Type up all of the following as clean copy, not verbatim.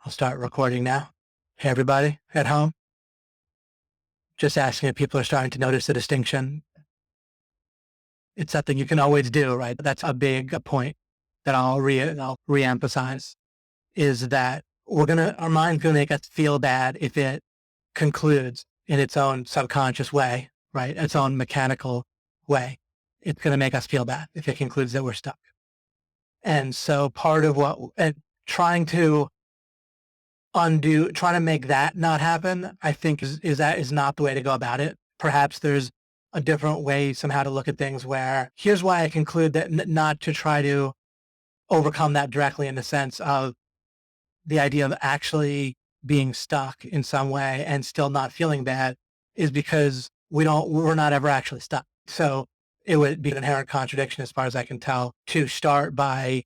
I'll start recording now. Hey, everybody at home. Just asking if people are starting to notice the distinction. It's something you can always do, right? That's a big point that I'll reemphasize is that our mind's going to make us feel bad if it concludes in its own subconscious way, right? Its own mechanical way. It's going to make us feel bad if it concludes that we're stuck. And so part of trying to trying to make that not happen, I think is not the way to go about it. Perhaps there's a different way somehow to look at things where here's why I conclude that not to try to overcome that directly in the sense of the idea of actually being stuck in some way and still not feeling bad is because we're not ever actually stuck. So it would be an inherent contradiction as far as I can tell to start by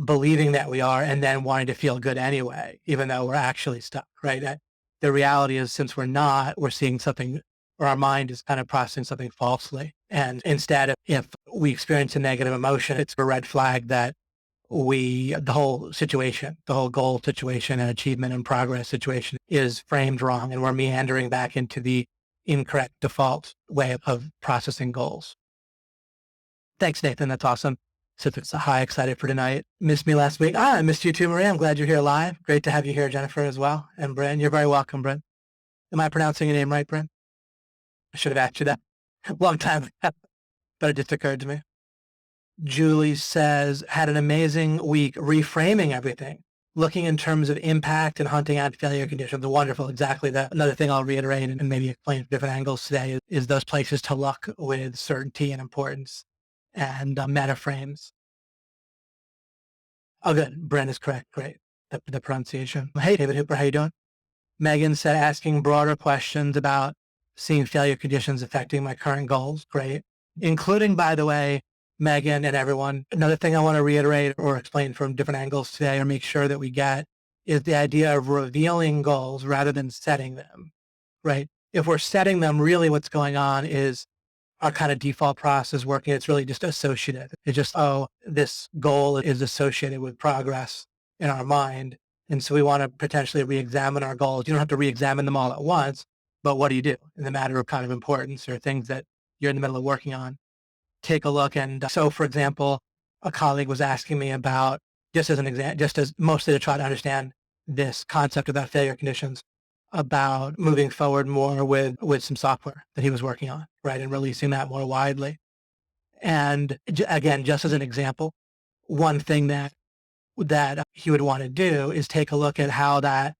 believing that we are and then wanting to feel good anyway, even though we're actually stuck, right? The reality is since we're not, we're seeing something, or our mind is kind of processing something falsely. And instead, if we experience a negative emotion, it's a red flag that the whole situation, the whole goal situation and achievement and progress situation is framed wrong. And we're meandering back into the incorrect default way of processing goals. Thanks, Nathan. That's awesome. So it's high excited for tonight. Missed me last week. I missed you too, Maria. I'm glad you're here live. Great to have you here, Jennifer, as well. And Bryn, you're very welcome, Bryn. Am I pronouncing your name right, Bryn? I should have asked you that a long time ago, but it just occurred to me. Julie says, had an amazing week reframing everything, looking in terms of impact and hunting out failure conditions. Wonderful. Exactly. Another thing I'll reiterate and maybe explain from different angles today is those places to look with certainty and importance and meta frames. Oh, good. Brent is correct. Great. The pronunciation. Hey, David Hooper, how you doing? Megan said, asking broader questions about seeing failure conditions affecting my current goals. Great. Including, by the way, Megan and everyone, another thing I want to reiterate or explain from different angles today or make sure that we get is the idea of revealing goals rather than setting them, right? If we're setting them, really what's going on is our kind of default process working. It's really just associative. It's just, this goal is associated with progress in our mind. And so we want to potentially re-examine our goals. You don't have to re-examine them all at once, but what do you do in the matter of kind of importance or things that you're in the middle of working on? Take a look. And so, for example, a colleague was asking me about, just as an example, just as mostly to try to understand this concept about failure conditions, about moving forward more with some software that he was working on, right, and releasing that more widely. And again, just as an example, one thing that he would want to do is take a look at how that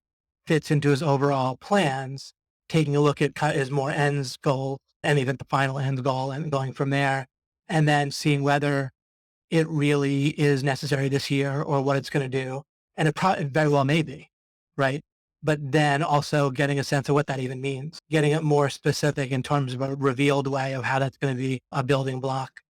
fits into his overall plans, taking a look at his more ends goal and even the final ends goal and going from there, and then seeing whether it really is necessary this year or what it's going to do. And it very well may be, right? But then also getting a sense of what that even means, getting it more specific in terms of a revealed way of how that's going to be a building block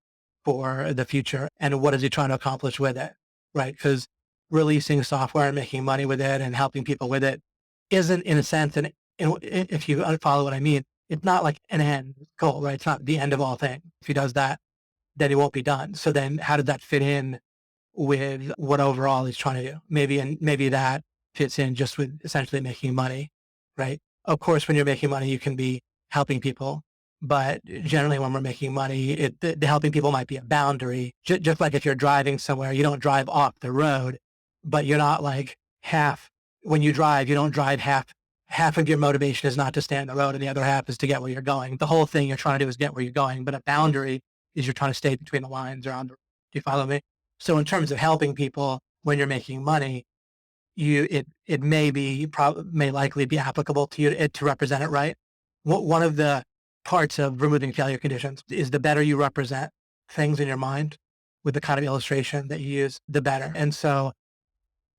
for the future and what is he trying to accomplish with it, right? Because releasing software and making money with it and helping people with it isn't, in a sense, and if you follow what I mean, it's not like an end goal, right? It's not the end of all things. If he does that, then it won't be done. So then how does that fit in with what overall he's trying to do? Maybe that fits in just with essentially making money, right? Of course, when you're making money, you can be helping people, but generally when we're making money, the helping people might be a boundary. Just like if you're driving somewhere, you don't drive off the road, but you're not like when you drive, you don't drive half of your motivation is not to stay on the road and the other half is to get where you're going. The whole thing you're trying to do is get where you're going, but a boundary is you're trying to stay between the lines or on the, do you follow me? So in terms of helping people when you're making money, it may likely be applicable to you to represent it right. One of the parts of removing failure conditions is the better you represent things in your mind with the kind of illustration that you use, the better. And so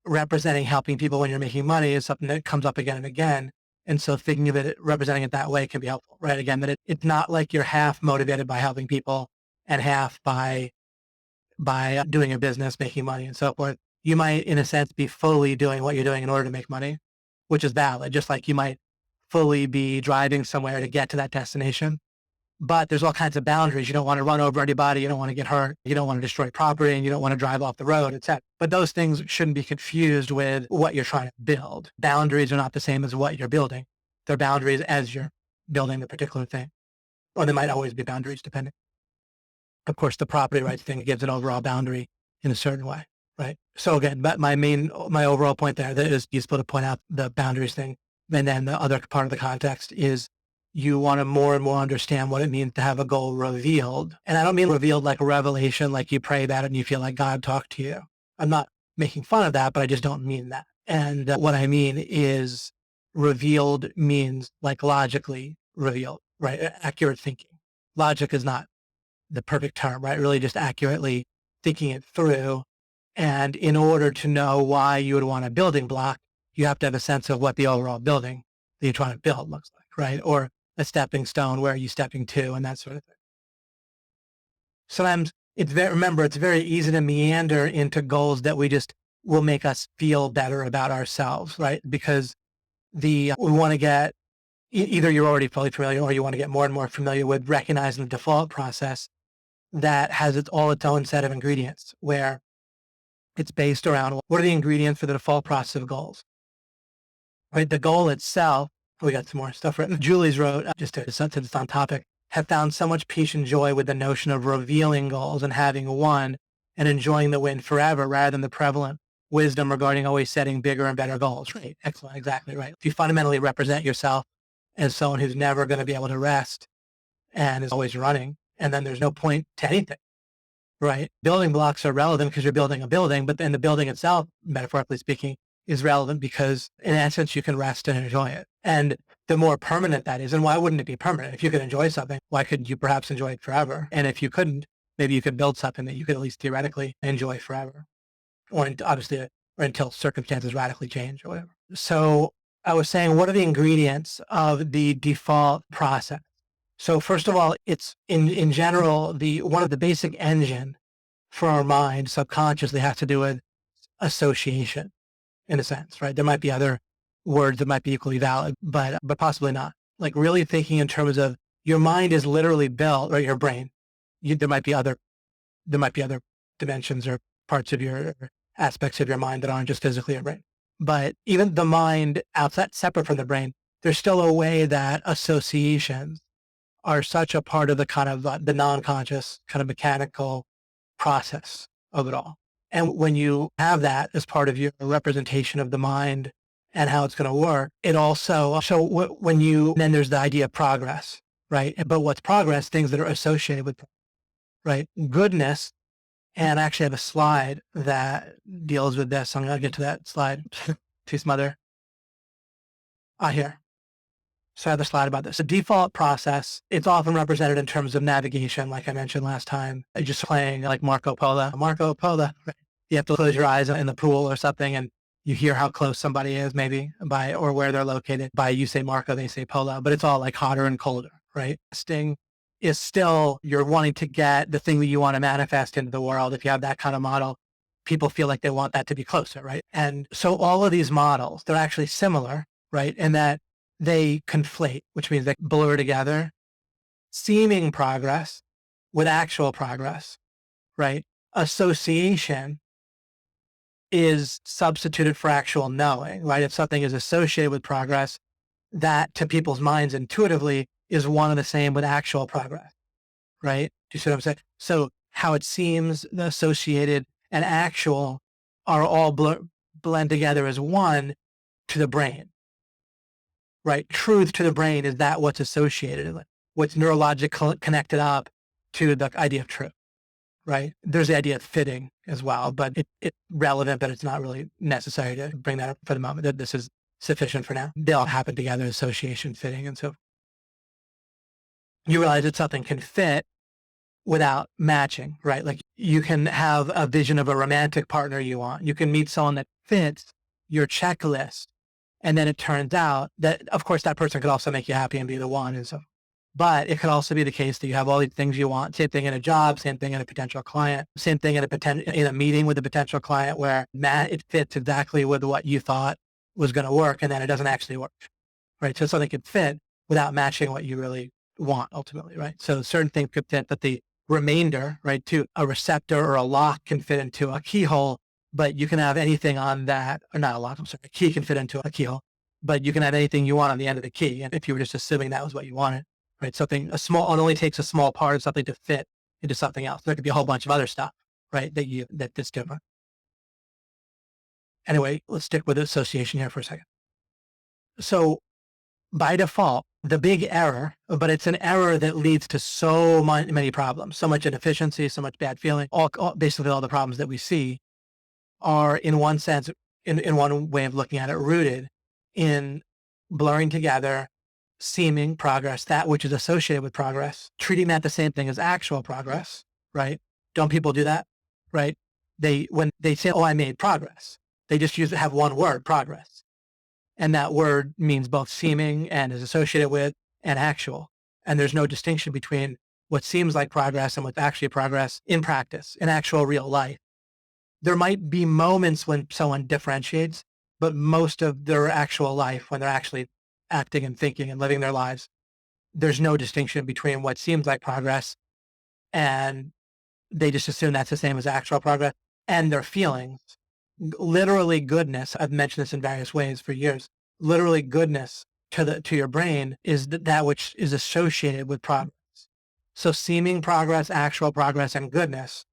representing helping people when you're making money is something that comes up again and again. And so thinking of it, representing it that way can be helpful, right? Again, that it's not like you're half motivated by helping people and half by doing a business, making money and so forth. You might, in a sense, be fully doing what you're doing in order to make money, which is valid. Just like you might fully be driving somewhere to get to that destination. but there's all kinds of boundaries. You don't want to run over anybody. You don't want to get hurt. You don't want to destroy property, and you don't want to drive off the road, etc. But those things shouldn't be confused with what you're trying to build. Boundaries are not the same as what you're building. They're boundaries as you're building the particular thing, or there might always be boundaries depending. Of course, the property rights thing gives an overall boundary in a certain way, right? So again, but my overall point there that is useful to point out the boundaries thing. And then the other part of the context is you want to more and more understand what it means to have a goal revealed. And I don't mean revealed like a revelation, like you pray about it and you feel like God talked to you. I'm not making fun of that, but I just don't mean that. And what I mean is revealed means like logically revealed, right? Accurate thinking. Logic is not the perfect term, right? Really just accurately thinking it through. And in order to know why you would want a building block, you have to have a sense of what the overall building that you're trying to build looks like, right? Or a stepping stone, where are you stepping to, and that sort of thing. Sometimes it's very easy to meander into goals that we just will make us feel better about ourselves, right? Because we want to get, either you're already fully familiar or you want to get more and more familiar with recognizing the default process that has its own set of ingredients, where it's based around what are the ingredients for the default process of goals, right? The goal itself, we got some more stuff written. Julie's wrote, just to since it's on topic, have found so much peace and joy with the notion of revealing goals and having one and enjoying the win forever rather than the prevalent wisdom regarding always setting bigger and better goals. Right. Excellent. Exactly right. If you fundamentally represent yourself as someone who's never going to be able to rest and is always running, and then there's no point to anything, right? Building blocks are relevant because you're building a building, but then the building itself, metaphorically speaking, is relevant because in essence, you can rest and enjoy it. And the more permanent that is, and why wouldn't it be permanent? If you could enjoy something, why couldn't you perhaps enjoy it forever? And if you couldn't, maybe you could build something that you could at least theoretically enjoy forever, or obviously, or until circumstances radically change or whatever. So I was saying, what are the ingredients of the default process? So first of all, it's in general, one of the basic engine for our mind subconsciously has to do with association, in a sense, right? There might be other words that might be equally valid, but possibly not. Like really thinking in terms of your mind is literally built, or your brain. There might be other dimensions or parts of your aspects of your mind that aren't just physically your brain. But even the mind outside, separate from the brain, there's still a way that associations are such a part of the kind of the non-conscious kind of mechanical process of it all. And when you have that as part of your representation of the mind and how it's going to work, it also, then there's the idea of progress, right? But what's progress? Things that are associated with, right? Goodness. And I actually have a slide that deals with this. I'm going to get to that slide. Peace, mother. Here. So I have a slide about this. The default process, it's often represented in terms of navigation, like I mentioned last time. Just playing like Marco Polo. Right? You have to close your eyes in the pool or something, and you hear how close somebody is maybe or where they're located. By you say Marco, they say Polo, but it's all like hotter and colder, right? Sting is still, you're wanting to get the thing that you want to manifest into the world. If you have that kind of model, people feel like they want that to be closer, right? And so all of these models, they're actually similar, right? In that they conflate, which means they blur together seeming progress with actual progress, right? Association is substituted for actual knowing, right? If something is associated with progress, that to people's minds intuitively is one and the same with actual progress, right? Do you see what I'm saying? So how it seems, the associated and actual are all blend together as one to the brain, right? Truth to the brain is that what's associated with, what's neurologically connected up to the idea of truth, right? There's the idea of fitting as well, but it's relevant, but it's not really necessary to bring that up for the moment. That this is sufficient for now. They all happen together, association, fitting, and so you realize that something can fit without matching, right? Like you can have a vision of a romantic partner you want. You can meet someone that fits your checklist. And then it turns out that, of course, that person could also make you happy and be the one. And so, but it could also be the case that you have all these things you want. Same thing in a job, same thing in a potential client, same thing in a meeting with a potential client where it fits exactly with what you thought was going to work. And then it doesn't actually work, right? So something could fit without matching what you really want ultimately, right? So certain things could fit, but the remainder, right, to a receptor or a lock can fit into a keyhole, but you can have anything on that, or not a lock, I'm sorry, a key can fit into a keyhole, but you can have anything you want on the end of the key. And if you were just assuming that was what you wanted, right? Something, it only takes a small part of something to fit into something else. There could be a whole bunch of other stuff, right? That's different. Anyway, let's stick with association here for a second. So by default, the big error, but it's an error that leads to so many problems, so much inefficiency, so much bad feeling, basically all the problems that we see are in one sense, in one way of looking at it, rooted in blurring together seeming progress, that which is associated with progress, treating that the same thing as actual progress, right? Don't people do that, right? When they say, oh, I made progress, they just have one word, progress. And that word means both seeming and is associated with and actual. And there's no distinction between what seems like progress and what's actually progress in practice, in actual real life. There might be moments when someone differentiates, but most of their actual life, when they're actually acting and thinking and living their lives, there's no distinction between what seems like progress and they just assume that's the same as actual progress, and their feelings. Literally goodness, I've mentioned this in various ways for years, literally goodness to your brain is that which is associated with progress. So seeming progress, actual progress, and goodness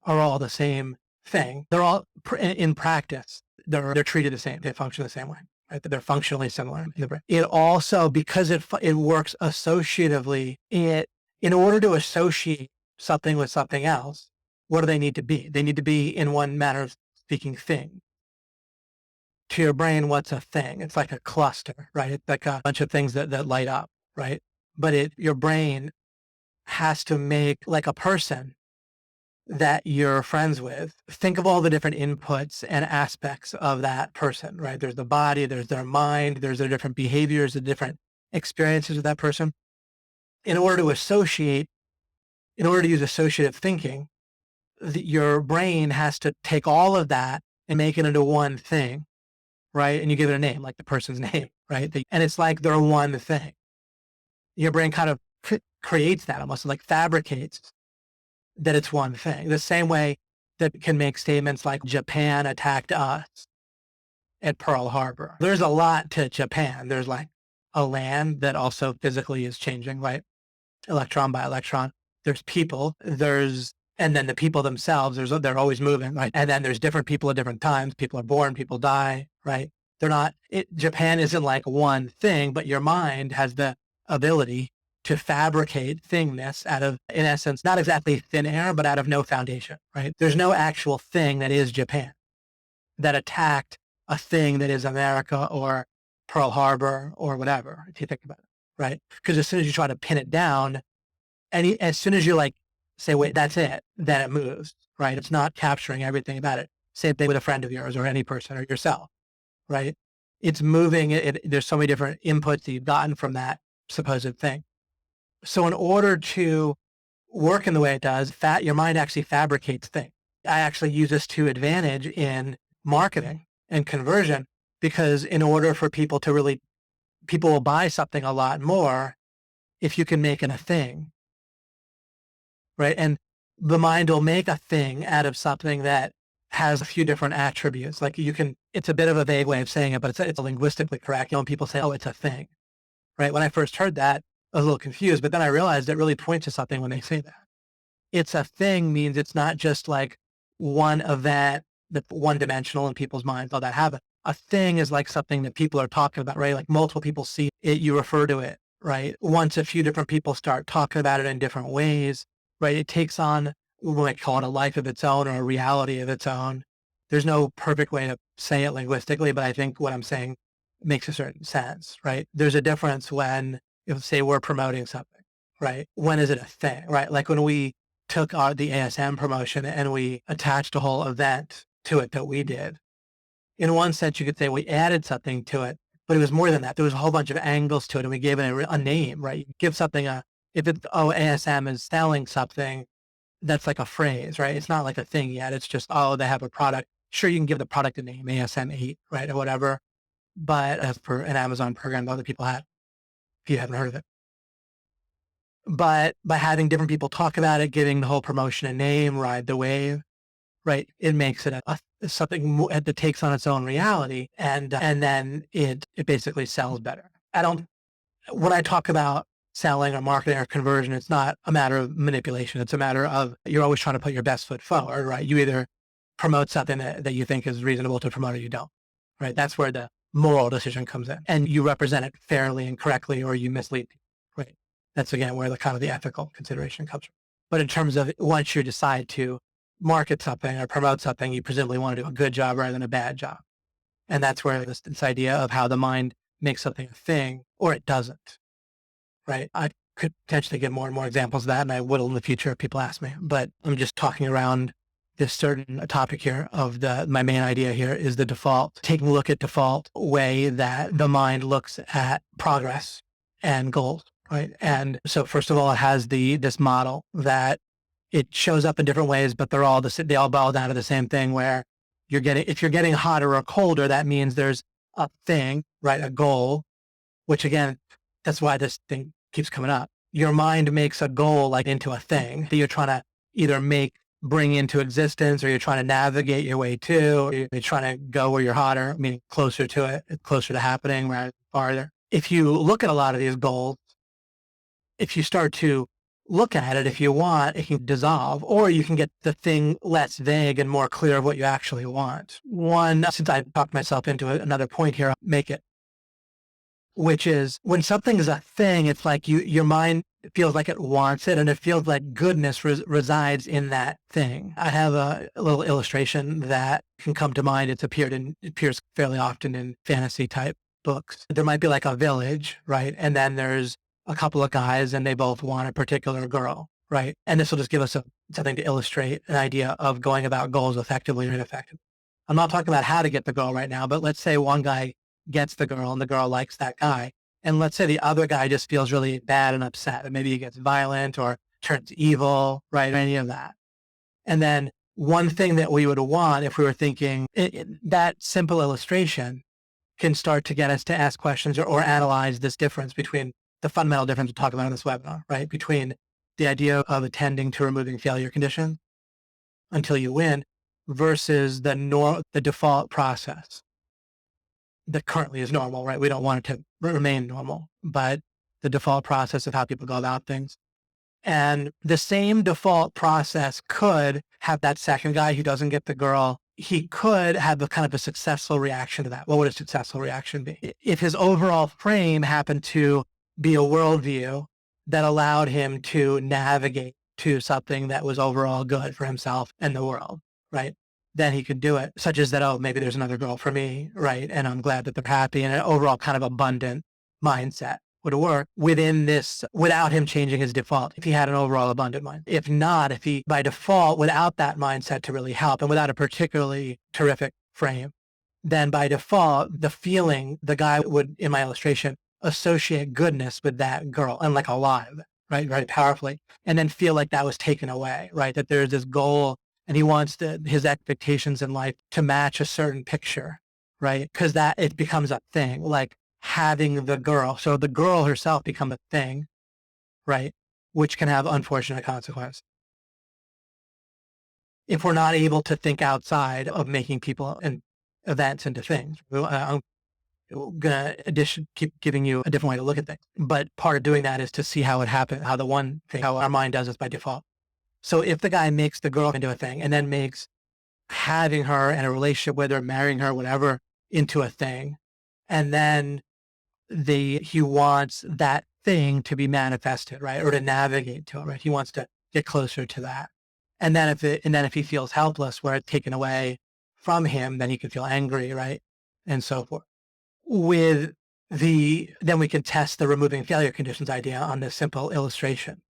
are all the same thing. They're all in practice. They're treated the same. They function the same way. Right? They're functionally similar in the brain. It also, because it works associatively, in order to associate something with something else, what do they need to be? They need to be, in one manner of speaking, thing. To your brain, what's a thing? It's like a cluster, right? It's like a bunch of things that light up, right? But your brain has to make, like a person that you're friends with, think of all the different inputs and aspects of that person, right? There's the body, there's their mind, there's their different behaviors, the different experiences of that person. In order to use associative thinking, your brain has to take all of that and make it into one thing, right? And you give it a name, like the person's name, right? And it's like they're one thing. Your brain kind of creates that, almost like fabricates that it's one thing. The same way that can make statements like Japan attacked us at Pearl Harbor. There's a lot to Japan. There's like a land that also physically is changing, right? Electron by electron. There's people, and then the people themselves, they're always moving, right? And then there's different people at different times. People are born, people die, right? Japan isn't like one thing, but your mind has the ability to fabricate thingness out of, in essence, not exactly thin air, but out of no foundation, right? There's no actual thing that is Japan that attacked a thing that is America or Pearl Harbor or whatever, if you think about it, right? Because as soon as you try to pin it down, as soon as you like say, wait, that's it, then it moves, right? It's not capturing everything about it. Same thing with a friend of yours or any person or yourself, right? It's moving. There's so many different inputs that you've gotten from that supposed thing. So in order to work in the way it does, your mind actually fabricates things. I actually use this to advantage in marketing and conversion, because in order for people will buy something a lot more if you can make it a thing, right? And the mind will make a thing out of something that has a few different attributes. Like it's a bit of a vague way of saying it, but it's linguistically correct. When people say, oh, it's a thing, right? When I first heard that, I was a little confused, but then I realized it really points to something when they say that. It's a thing means it's not just like one event that's one dimensional in people's minds, all that habit. A thing is like something that people are talking about, right? Like multiple people see it, you refer to it, right? Once a few different people start talking about it in different ways, right? It takes on, we might call it a life of its own or a reality of its own. There's no perfect way to say it linguistically, but I think what I'm saying makes a certain sense, right? There's a difference when, say we're promoting something, right? When is it a thing, right? Like when we took the ASM promotion and we attached a whole event to it that we did. In one sense, you could say we added something to it, but it was more than that. There was a whole bunch of angles to it, and we gave it a name, right? You give something ASM is selling something, that's like a phrase, right? It's not like a thing yet. It's just, they have a product. Sure, you can give the product a name, ASM 8, right, or whatever. But as per an Amazon program that other people had, if you haven't heard of it. But by having different people talk about it, giving the whole promotion a name, ride the wave, right? It makes it something that takes on its own reality, and then it basically sells better. When I talk about selling or marketing or conversion, it's not a matter of manipulation. It's a matter of you're always trying to put your best foot forward, right? You either promote something that you think is reasonable to promote or you don't, right? That's where the moral decision comes in, and you represent it fairly and correctly, or you mislead people, right? That's again where the kind of the ethical consideration comes from. But in terms of once you decide to market something or promote something, you presumably want to do a good job rather than a bad job. And that's where this idea of how the mind makes something a thing or it doesn't, right? I could potentially give more and more examples of that, and I will in the future if people ask me. But I'm just talking around this certain topic here of my main idea here is the default, taking a look at default way that the mind looks at progress and goals, right? And so first of all, it has this model that it shows up in different ways, but they all boil down to the same thing where if you're getting hotter or colder, that means there's a thing, right? A goal, which again, that's why this thing keeps coming up. Your mind makes a goal like into a thing that you're trying to either bring into existence, or you're trying to navigate your way to, or you're trying to go where you're hotter, meaning closer to it, closer to happening rather than farther. If you look at a lot of these goals, if you start to look at it, if you want, it can dissolve, or you can get the thing less vague and more clear of what you actually want. One, since I talked myself into another point here, I'll make it, which is when something is a thing, it's like your mind feels like it wants it, and it feels like goodness resides in that thing. I have a little illustration that can come to mind. It appears fairly often in fantasy type books. There might be like a village, right? And then there's a couple of guys and they both want a particular girl, right? And this will just give us something to illustrate an idea of going about goals effectively or ineffectively. I'm not talking about how to get the girl right now, but let's say one guy gets the girl and the girl likes that guy. And let's say the other guy just feels really bad and upset, and maybe he gets violent or turns evil, right? Any of that. And then one thing that we would want if we were thinking that simple illustration can start to get us to ask questions or analyze this difference between the fundamental difference we're talking about in this webinar, right? Between the idea of attending to removing failure conditions until you win versus the default process that currently is normal, right? We don't want it to remain normal, but the default process of how people go about things. And the same default process could have that second guy who doesn't get the girl. He could have a kind of a successful reaction to that. What would a successful reaction be? If his overall frame happened to be a worldview that allowed him to navigate to something that was overall good for himself and the world, right? Then he could do it, such as that, oh, maybe there's another girl for me, right? And I'm glad that they're happy, and an overall kind of abundant mindset would work within this without him changing his default if he had an overall abundant mind. If not, if he by default, without that mindset to really help and without a particularly terrific frame, then by default, the guy would, in my illustration, associate goodness with that girl and like alive, right? Very powerfully, and then feel like that was taken away, right? That there's this goal and he wants his expectations in life to match a certain picture, right? Because that it becomes a thing, like having the girl. So the girl herself become a thing, right? Which can have unfortunate consequences. If we're not able to think outside of making people and events into things, I'm going to keep giving you a different way to look at things. But part of doing that is to see how it happened, how the one thing, how our mind does this by default. So if the guy makes the girl into a thing and then makes having her and a relationship with her, marrying her, whatever, into a thing, and then he wants that thing to be manifested, right? Or to navigate to it, right? He wants to get closer to that. And then if he feels helpless where it's taken away from him, then he can feel angry, right? And so forth. Then we can test the removing failure conditions idea on this simple illustration.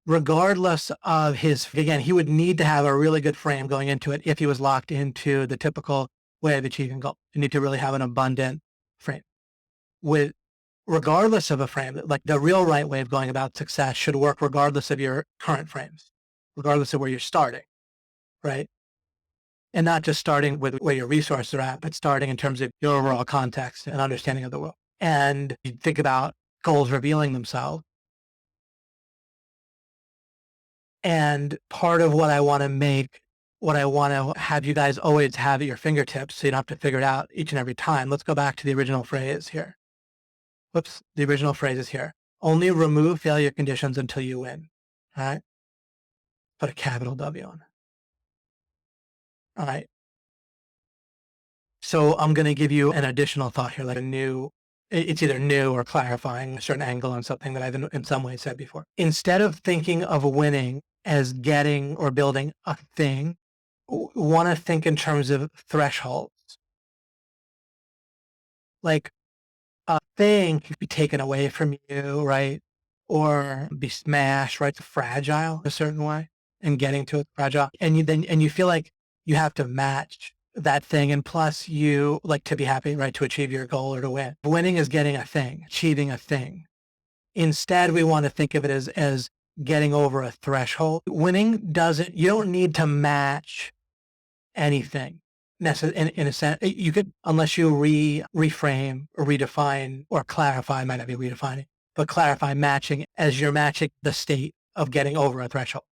Regardless of again, he would need to have a really good frame going into it if he was locked into the typical way of achieving goals. You need to really have an abundant frame. Regardless of a frame, like the real right way of going about success should work regardless of your current frames, regardless of where you're starting, right? And not just starting with where your resources are at, but starting in terms of your overall context and understanding of the world. And you think about goals revealing themselves. And part of what I want to have you guys always have at your fingertips so you don't have to figure it out each and every time. Let's go back to the original phrase here. Whoops, the original phrase is here. Only remove failure conditions until you win. All right? Put a capital W on it. All right. So I'm going to give you an additional thought here, like it's either new or clarifying a certain angle on something that I've in some ways said before. Instead of thinking of winning as getting or building a thing, want to think in terms of thresholds. Like a thing could be taken away from you, right? Or be smashed, right? It's fragile a certain way, and getting to it fragile. And you feel like you have to match that thing. And plus you like to be happy, right? To achieve your goal or to win. Winning is getting a thing, achieving a thing. Instead, we want to think of it as getting over a threshold. Winning you don't need to match anything. In a sense, you could, unless you reframe or redefine or clarify, might not be redefining, but clarify matching as you're matching the state of getting over a threshold.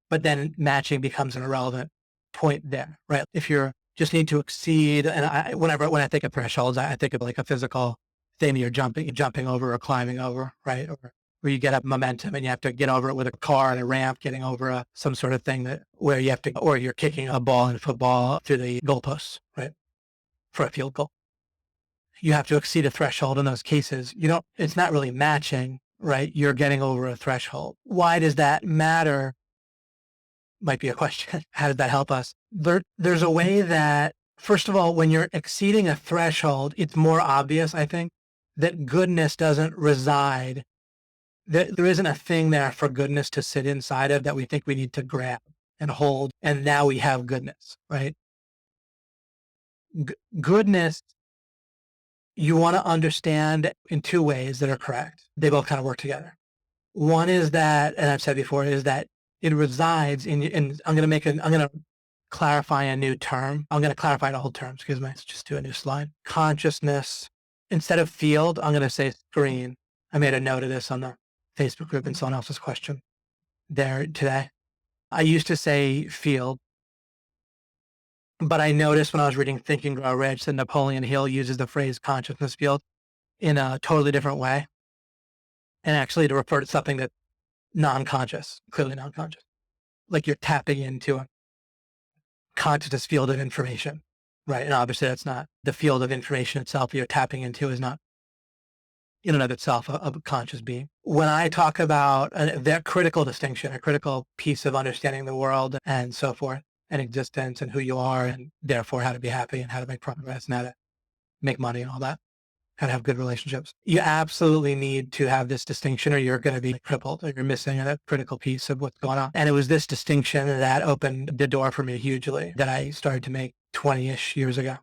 But then matching becomes an irrelevant point there, right? If you're just need to exceed, and when I think of thresholds, I think of like a physical thing that you're jumping over or climbing over, right? Or where you get up momentum and you have to get over it with a car and a ramp, getting over some sort of thing where you have to, or you're kicking a ball in football through the goalposts, right? For a field goal. You have to exceed a threshold in those cases. It's not really matching, right? You're getting over a threshold. Why does that matter? Might be a question. How did that help us? There's a way that, first of all, when you're exceeding a threshold, it's more obvious, I think, that goodness doesn't reside. There isn't a thing there for goodness to sit inside of that we think we need to grab and hold. And now we have goodness, right? Goodness, you want to understand in two ways that are correct. They both kind of work together. One is that, and I've said before, is that it resides in I'm going to clarify a new term. I'm going to clarify an old term, excuse me. Let's just do a new slide. Consciousness. Instead of field, I'm going to say screen. I made a note of this on the Facebook group and someone else's question there today. I used to say field, but I noticed when I was reading Think and Grow Rich that Napoleon Hill uses the phrase consciousness field in a totally different way. And actually to refer to something that's non-conscious, clearly non-conscious. Like you're tapping into a consciousness field of information, right? And obviously that's not the field of information itself you're tapping into is not in and of itself a conscious being. When I talk about that critical distinction, a critical piece of understanding the world and so forth, and existence and who you are, and therefore how to be happy and how to make progress and how to make money and all that, how to have good relationships. You absolutely need to have this distinction or you're going to be crippled or you're missing a critical piece of what's going on. And it was this distinction that opened the door for me hugely that I started to make 20-ish years ago.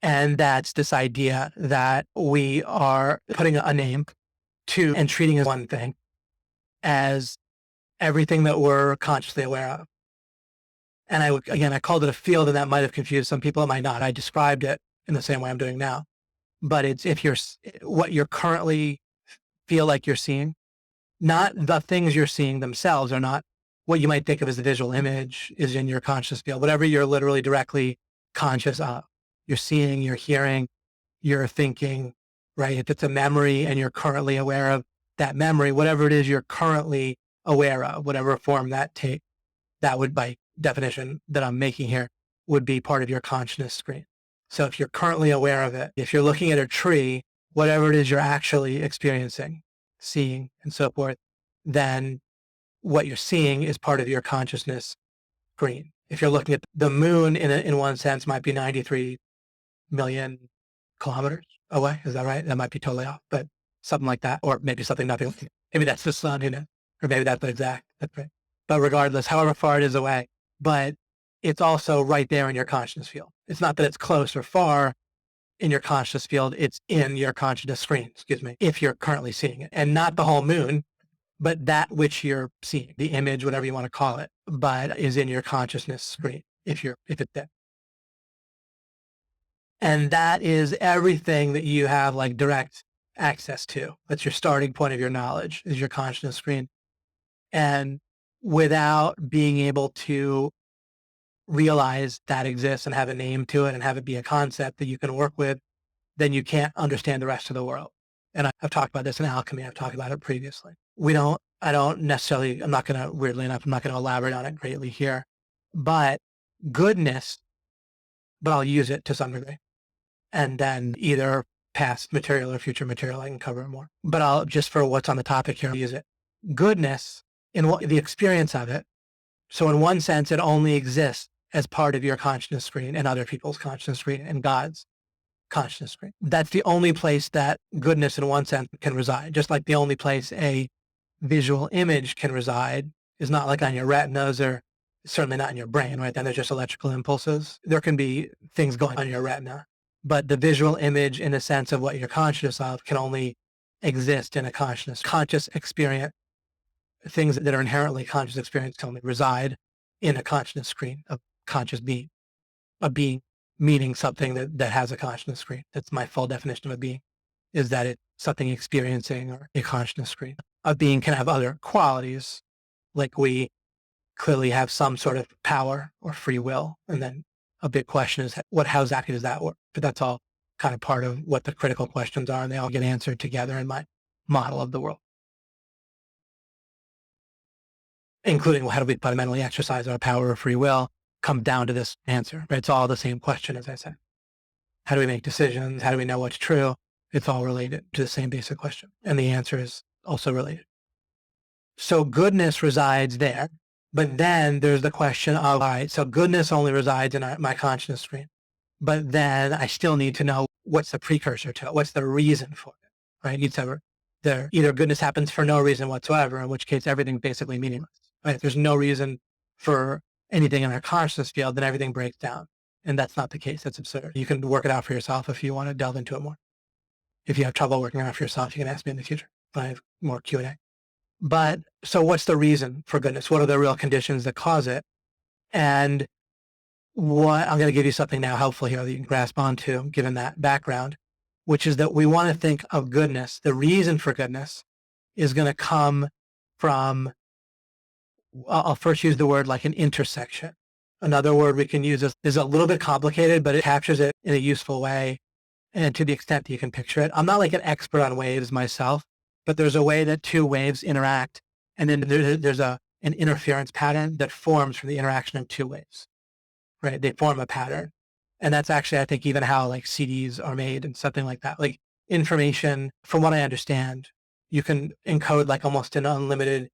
And that's this idea that we are putting a name to and treating as one thing as everything that we're consciously aware of. And I called it a field, and that might have confused some people. It might not. I described it in the same way I'm doing now. But it's what you're currently feel like you're seeing, not the things you're seeing themselves are not what you might think of as the visual image is in your conscious field, whatever you're literally directly conscious of. You're seeing, you're hearing, you're thinking, right? If it's a memory and you're currently aware of that memory, whatever it is you're currently aware of, whatever form that takes, that would, by definition that I'm making here, would be part of your consciousness screen. So if you're currently aware of it, if you're looking at a tree, whatever it is you're actually experiencing, seeing, and so forth, then what you're seeing is part of your consciousness screen. If you're looking at the moon, in one sense, might be 93 million kilometers away. Is that right? That might be totally off, but something like that, or maybe something nothing. Maybe that's the sun, who knows? Or maybe that's exact. That's right. But regardless, however far it is away, but it's also right there in your consciousness field. It's not that it's close or far in your consciousness field. It's in your consciousness screen, excuse me, if you're currently seeing it, and not the whole moon, but that which you're seeing, the image, whatever you want to call it, but is in your consciousness screen if it's there. And that is everything that you have like direct access to. That's your starting point of your knowledge, is your consciousness screen. And without being able to realize that exists and have a name to it and have it be a concept that you can work with, then you can't understand the rest of the world. And I've talked about this in alchemy. I've talked about it previously. I don't necessarily, I'm not going to, weirdly enough, I'm not going to elaborate on it greatly here, but goodness, but I'll use it to some degree. And then either past material or future material, I can cover it more. But I'll, just for what's on the topic here, I'll use it. Goodness, in what, the experience of it. So in one sense, it only exists as part of your consciousness screen and other people's consciousness screen and God's consciousness screen. That's the only place that goodness in one sense can reside. Just like the only place a visual image can reside is not like on your retinas or certainly not in your brain, right? Then there's just electrical impulses. There can be things going on in your retina, but the visual image in the sense of what you're conscious of can only exist in a conscious experience. Things that are inherently conscious experience can only reside in a consciousness screen of conscious being, a being meaning something that has a consciousness screen. That's my full definition of a being, is that it's something experiencing or a consciousness screen. A being can have other qualities, like we clearly have some sort of power or free will. And then a big question is how exactly does that work? But that's all kind of part of what the critical questions are, and they all get answered together in my model of the world. Including, well, how do we fundamentally exercise our power of free will, come down to this answer, right? It's all the same question, as I said. How do we make decisions? How do we know what's true? It's all related to the same basic question. And the answer is also related. So goodness resides there. But then there's the question of, all right, so goodness only resides in my consciousness screen. But then I still need to know what's the precursor to it. What's the reason for it, right? Either goodness happens for no reason whatsoever, in which case everything's basically meaningless. Right? If there's no reason for anything in our consciousness field, then everything breaks down. And that's not the case. That's absurd. You can work it out for yourself if you want to delve into it more. If you have trouble working it out for yourself, you can ask me in the future when I have more Q&A. But so what's the reason for goodness? What are the real conditions that cause it? And what I'm going to give you something now helpful here that you can grasp onto, given that background, which is that we want to think of goodness. The reason for goodness is going to come from, I'll first use the word like an intersection. Another word we can use is a little bit complicated, but it captures it in a useful way. And to the extent that you can picture it, I'm not like an expert on waves myself, but there's a way that two waves interact. And then there's an interference pattern that forms from the interaction of two waves, right? They form a pattern. And that's actually, I think, even how like CDs are made and something like that. Like information, from what I understand, you can encode like almost an unlimited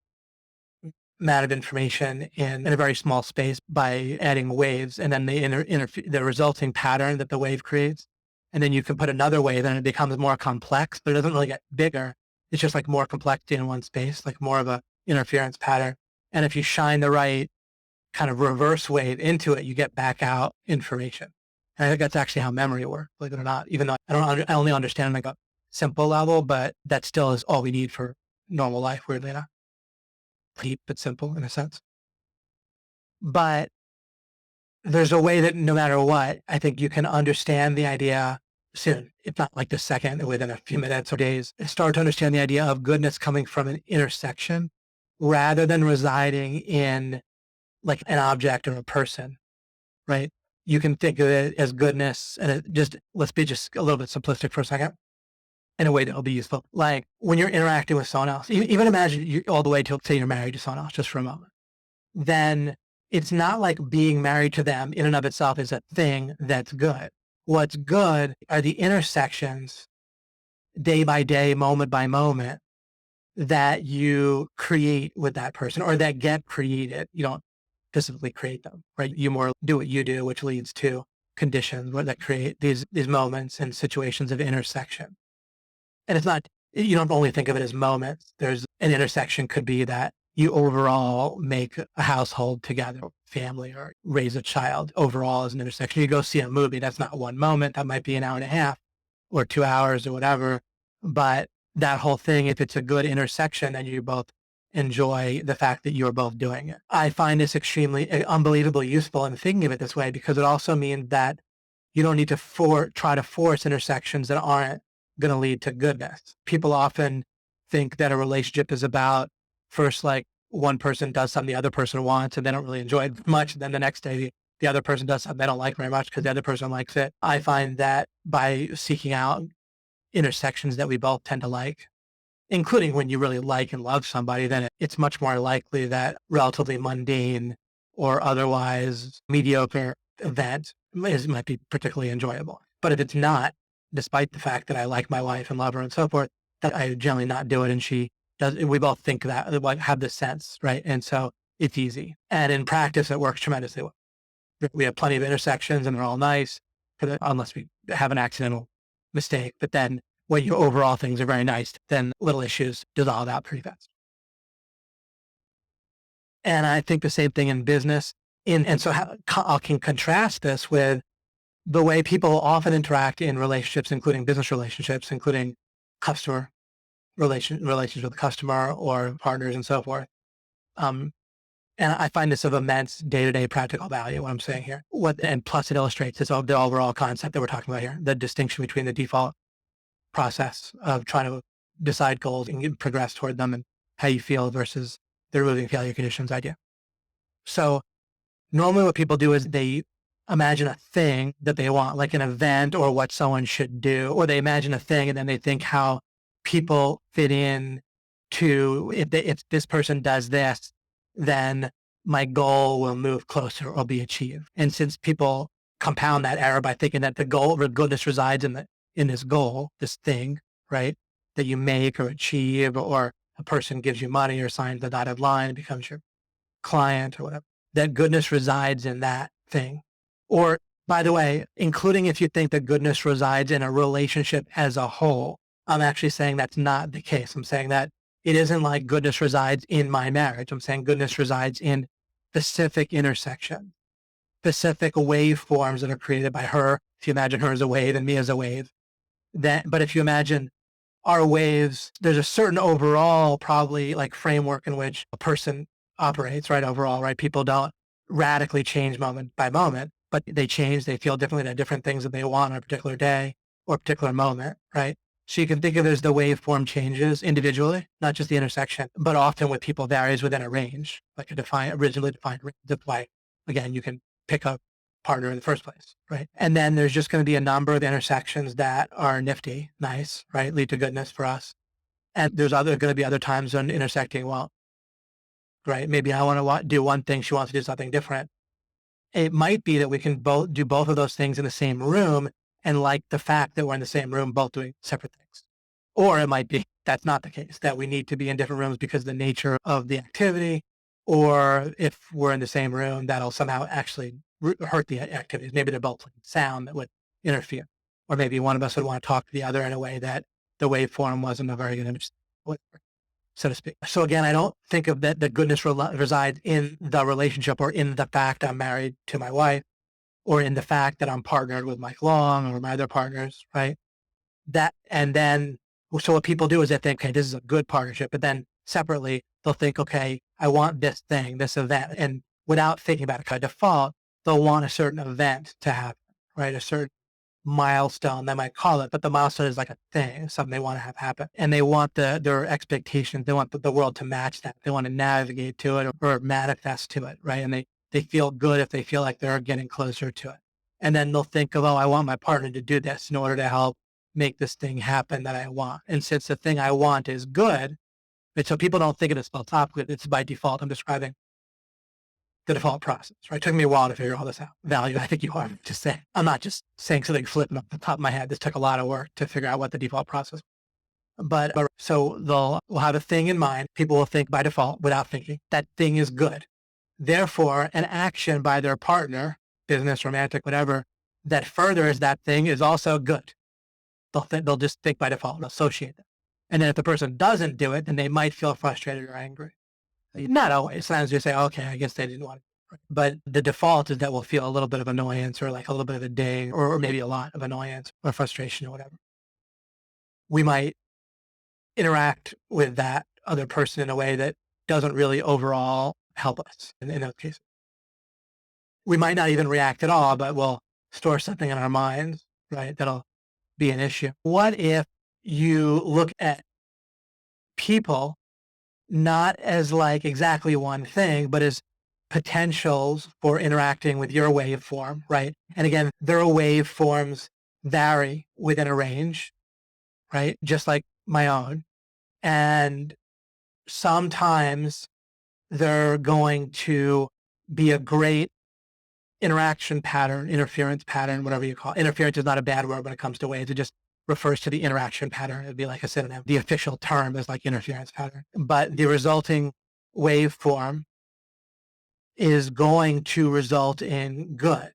amount of information in a very small space by adding waves, and then the resulting pattern that the wave creates. And then you can put another wave and it becomes more complex, but it doesn't really get bigger. It's just like more complexity in one space, like more of a interference pattern. And if you shine the right kind of reverse wave into it, you get back out information. And I think that's actually how memory works, believe it or not, even though I only understand like a simple level, but that still is all we need for normal life, weirdly enough. Deep but simple in a sense. But there's a way that no matter what, I think you can understand the idea soon, if not like the second, within a few minutes or days, start to understand the idea of goodness coming from an intersection rather than residing in like an object or a person, right? You can think of it as goodness, and let's be just a little bit simplistic for a second in a way that will be useful. Like when you're interacting with someone else, even imagine you all the way to say you're married to someone else just for a moment, then it's not like being married to them in and of itself is a thing that's good. What's good are the intersections day by day, moment by moment that you create with that person or that get created. You don't physically create them, right? You more do what you do, which leads to conditions that create these moments and situations of intersection. And it's not, you don't only think of it as moments. There's an intersection could be that you overall make a household together, family, or raise a child overall as an intersection. You go see a movie, that's not one moment. That might be an hour and a half or 2 hours or whatever. But that whole thing, if it's a good intersection, then you both enjoy the fact that you're both doing it. I find this extremely, unbelievably useful in thinking of it this way, because it also means that you don't need to try to force intersections that aren't going to lead to goodness. People often think that a relationship is about first, like, one person does something the other person wants and they don't really enjoy it much. Then the next day, the other person does something they don't like very much because the other person likes it. I find that by seeking out intersections that we both tend to like, including when you really like and love somebody, then it's much more likely that relatively mundane or otherwise mediocre event might be particularly enjoyable. But if it's not, despite the fact that I like my wife and love her and so forth, that I generally not do it and she does, we both think that, like, have this sense, right? And so it's easy. And in practice, it works tremendously well. We have plenty of intersections and they're all nice, unless we have an accidental mistake. But then when your overall things are very nice, then little issues dissolve out pretty fast. And I think the same thing in business. And so I can contrast this with the way people often interact in relationships, including business relationships, including customer relations with the customer or partners and so forth. Um, and I find this of immense day-to-day practical value, what I'm saying here. And plus it illustrates this, the overall concept that we're talking about here, the distinction between the default process of trying to decide goals and progress toward them and how you feel versus the removing failure conditions idea. So normally what people do is they imagine a thing that they want, like an event or what someone should do, or they imagine a thing and then they think how people fit in to, if this person does this, then my goal will move closer or be achieved. And since people compound that error by thinking that the goodness resides in this goal, this thing, right, that you make or achieve, or a person gives you money or signs the dotted line and becomes your client or whatever, that goodness resides in that thing. Or, by the way, including if you think that goodness resides in a relationship as a whole, I'm actually saying that's not the case. I'm saying that it isn't like goodness resides in my marriage. I'm saying goodness resides in specific intersections, specific waveforms that are created by her. If you imagine her as a wave and me as a wave, but if you imagine our waves, there's a certain overall probably like framework in which a person operates, right? Overall, right? People don't radically change moment by moment, but they change, they feel differently, they have different things that they want on a particular day or a particular moment, right? So you can think of it as the waveform changes individually, not just the intersection, but often with people varies within a range, like a originally defined range. That's why, again, you can pick a partner in the first place, right? And then there's just going to be a number of intersections that are nifty, nice, right? Lead to goodness for us. And there's going to be other times when intersecting, well, right? Maybe I want to do one thing, she wants to do something different. It might be that we can both do both of those things in the same room and like the fact that we're in the same room, both doing separate things. Or it might be that's not the case, that we need to be in different rooms because of the nature of the activity. Or if we're in the same room, that'll somehow actually hurt the activities. Maybe they're both playing sound that would interfere. Or maybe one of us would want to talk to the other in a way that the waveform wasn't a very good image, so to speak. So again, I don't think of that goodness resides in the relationship or in the fact I'm married to my wife or in the fact that I'm partnered with Mike Long or my other partners, right? And then, so what people do is they think, okay, this is a good partnership, but then separately, they'll think, okay, I want this thing, this event. And without thinking about it by default, they'll want a certain event to happen, right? A certain milestone, they might call it, but the milestone is like a thing, something they want to have happen. And they want their expectations, they want the world to match that. They want to navigate to it or manifest to it, right? And they feel good if they feel like they're getting closer to it. And then they'll think of, oh, I want my partner to do this in order to help make this thing happen that I want. And since the thing I want is good, and so people don't think of it as philosophically, it's by default. I'm describing the default process, right? It took me a while to figure all this out. Value, I think you are just saying. I'm not just saying something flipping off the top of my head. This took a lot of work to figure out what the default process was. But so we'll have a thing in mind. People will think by default, without thinking, that thing is good. Therefore, an action by their partner, business, romantic, whatever, that furthers that thing is also good. They'll just think by default and associate it. And then if the person doesn't do it, then they might feel frustrated or angry. Not always. Sometimes you say, okay, I guess they didn't want it. But the default is that we'll feel a little bit of annoyance or like a little bit of a ding or maybe a lot of annoyance or frustration or whatever. We might interact with that other person in a way that doesn't really overall help us in those cases. We might not even react at all, but we'll store something in our minds, right? That'll be an issue. What if you look at people not as like exactly one thing, but as potentials for interacting with your waveform, right? And again, their waveforms vary within a range, right? Just like my own. And sometimes they're going to be a great interaction pattern, interference pattern, whatever you call it. Interference is not a bad word when it comes to waves. It just refers to the interaction pattern. It'd be like a synonym. The official term is like interference pattern. But the resulting waveform is going to result in good,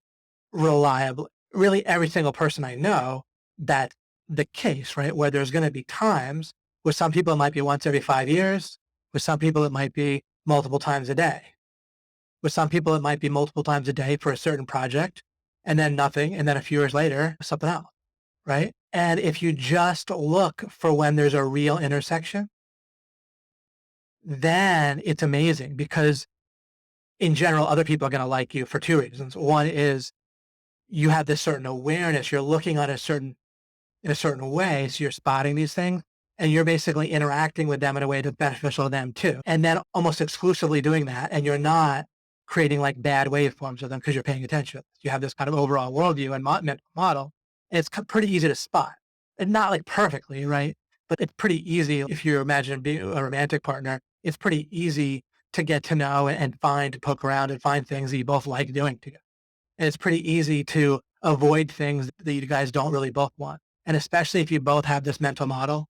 reliable. Really, every single person I know, that's the case, right? Where there's going to be times with some people, it might be once every 5 years. With some people, it might be multiple times a day. With some people, it might be multiple times a day for a certain project and then nothing. And then a few years later, something else, right? And if you just look for when there's a real intersection, then it's amazing because in general, other people are going to like you for two reasons. One is you have this certain awareness. You're looking at in a certain way. So you're spotting these things and you're basically interacting with them in a way that's beneficial to them too. And then almost exclusively doing that. And you're not creating like bad waveforms of them because you're paying attention. You have this kind of overall worldview and mental model. And it's pretty easy to spot. And not like perfectly, right? But it's pretty easy if you imagine being a romantic partner, it's pretty easy to get to know and find, poke around and find things that you both like doing together. And it's pretty easy to avoid things that you guys don't really both want. And especially if you both have this mental model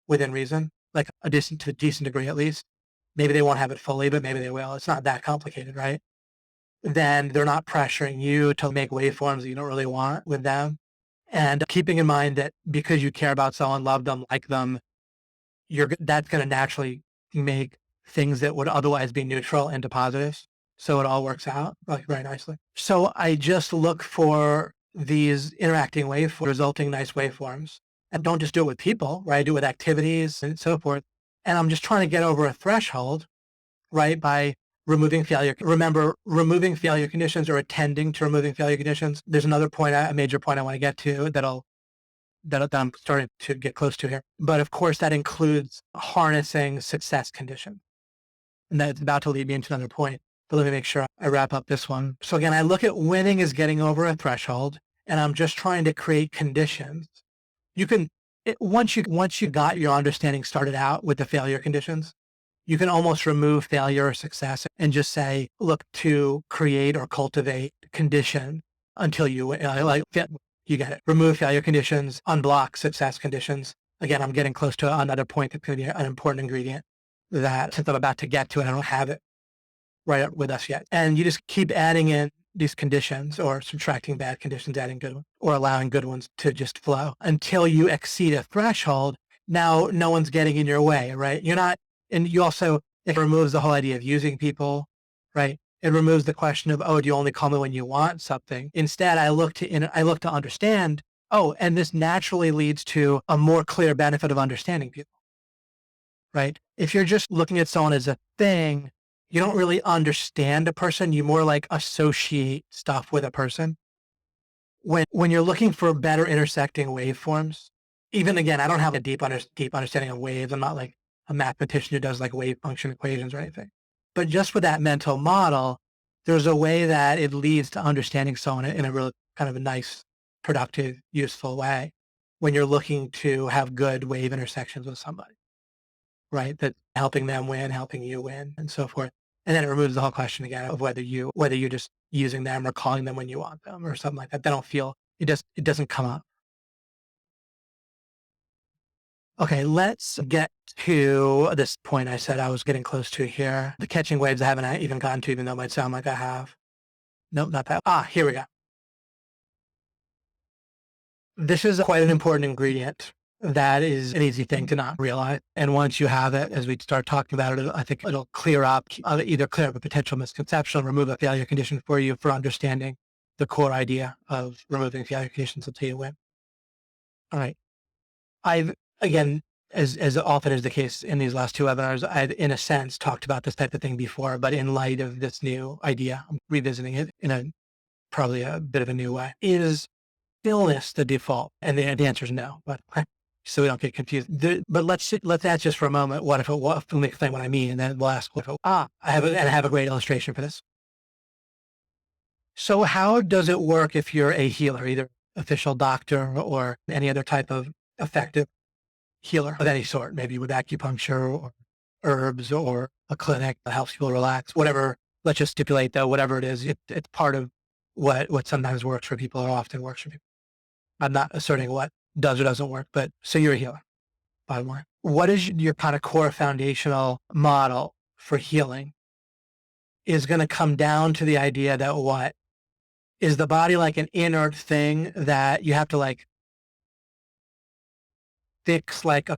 within reason, like to a decent degree at least. Maybe they won't have it fully, but maybe they will. It's not that complicated, right? Then they're not pressuring you to make waveforms that you don't really want with them. And keeping in mind that because you care about someone, love them, like them, that's going to naturally make things that would otherwise be neutral into positives. So it all works out like very nicely. So I just look for these interacting waveforms, resulting nice waveforms. And don't just do it with people, right? I do it with activities and so forth. And I'm just trying to get over a threshold, right? By removing failure. Remember, removing failure conditions or attending to removing failure conditions. There's another point, a major point I want to get to that I'm starting to get close to here. But of course, that includes harnessing success conditions. And that's about to lead me into another point. But let me make sure I wrap up this one. So again, I look at winning as getting over a threshold, and I'm just trying to create conditions. You can, once you got your understanding started out with the failure conditions, you can almost remove failure or success and just say, look to create or cultivate condition until you you get it. Remove failure conditions, unblock success conditions. Again, I'm getting close to another point that could be an important ingredient that since I'm about to get to it, I don't have it right up with us yet. And you just keep adding in these conditions or subtracting bad conditions, adding good ones, or allowing good ones to just flow until you exceed a threshold. Now, no one's getting in your way, right? You're not, and you also, it removes the whole idea of using people, right? It removes the question of, oh, do you only call me when you want something? Instead, I look to understand, oh, and this naturally leads to a more clear benefit of understanding people, right? If you're just looking at someone as a thing, you don't really understand a person. You more like associate stuff with a person. When you're looking for better intersecting waveforms, even again, I don't have a deep understanding of waves. I'm not like a mathematician who does like wave function equations or anything. But just with that mental model, there's a way that it leads to understanding someone in a really kind of a nice, productive, useful way when you're looking to have good wave intersections with somebody, right? That helping them win, helping you win, and so forth. And then it removes the whole question again of whether you're just using them or calling them when you want them or something like that. They don't feel it doesn't come up. Okay, let's get to this point I said I was getting close to here. The catching waves I haven't even gotten to, even though it might sound like I have. Nope, not that. Here we go. This is quite an important ingredient. That is an easy thing to not realize. And once you have it, as we start talking about it, I think it'll clear up, either clear up a potential misconception, remove a failure condition for you for understanding the core idea of removing failure conditions until you win. All right. I've, again, as often is the case in these last two webinars, I've, in a sense, talked about this type of thing before, but in light of this new idea, I'm revisiting it in probably a bit of a new way. Is stillness the default? And the answer is no, but so we don't get confused. But let's ask just for a moment, what if it was, let me explain what I mean, and then we'll ask, I have a great illustration for this. So how does it work if you're a healer, either official doctor or any other type of effective healer of any sort, maybe with acupuncture or herbs or a clinic that helps people relax, whatever. Let's just stipulate though, whatever it is, it's part of what sometimes works for people or often works for people. I'm not asserting what does or doesn't work, but so you're a healer, bottom line. What is your kind of core foundational model for healing is going to come down to the idea that what is the body like an inert thing that you have to like fix like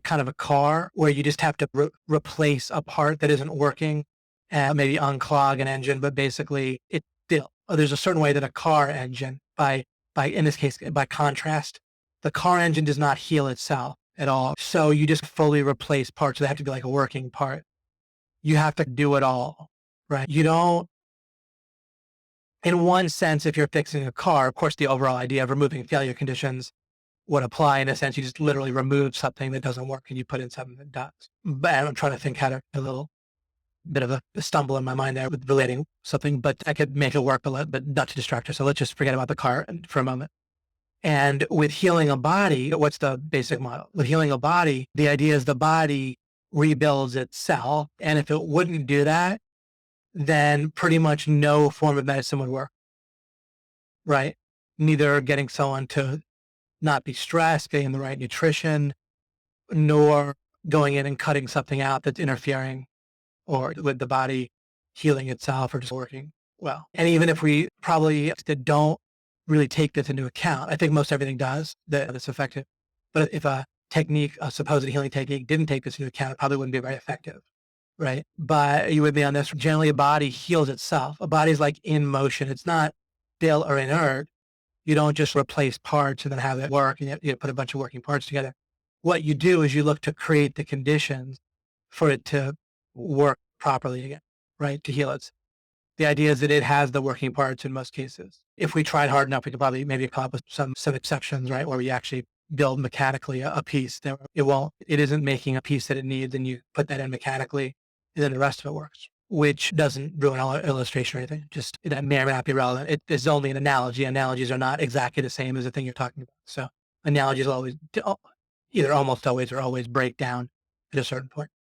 kind of a car where you just have to replace a part that isn't working and maybe unclog an engine, but basically it still, there's a certain way that a car engine in this case, by contrast, the car engine does not heal itself at all. So you just fully replace parts. So they have to be like a working part. You have to do it all, right? You don't, in one sense, if you're fixing a car, of course, the overall idea of removing failure conditions would apply. In a sense, you just literally remove something that doesn't work and you put in something that does. But I'm trying to think how to, a little bit of a stumble in my mind there with relating something, but I could make it work, but not to distract her. So let's just forget about the car for a moment. And with healing a body, what's the basic model? With healing a body, the idea is the body rebuilds itself. And if it wouldn't do that, then pretty much no form of medicine would work, right? Neither getting someone to not be stressed, getting the right nutrition, nor going in and cutting something out that's interfering or with the body healing itself or just working well. And even if we probably don't really take this into account, I think most everything does that's effective. But if a technique, a supposed healing technique didn't take this into account, it probably wouldn't be very effective, right? But you with me on this? Generally, a body heals itself. A body's like in motion. It's not still or inert. You don't just replace parts and then have it work and you put a bunch of working parts together. What you do is you look to create the conditions for it to work properly again, right? To heal it. The idea is that it has the working parts in most cases. If we tried hard enough, we could probably maybe come up with some exceptions, right? Where we actually build mechanically a piece that it isn't making a piece that it needs and you put that in mechanically and then the rest of it works, which doesn't ruin all illustration or anything. Just that may or may not be relevant. It is only an analogy. Analogies are not exactly the same as the thing you're talking about. So analogies will always, either almost always or always break down at a certain point.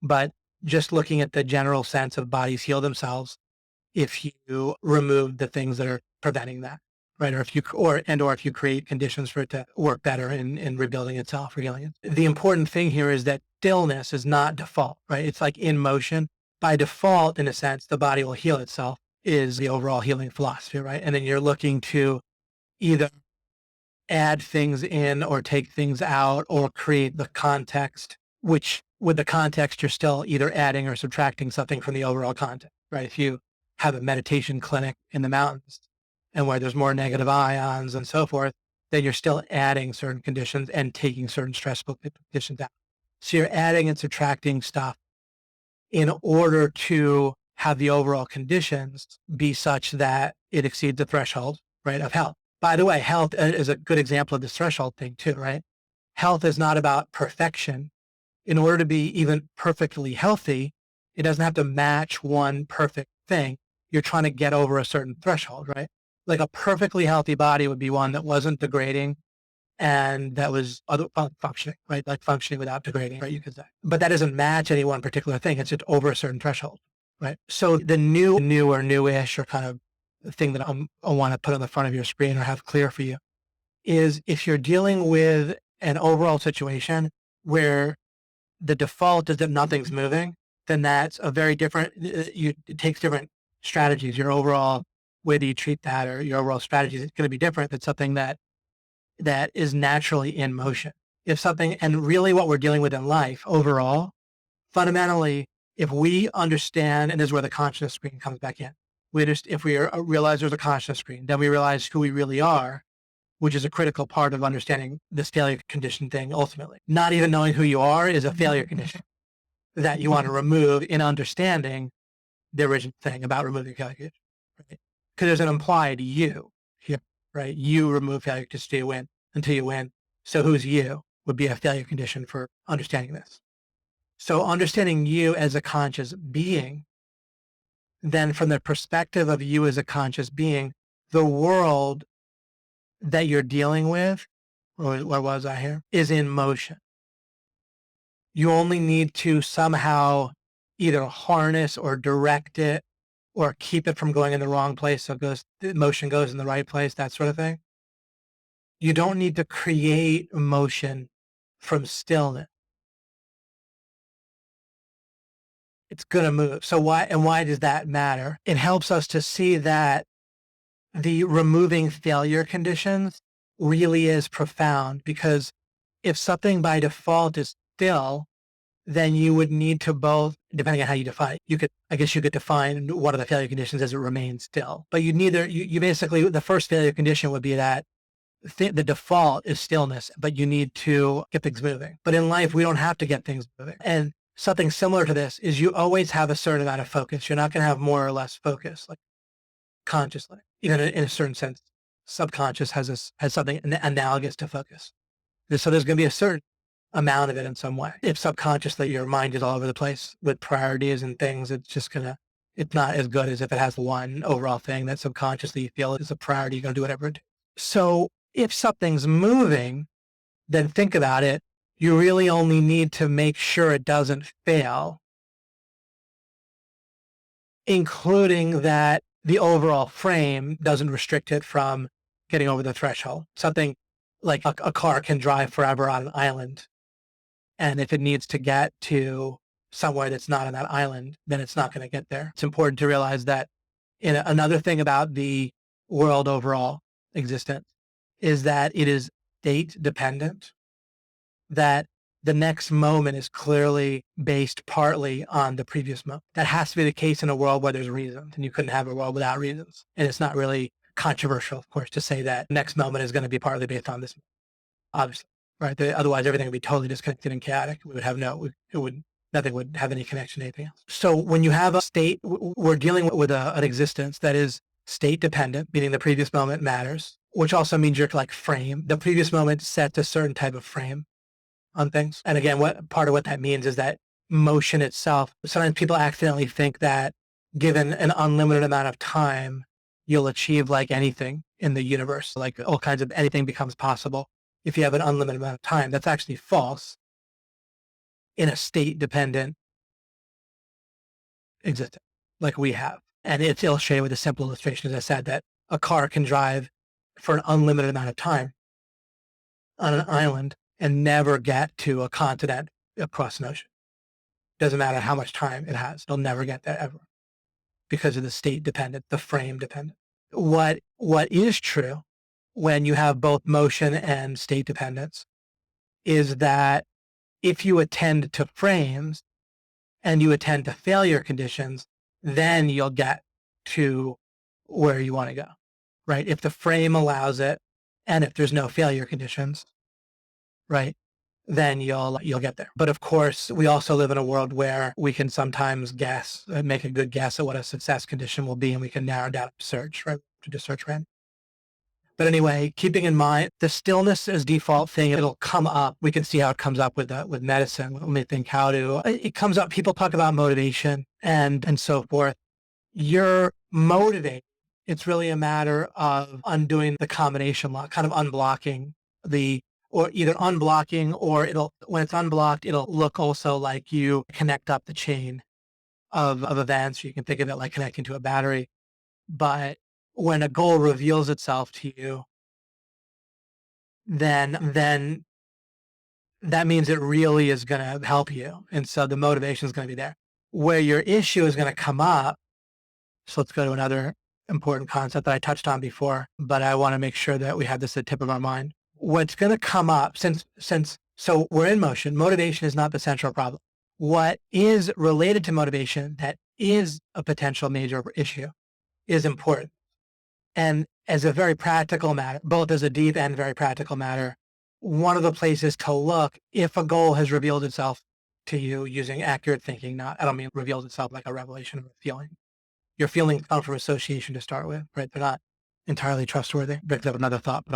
But just looking at the general sense of bodies heal themselves, if you remove the things that are preventing that, right? Or if you create conditions for it to work better in rebuilding itself or healing it. The important thing here is that stillness is not default, right? It's like in motion. By default, in a sense, the body will heal itself is the overall healing philosophy, right? And then you're looking to either add things in or take things out or create the context, which with the context, you're still either adding or subtracting something from the overall context, right? If you have a meditation clinic in the mountains and where there's more negative ions and so forth, then you're still adding certain conditions and taking certain stressful conditions out. So you're adding and subtracting stuff in order to have the overall conditions be such that it exceeds the threshold, right, of health. By the way, health is a good example of this threshold thing too, right? Health is not about perfection. In order to be even perfectly healthy, it doesn't have to match one perfect thing. You're trying to get over a certain threshold, right? Like a perfectly healthy body would be one that wasn't degrading and that was functioning, right? Like functioning without degrading, right? You could say. But that doesn't match any one particular thing. It's just over a certain threshold, right? So the new or newish or kind of thing that I want to put on the front of your screen or have clear for you is if you're dealing with an overall situation where the default is that nothing's moving, then that's a very different, it takes different strategies. Your overall way that you treat that or your overall strategy is going to be different than something that is naturally in motion. If something, and really what we're dealing with in life overall, fundamentally, if we understand, and this is where the consciousness screen comes back in, if we realize there's a consciousness screen, then we realize who we really are, which is a critical part of understanding this failure condition thing ultimately. Not even knowing who you are is a failure condition that you want to remove in understanding the original thing about removing failure condition, right? Because there's an implied you here, right? You remove failure to stay win until you win. So who's you? would be a failure condition for understanding this. So understanding you as a conscious being, then from the perspective of you as a conscious being, the world that you're dealing with, where was I here, is in motion. You only need to somehow either harness or direct it or keep it from going in the wrong place so the motion goes in the right place, that sort of thing. You don't need to create motion from stillness. It's going to move. So why does that matter? It helps us to see that the removing failure conditions really is profound, because if something by default is still, then you would need to both, depending on how you define it, I guess you could define one of the failure conditions as it remains still. But you basically, the first failure condition would be that the default is stillness, but you need to get things moving. But in life, we don't have to get things moving. And something similar to this is you always have a certain amount of focus. You're not going to have more or less focus, like consciously, even in a certain sense. Subconscious has something analogous to focus. So there's going to be a certain amount of it in some way. If subconsciously your mind is all over the place with priorities and things, it's not as good as if it has one overall thing that subconsciously you feel is a priority. You're going to do whatever it is. So if something's moving, then think about it. You really only need to make sure it doesn't fail, including that the overall frame doesn't restrict it from getting over the threshold. Something like a car can drive forever on an island. And if it needs to get to somewhere that's not on that island, then it's not going to get there. It's important to realize that another thing about the world overall existence is that it is state dependent, that the next moment is clearly based partly on the previous moment. That has to be the case in a world where there's reasons, and you couldn't have a world without reasons. And it's not really controversial, of course, to say that the next moment is going to be partly based on this, obviously, right? Otherwise, everything would be totally disconnected and chaotic. Nothing would have any connection to anything else. So when you have a state, we're dealing with an existence that is state dependent, meaning the previous moment matters, which also means you're like frame. The previous moment sets a certain type of frame on things. And again, part of what that means is that motion itself, sometimes people accidentally think that given an unlimited amount of time, you'll achieve like anything in the universe, like all kinds of anything becomes possible if you have an unlimited amount of time. That's actually false in a state dependent existence like we have. And it's illustrated with a simple illustration, as I said, that a car can drive for an unlimited amount of time on an island and never get to a continent across an ocean. Doesn't matter how much time it has. It'll never get there ever because of the state dependent, the frame dependent. What is true when you have both motion and state dependence is that if you attend to frames and you attend to failure conditions, then you'll get to where you want to go, right? If the frame allows it and if there's no failure conditions, right, then you'll get there. But of course, we also live in a world where we can sometimes make a good guess at what a success condition will be, and we can narrow down search, right, to just search random. But anyway, keeping in mind the stillness as default thing, it'll come up. We can see how it comes up with medicine. Let me think it comes up. People talk about motivation and so forth. You're motivated. It's really a matter of undoing the combination lock, kind of unblocking or either unblocking, or when it's unblocked, it'll look also like you connect up the chain of events. You can think of it like connecting to a battery. But when a goal reveals itself to you, then that means it really is going to help you. And so the motivation is going to be there. Where your issue is going to come up, so let's go to another important concept that I touched on before, but I want to make sure that we have this at the tip of our mind. What's going to come up, so we're in motion, motivation is not the central problem. What is related to motivation that is a potential major issue is important. And as a very practical matter, both as a deep and very practical matter, one of the places to look if a goal has revealed itself to you using accurate thinking, I don't mean revealed itself like a revelation of a feeling. Your feelings come from association to start with, right? They're not entirely trustworthy. Brings up another thought, but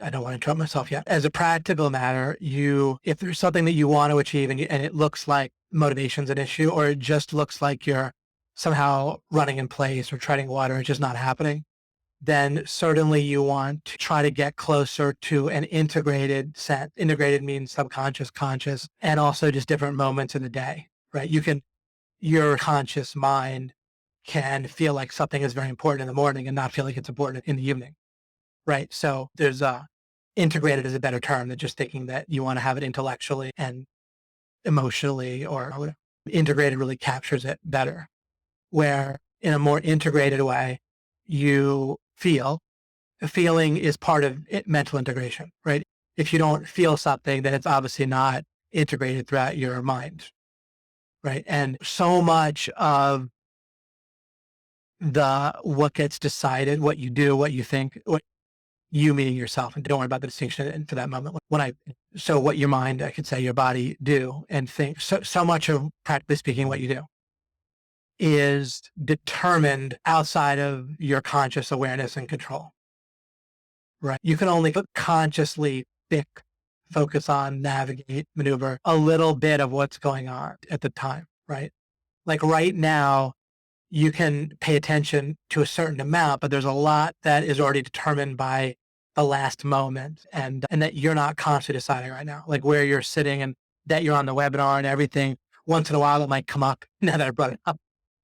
I don't want to interrupt myself yet. As a practical matter, if there's something that you want to achieve and it looks like motivation's an issue, or it just looks like you're somehow running in place or treading water, it's just not happening, then certainly you want to try to get closer to an integrated set. Integrated means subconscious, conscious, and also just different moments in the day, right? Your conscious mind can feel like something is very important in the morning and not feel like it's important in the evening, right? So there's integrated is a better term than just thinking that you want to have it intellectually and emotionally or whatever. Integrated really captures it better, where in a more integrated way, you feel. Feeling is part of mental integration, right? If you don't feel something, then it's obviously not integrated throughout your mind, right? And so much of what gets decided, what you do, what you think, what you meaning yourself, and don't worry about the distinction for that moment. So what your mind, I could say your body do and think, so much of practically speaking, what you do is determined outside of your conscious awareness and control, right? You can only consciously focus on, navigate, maneuver a little bit of what's going on at the time, right? Like right now, you can pay attention to a certain amount, but there's a lot that is already determined by the last moment and that you're not consciously deciding right now, like where you're sitting and that you're on the webinar and everything. Once in a while, it might come up now that I brought it up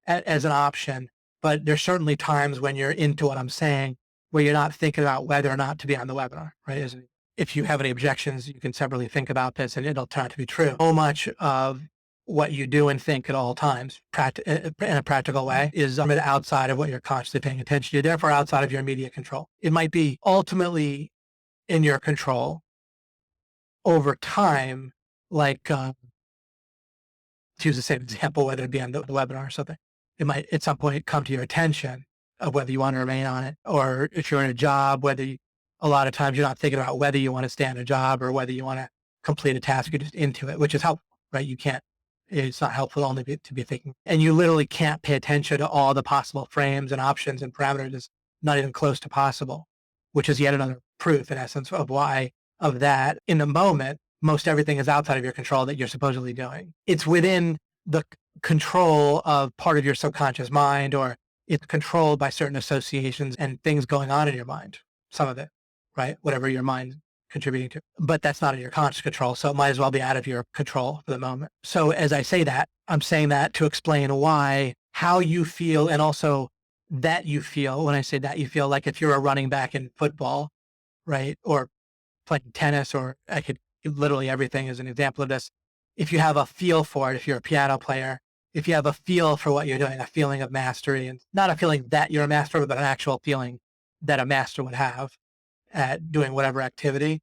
as an option, but there's certainly times when you're into what I'm saying where you're not thinking about whether or not to be on the webinar, right? If you have any objections, you can separately think about this and it'll turn out to be true. So much of what you do and think at all times in a practical way is outside of what you're consciously paying attention to, therefore outside of your immediate control. It might be ultimately in your control over time, like to use the same example, whether it be on the webinar or something. It might at some point come to your attention of whether you want to remain on it, or if you're in a job, a lot of times you're not thinking about whether you want to stay on a job or whether you want to complete a task, you're just into it, which is helpful, right? It's not helpful only to be thinking. And you literally can't pay attention to all the possible frames and options and parameters. It's not even close to possible, which is yet another proof in essence of that in the moment, most everything is outside of your control that you're supposedly doing. It's within the control of part of your subconscious mind, or it's controlled by certain associations and things going on in your mind, some of it, right? Whatever your mind contributing to, but that's not in your conscious control. So it might as well be out of your control for the moment. So as I say that, I'm saying that to explain how you feel, and also that you feel. When I say that you feel, like if you're a running back in football, right? Or playing tennis, or I could literally everything is an example of this. If you have a feel for it, if you're a piano player, if you have a feel for what you're doing, a feeling of mastery, and not a feeling that you're a master, but an actual feeling that a master would have at doing whatever activity,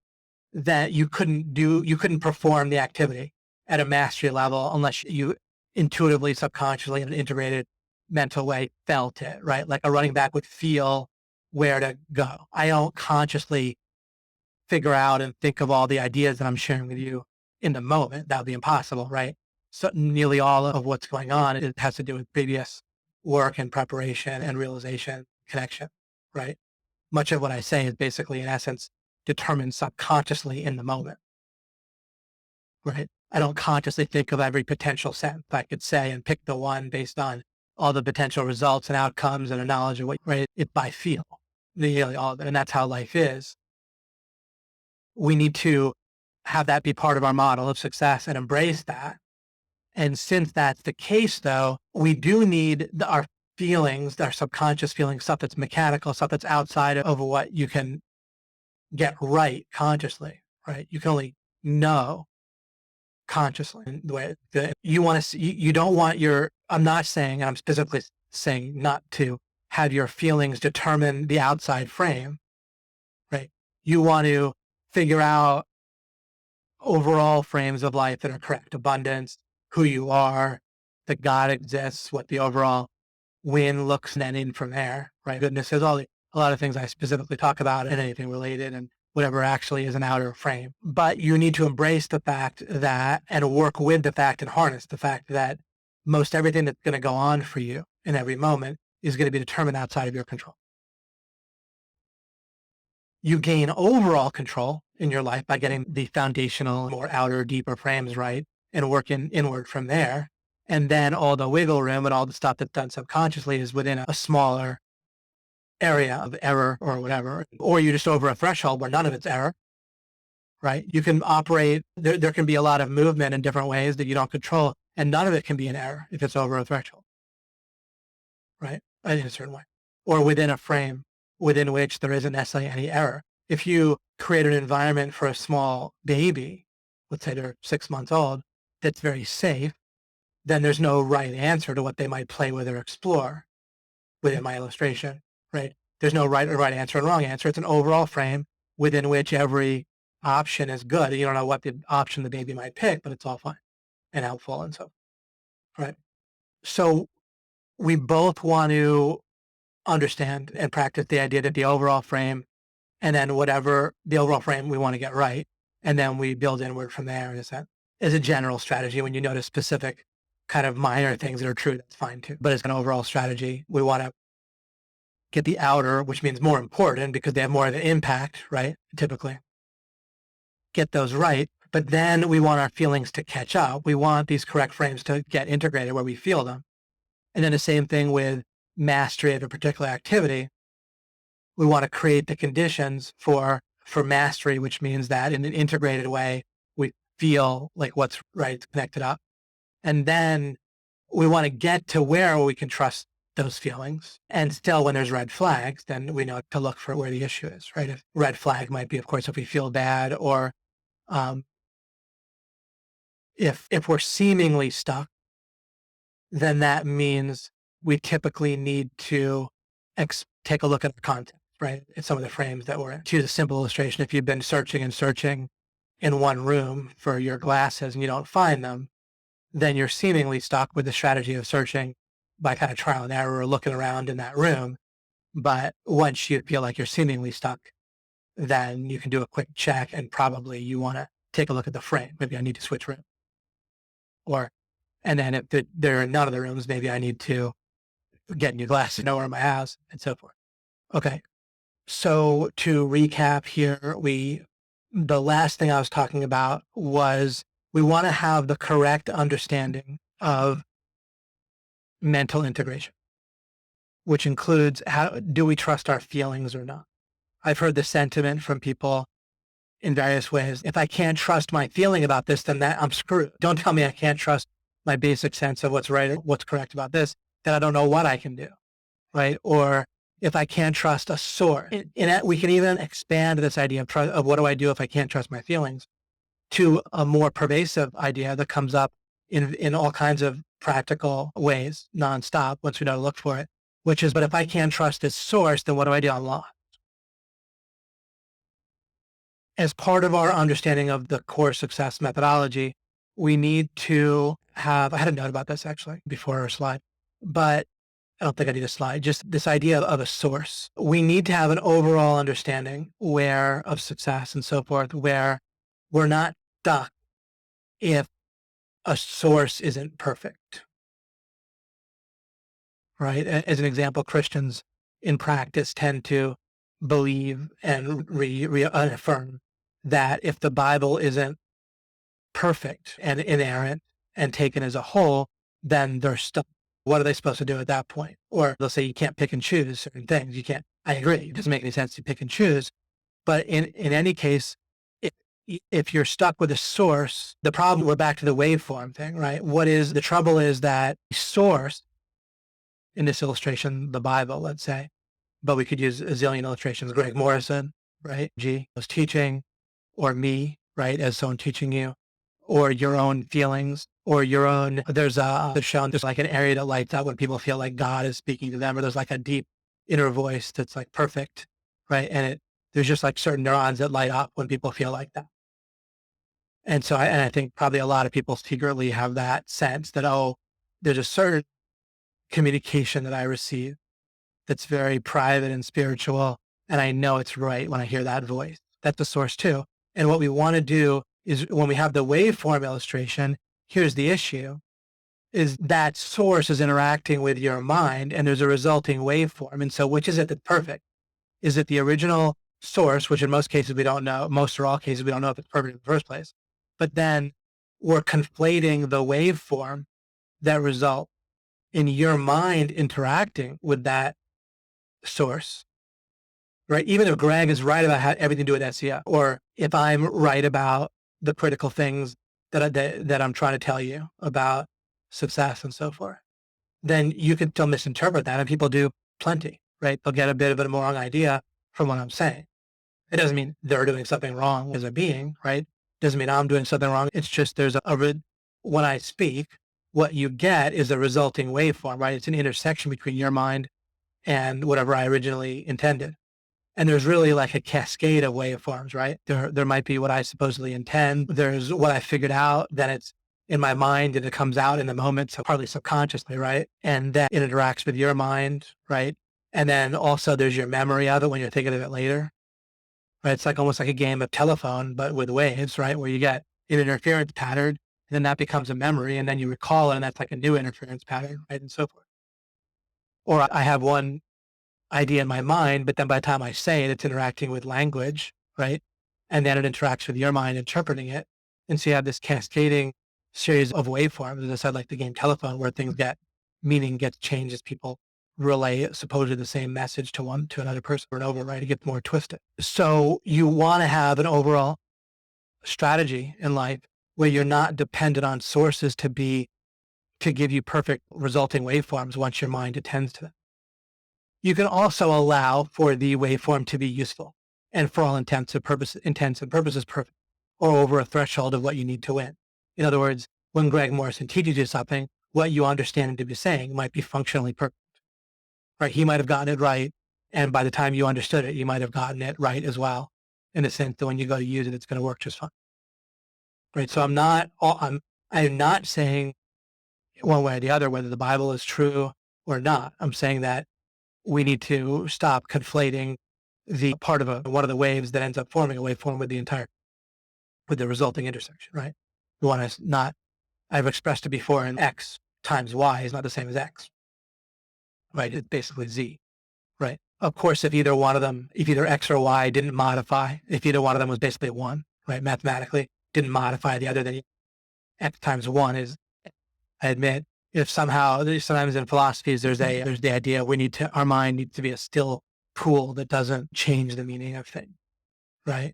that you couldn't perform the activity at a mastery level unless you intuitively, subconsciously, in an integrated mental way felt it, right? Like a running back would feel where to go. I don't consciously figure out and think of all the ideas that I'm sharing with you in the moment. That would be impossible, right? So nearly all of what's going on, it has to do with previous work and preparation and realization, connection, right? Much of what I say is basically, in essence, determined subconsciously in the moment, right? I don't consciously think of every potential sentence I could say and pick the one based on all the potential results and outcomes and a knowledge of what, right? It's by feel, nearly all of it. And that's how life is. We need to have that be part of our model of success and embrace that. And since that's the case, though, we do need our feelings, our subconscious feelings, stuff that's mechanical, stuff that's outside of what you can get right consciously, right? You can only know consciously. And the way that you want to see, you don't want I'm not saying, and I'm specifically saying not to have your feelings determine the outside frame, right? You want to figure out overall frames of life that are correct: abundance, who you are, that God exists, what the overall win looks, and then in from there, right? Goodness is a lot of things I specifically talk about and anything related and whatever actually is an outer frame. But you need to embrace the fact that, and work with the fact and harness the fact that most everything that's going to go on for you in every moment is going to be determined outside of your control. You gain overall control in your life by getting the foundational, more outer, deeper frames right and working inward from there. And then all the wiggle room and all the stuff that's done subconsciously is within a smaller area of error or whatever. Or you're just over a threshold where none of it's error, right? You can operate, there can be a lot of movement in different ways that you don't control, and none of it can be an error if it's over a threshold, right? In a certain way. Or within a frame within which there isn't necessarily any error. If you create an environment for a small baby, let's say they're 6 months old, that's very safe, then there's no right answer to what they might play with or explore within my illustration, right? There's no right or right answer and wrong answer. It's an overall frame within which every option is good. You don't know what the option the baby might pick, but it's all fine and helpful and so, right? So we both want to understand and practice the idea that the overall frame, and then whatever the overall frame we want to get right, and then we build inward from there. Is that is a general strategy. When you notice specific kind of minor things that are true, that's fine too. But as an overall strategy, we want to get the outer, which means more important because they have more of an impact, right? Typically, get those right. But then we want our feelings to catch up. We want these correct frames to get integrated where we feel them. And then the same thing with mastery of a particular activity. We want to create the conditions for mastery, which means that in an integrated way, we feel like what's right, it's connected up. And then we want to get to where we can trust those feelings. And still, when there's red flags, then we know to look for where the issue is, right? If red flag might be, of course, if we feel bad, or if we're seemingly stuck, then that means we typically need to take a look at the content, right? It's some of the frames that we're in. To use a simple illustration, if you've been searching and searching in one room for your glasses and you don't find them, then you're seemingly stuck with the strategy of searching by kind of trial and error or looking around in that room. But once you feel like you're seemingly stuck, then you can do a quick check and probably you want to take a look at the frame. Maybe I need to switch room. And then if there are none of the rooms, maybe I need to get new glasses, know where my house, and so forth. Okay. So to recap here, the last thing I was talking about was we want to have the correct understanding of mental integration, which includes how do we trust our feelings or not? I've heard the sentiment from people in various ways. If I can't trust my feeling about this, then I'm screwed. Don't tell me I can't trust my basic sense of what's right, what's correct about this, then I don't know what I can do, right? Or if I can't trust a source. We can even expand this idea of what do I do if I can't trust my feelings to a more pervasive idea that comes up in all kinds of practical ways, nonstop, once we know to look for it, which is, but if I can't trust this source, then what do I do? I'm lost. As part of our understanding of the core success methodology, we need to have, I had a note about this actually before our slide, but I don't think I need a slide, just this idea of a source. We need to have an overall understanding of success and so forth, where we're not stuck if a source isn't perfect, right? As an example, Christians in practice tend to believe and reaffirm that if the Bible isn't perfect and inerrant and taken as a whole, then they're stuck. What are they supposed to do at that point? Or they'll say you can't pick and choose certain things. You can't. I agree. It doesn't make any sense to pick and choose. But in any case, if you're stuck with a source, the problem, we're back to the waveform thing, right? The trouble is that source, in this illustration, the Bible, let's say, but we could use a zillion illustrations. Greg Morrison, right? G was teaching, or me, right? As someone teaching you, or your own feelings, or your own, there's like an area that lights up when people feel like God is speaking to them, or there's like a deep inner voice that's like perfect, right? And there's just like certain neurons that light up when people feel like that. And so I think probably a lot of people secretly have that sense that, oh, there's a certain communication that I receive that's very private and spiritual, and I know it's right when I hear that voice. That's the source too. And what we want to do is when we have the waveform illustration, here's the issue, is that source is interacting with your mind and there's a resulting waveform. And so which is it that's perfect? Is it the original source, which in most cases we don't know, most or all cases we don't know if it's perfect in the first place. But then we're conflating the waveform that result in your mind interacting with that source, right? Even if Greg is right about everything to do with SEO, or if I'm right about the critical things that I'm trying to tell you about success and so forth, then you can still misinterpret that. And people do plenty, right? They'll get a bit of a wrong idea from what I'm saying. It doesn't mean they're doing something wrong as a being, right? Doesn't mean I'm doing something wrong. It's just when I speak, what you get is a resulting waveform, right? It's an intersection between your mind and whatever I originally intended. And there's really like a cascade of waveforms, right? There might be what I supposedly intend. There's what I figured out. Then it's in my mind and it comes out in the moment, so partly subconsciously, right? And then it interacts with your mind, right? And then also there's your memory of it when you're thinking of it later, right? It's like almost like a game of telephone, but with waves, right? Where you get an interference pattern, and then that becomes a memory, and then you recall it, and that's like a new interference pattern, right? And so forth. Or I have one idea in my mind, but then by the time I say it, it's interacting with language, right? And then it interacts with your mind interpreting it. And so you have this cascading series of waveforms, as I said, like the game telephone, where things meaning gets changed as people relay supposedly the same message to another person over and over, right? It gets more twisted. So you want to have an overall strategy in life where you're not dependent on sources to give you perfect resulting waveforms once your mind attends to them. You can also allow for the waveform to be useful and for all intents and purposes perfect, or over a threshold of what you need to win. In other words, when Greg Morrison teaches you something, what you understand him to be saying might be functionally perfect, right? He might have gotten it right. And by the time you understood it, you might have gotten it right as well, in the sense that when you go to use it, it's going to work just fine, right? So I'm not saying one way or the other, whether the Bible is true or not. I'm saying that we need to stop conflating the part of one of the waves that ends up forming a waveform with the resulting intersection, right? We want to not, I've expressed it before, in X times Y is not the same as X, right? It's basically Z, right? Of course, if either X or Y didn't modify, if either one of them was basically one, right? Mathematically didn't modify the other, then X times one is, I admit, if sometimes in philosophies, there's the idea our mind needs to be a still pool that doesn't change the meaning of things, right?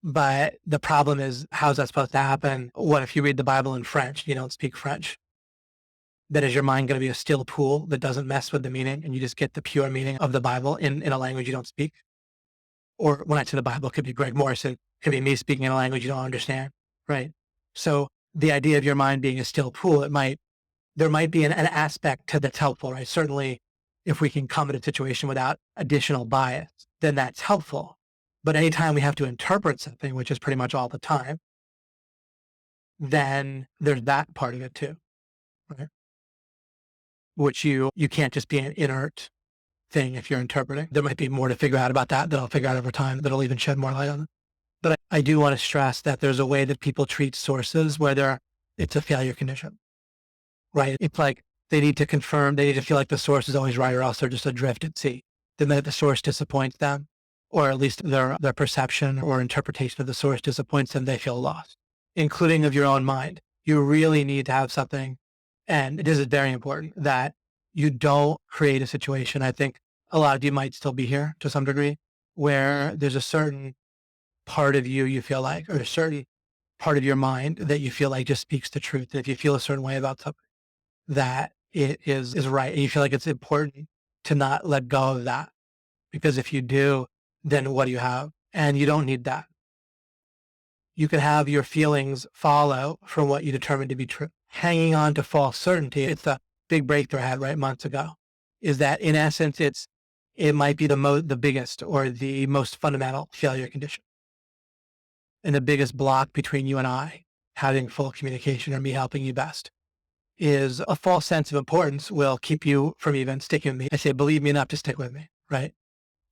But the problem is, how's that supposed to happen? What if you read the Bible in French? You don't speak French. Then is your mind going to be a still pool that doesn't mess with the meaning and you just get the pure meaning of the Bible in a language you don't speak? Or when I say the Bible, it could be Greg Morrison, it could be me speaking in a language you don't understand, right? So the idea of your mind being a still pool, there might be an aspect to that's helpful, right? Certainly, if we can come at a situation without additional bias, then that's helpful. But anytime we have to interpret something, which is pretty much all the time, then there's that part of it too, right? Which you can't just be an inert thing if you're interpreting. There might be more to figure out about that I'll figure out over time that'll even shed more light on it. But I do want to stress that there's a way that people treat sources where it's a failure condition. Right? It's like they need to feel like the source is always right, or else they're just adrift at sea. Then the source disappoints them, or at least their perception or interpretation of the source disappoints them, they feel lost, including of your own mind. You really need to have something, and this is very important, that you don't create a situation. I think a lot of you might still be here to some degree, where there's a certain part of you feel like, or a certain part of your mind that you feel like just speaks the truth. And if you feel a certain way about something, that it is right. And you feel like it's important to not let go of that. Because if you do, then what do you have? And you don't need that. You can have your feelings follow from what you determine to be true. Hanging on to false certainty, it's a big breakthrough I had right months ago, is that in essence, it might be the biggest or the most fundamental failure condition. And the biggest block between you and I having full communication, or me helping you best, is a false sense of importance will keep you from even sticking with me. I say, believe me enough to stick with me, right?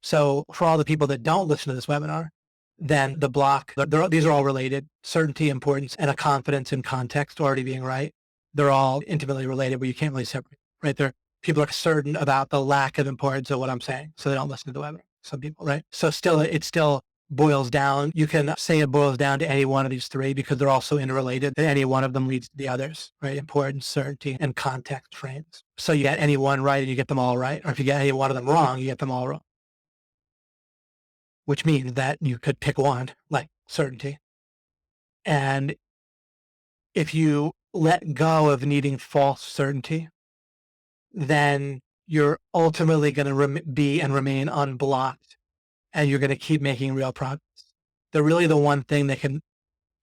So for all the people that don't listen to this webinar, then the block, these are all related: certainty, importance, and a confidence in context already being right. They're all intimately related, but you can't really separate, right? People are certain about the lack of importance of what I'm saying, so they don't listen to the webinar. some people, right? So still, it still boils down. You can say it boils down to any one of these three because they're also interrelated. And any one of them leads to the others, right? Importance, certainty, and context frames. So you get any one right and you get them all right. Or if you get any one of them wrong, you get them all wrong. Which means that you could pick one, like certainty. And if you let go of needing false certainty, then you're ultimately going to be and remain unblocked, and you're going to keep making real progress. They're really the one thing that can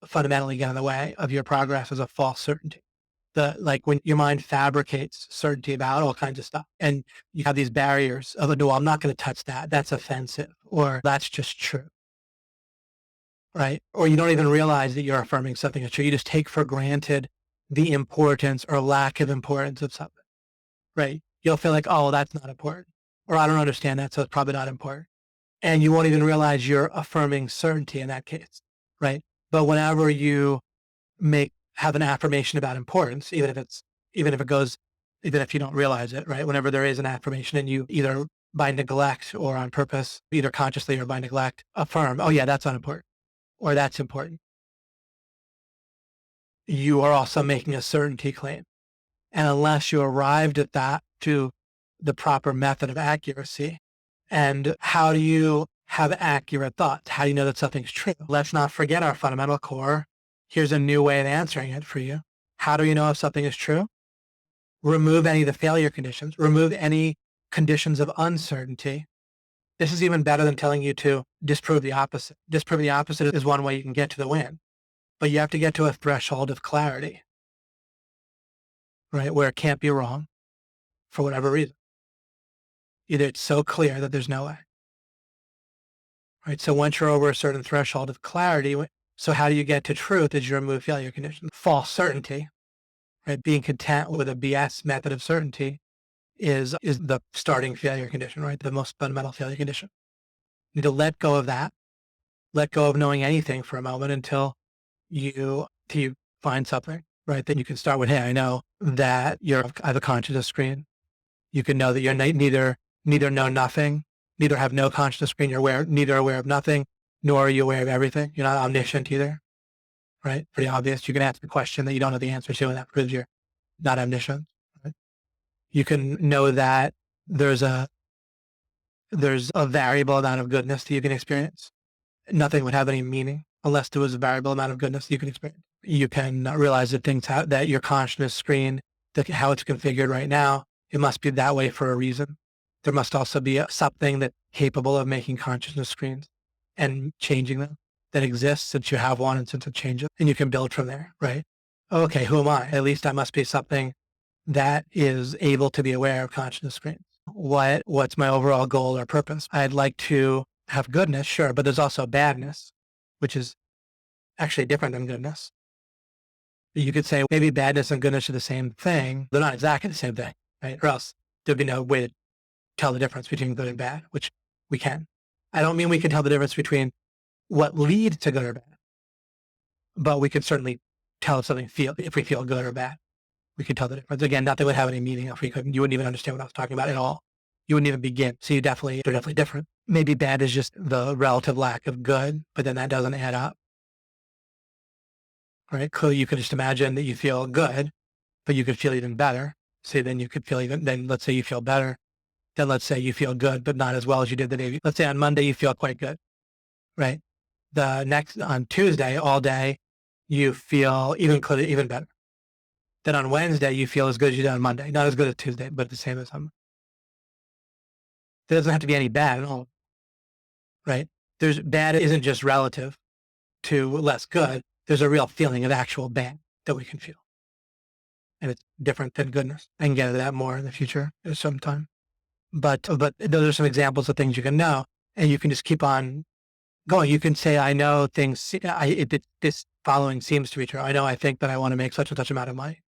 fundamentally get in the way of your progress is a false certainty. Like when your mind fabricates certainty about all kinds of stuff, and you have these barriers of, no, I'm not going to touch that. That's offensive, or that's just true. Right? Or you don't even realize that you're affirming something that's true. You just take for granted the importance or lack of importance of something, right? You'll feel like, oh, that's not important, or I don't understand that, so it's probably not important. And you won't even realize you're affirming certainty in that case, right? But whenever you have an affirmation about importance, even if you don't realize it, right? Whenever there is an affirmation and you either by neglect or on purpose, either consciously or by neglect, affirm, oh yeah, that's unimportant, or that's important, you are also making a certainty claim. And unless you arrived at that to the proper method of accuracy, and how do you have accurate thoughts? How do you know that something's true? Let's not forget our fundamental core. Here's a new way of answering it for you. How do you know if something is true? Remove any of the failure conditions. Remove any conditions of uncertainty. This is even better than telling you to disprove the opposite. Disprove the opposite is one way you can get to the win, but you have to get to a threshold of clarity, right? Where it can't be wrong for whatever reason. Either it's so clear that there's no way, right? So once you're over a certain threshold of clarity, so how do you get to truth as you remove failure conditions? False certainty, right? Being content with a BS method of certainty is the starting failure condition, right? The most fundamental failure condition. You need to let go of that. Let go of knowing anything for a moment until you find something, right? Then you can start with, hey, I know that I have a consciousness screen. You can know that you're neither know nothing, neither have no consciousness screen. You're neither aware of nothing, nor are you aware of everything. You're not omniscient either, right? Pretty obvious. You can ask a question that you don't know the answer to, and that proves you're not omniscient. Right? You can know that there's a variable amount of goodness that you can experience. Nothing would have any meaning unless there was a variable amount of goodness you can experience. You can realize that that your consciousness screen, how it's configured right now, it must be that way for a reason. There must also be something that's capable of making consciousness screens and changing them that exists since you have one and since it changes, and you can build from there, right? Okay, who am I? At least I must be something that is able to be aware of consciousness screens. What's my overall goal or purpose? I'd like to have goodness, sure, but there's also badness, which is actually different than goodness. You could say maybe badness and goodness are the same thing. They're not exactly the same thing, right? Or else there'd be no way to tell the difference between good and bad, which we can. I don't mean we can tell the difference between what leads to good or bad, but we can certainly tell if we feel good or bad. We could tell the difference. Again, not that it would have any meaning if we couldn't. You wouldn't even understand what I was talking about at all. You wouldn't even begin. So they're definitely different. Maybe bad is just the relative lack of good, but then that doesn't add up. Right? Clearly, you could just imagine that you feel good, but you could feel even better. So then you could feel then let's say you feel better. Then let's say you feel good, but not as well as you did the day. Let's say on Monday, you feel quite good, right? On Tuesday, all day, you feel even better. Then on Wednesday, you feel as good as you did on Monday. Not as good as Tuesday, but the same as on. There doesn't have to be any bad at all, right? Bad isn't just relative to less good. There's a real feeling of actual bad that we can feel. And it's different than goodness. I can get into that more in the future at some time. But those are some examples of things you can know, and you can just keep on going. You can say, I know things, this following seems to be true. I think that I want to make such and such amount of money.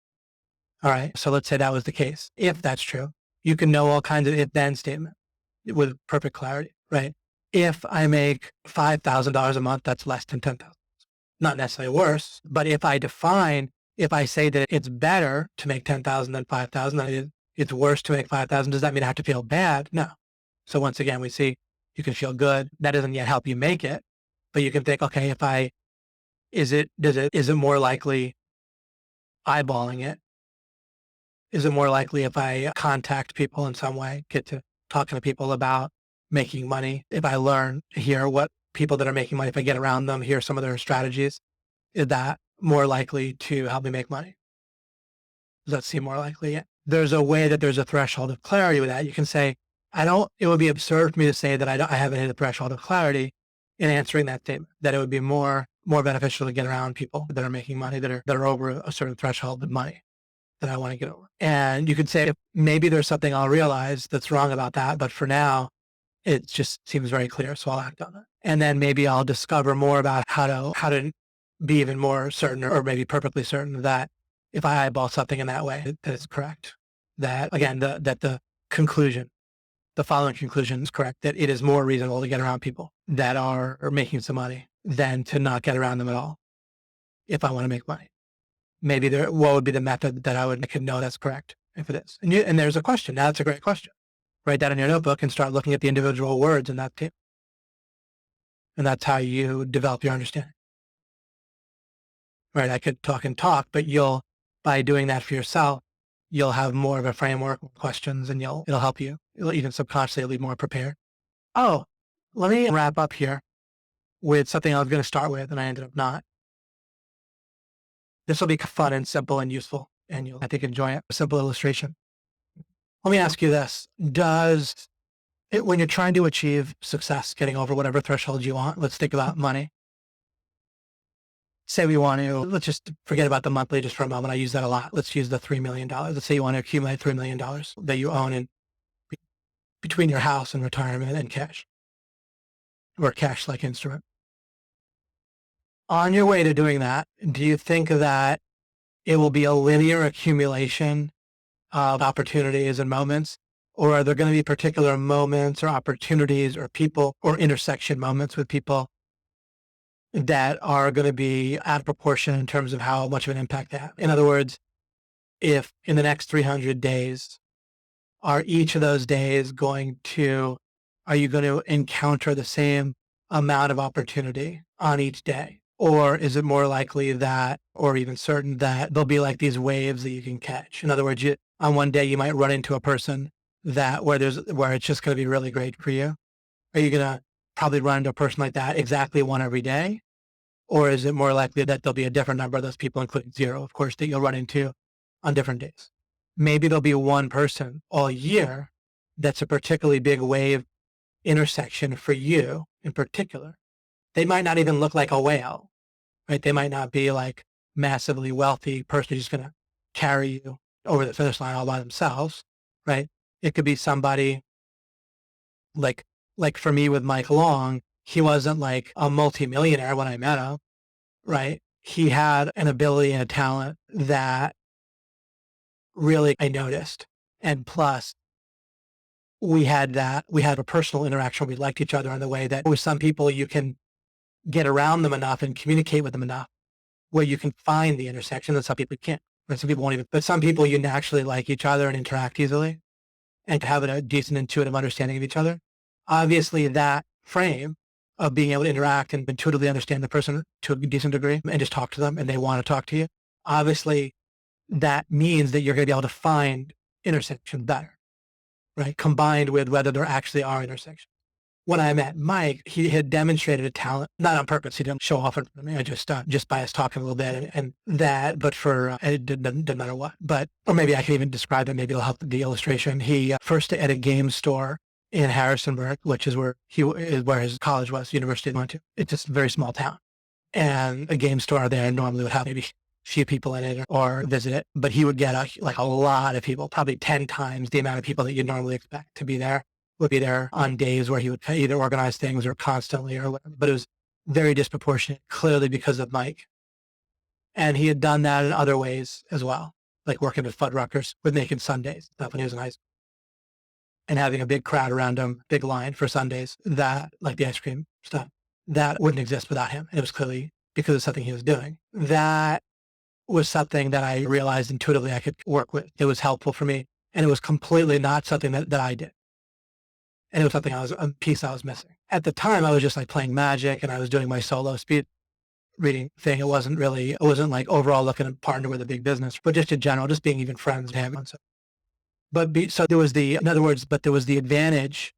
All right. So let's say that was the case. If that's true, you can know all kinds of if-then statements with perfect clarity, right? If I make $5,000 a month, that's less than 10,000. Not necessarily worse, but if I say that it's better to make 10,000 than 5,000, it's worse to make 5,000, does that mean I have to feel bad? No. So once again, we see You can feel good. That doesn't yet help you make it, but you can think, okay, is it more likely eyeballing it? Is it more likely if I contact people in some way, get to talking to people about making money? If I learn, hear what people that are making money, if I get around them, hear some of their strategies, is that more likely to help me make money? Does that seem more likely? Yeah. There's a way that there's a threshold of clarity with that. You can say, it would be absurd for me to say that I haven't hit a threshold of clarity in answering that statement, that it would be more beneficial to get around people that are making money, that are over a certain threshold of money that I want to get over. And you could say, if maybe there's something I'll realize that's wrong about that, but for now, it just seems very clear, so I'll act on it. And then maybe I'll discover more about how to be even more certain, or maybe perfectly certain, that if I eyeball something in that way, that it's correct. That again, that the following conclusion is correct, that it is more reasonable to get around people that are making some money than to not get around them at all if I want to make money. Maybe what would be the method that I could know that's correct if it is? And there's a question. Now that's a great question. Write that in your notebook and start looking at the individual words in that tape. And that's how you develop your understanding. Right? I could talk and talk, but by doing that for yourself, you'll have more of a framework of questions, and it'll help you. It'll even subconsciously be more prepared. Oh, let me wrap up here with something I was going to start with, and I ended up not. This will be fun and simple and useful, and you'll, I think, enjoy it. A simple illustration. Let me ask you this. When you're trying to achieve success, getting over whatever threshold you want, let's think about money. Say let's just forget about the monthly just for a moment. I use that a lot. Let's use the $3 million. Let's say you want to accumulate $3 million that you own in between your house and retirement and cash, or cash-like instrument. On your way to doing that, do you think that it will be a linear accumulation of opportunities and moments? Or are there going to be particular moments or opportunities or people or intersection moments with people that are going to be out of proportion in terms of how much of an impact they have? In other words, if in the next 300 days, are each of those days are you going to encounter the same amount of opportunity on each day? Or is it more likely that, or even certain that, there'll be like these waves that you can catch? In other words, on one day you might run into a person where it's just going to be really great for you. Are you going to probably run into a person like that exactly one every day? Or is it more likely that there'll be a different number of those people, including zero, of course, that you'll run into on different days? Maybe there'll be one person all year that's a particularly big wave intersection for you in particular. They might not even look like a whale, right? They might not be like massively wealthy person who's going to carry you over the finish line all by themselves, right? It could be somebody like for me with Mike Long, he wasn't like a multimillionaire when I met him, right? He had an ability and a talent that really I noticed. And plus, we had a personal interaction. We liked each other in the way that with some people, you can get around them enough and communicate with them enough where you can find the intersection, and some people can't. But some people won't even. But some people, you naturally like each other and interact easily and have a decent intuitive understanding of each other. Obviously, that frame of being able to interact and intuitively understand the person to a decent degree and just talk to them and they want to talk to you, obviously, that means that you're going to be able to find intersections better, right? Combined with whether there actually are intersections. When I met Mike, he had demonstrated a talent, not on purpose. He didn't show off in front of me. I just by us talking a little bit and that, but it didn't matter what. But, or maybe I can even describe it. Maybe it'll help the illustration. He first at a game store in Harrisonburg, which is where his college was, university he went to. It's just a very small town. And a game store there normally would have maybe few people in it or visit it, but he would get a lot of people, probably 10 times the amount of people that you'd normally expect to be there, would be there on days where he would either organize things or constantly or whatever. But it was very disproportionate, clearly because of Mike. And he had done that in other ways as well, like working with Fuddruckers with making Sundays, stuff when he was in high school. And having a big crowd around him, big line for Sundays, that, like the ice cream stuff, that wouldn't exist without him. It was clearly because of something he was doing. That was something that I realized intuitively I could work with. It was helpful for me. And it was completely not something that I did. And it was something a piece I was missing. At the time, I was just like playing Magic and I was doing my solo speed reading thing. It wasn't like overall looking to partner with a big business, but just in general, just being even friends with him. So there was in other words, but there was the advantage,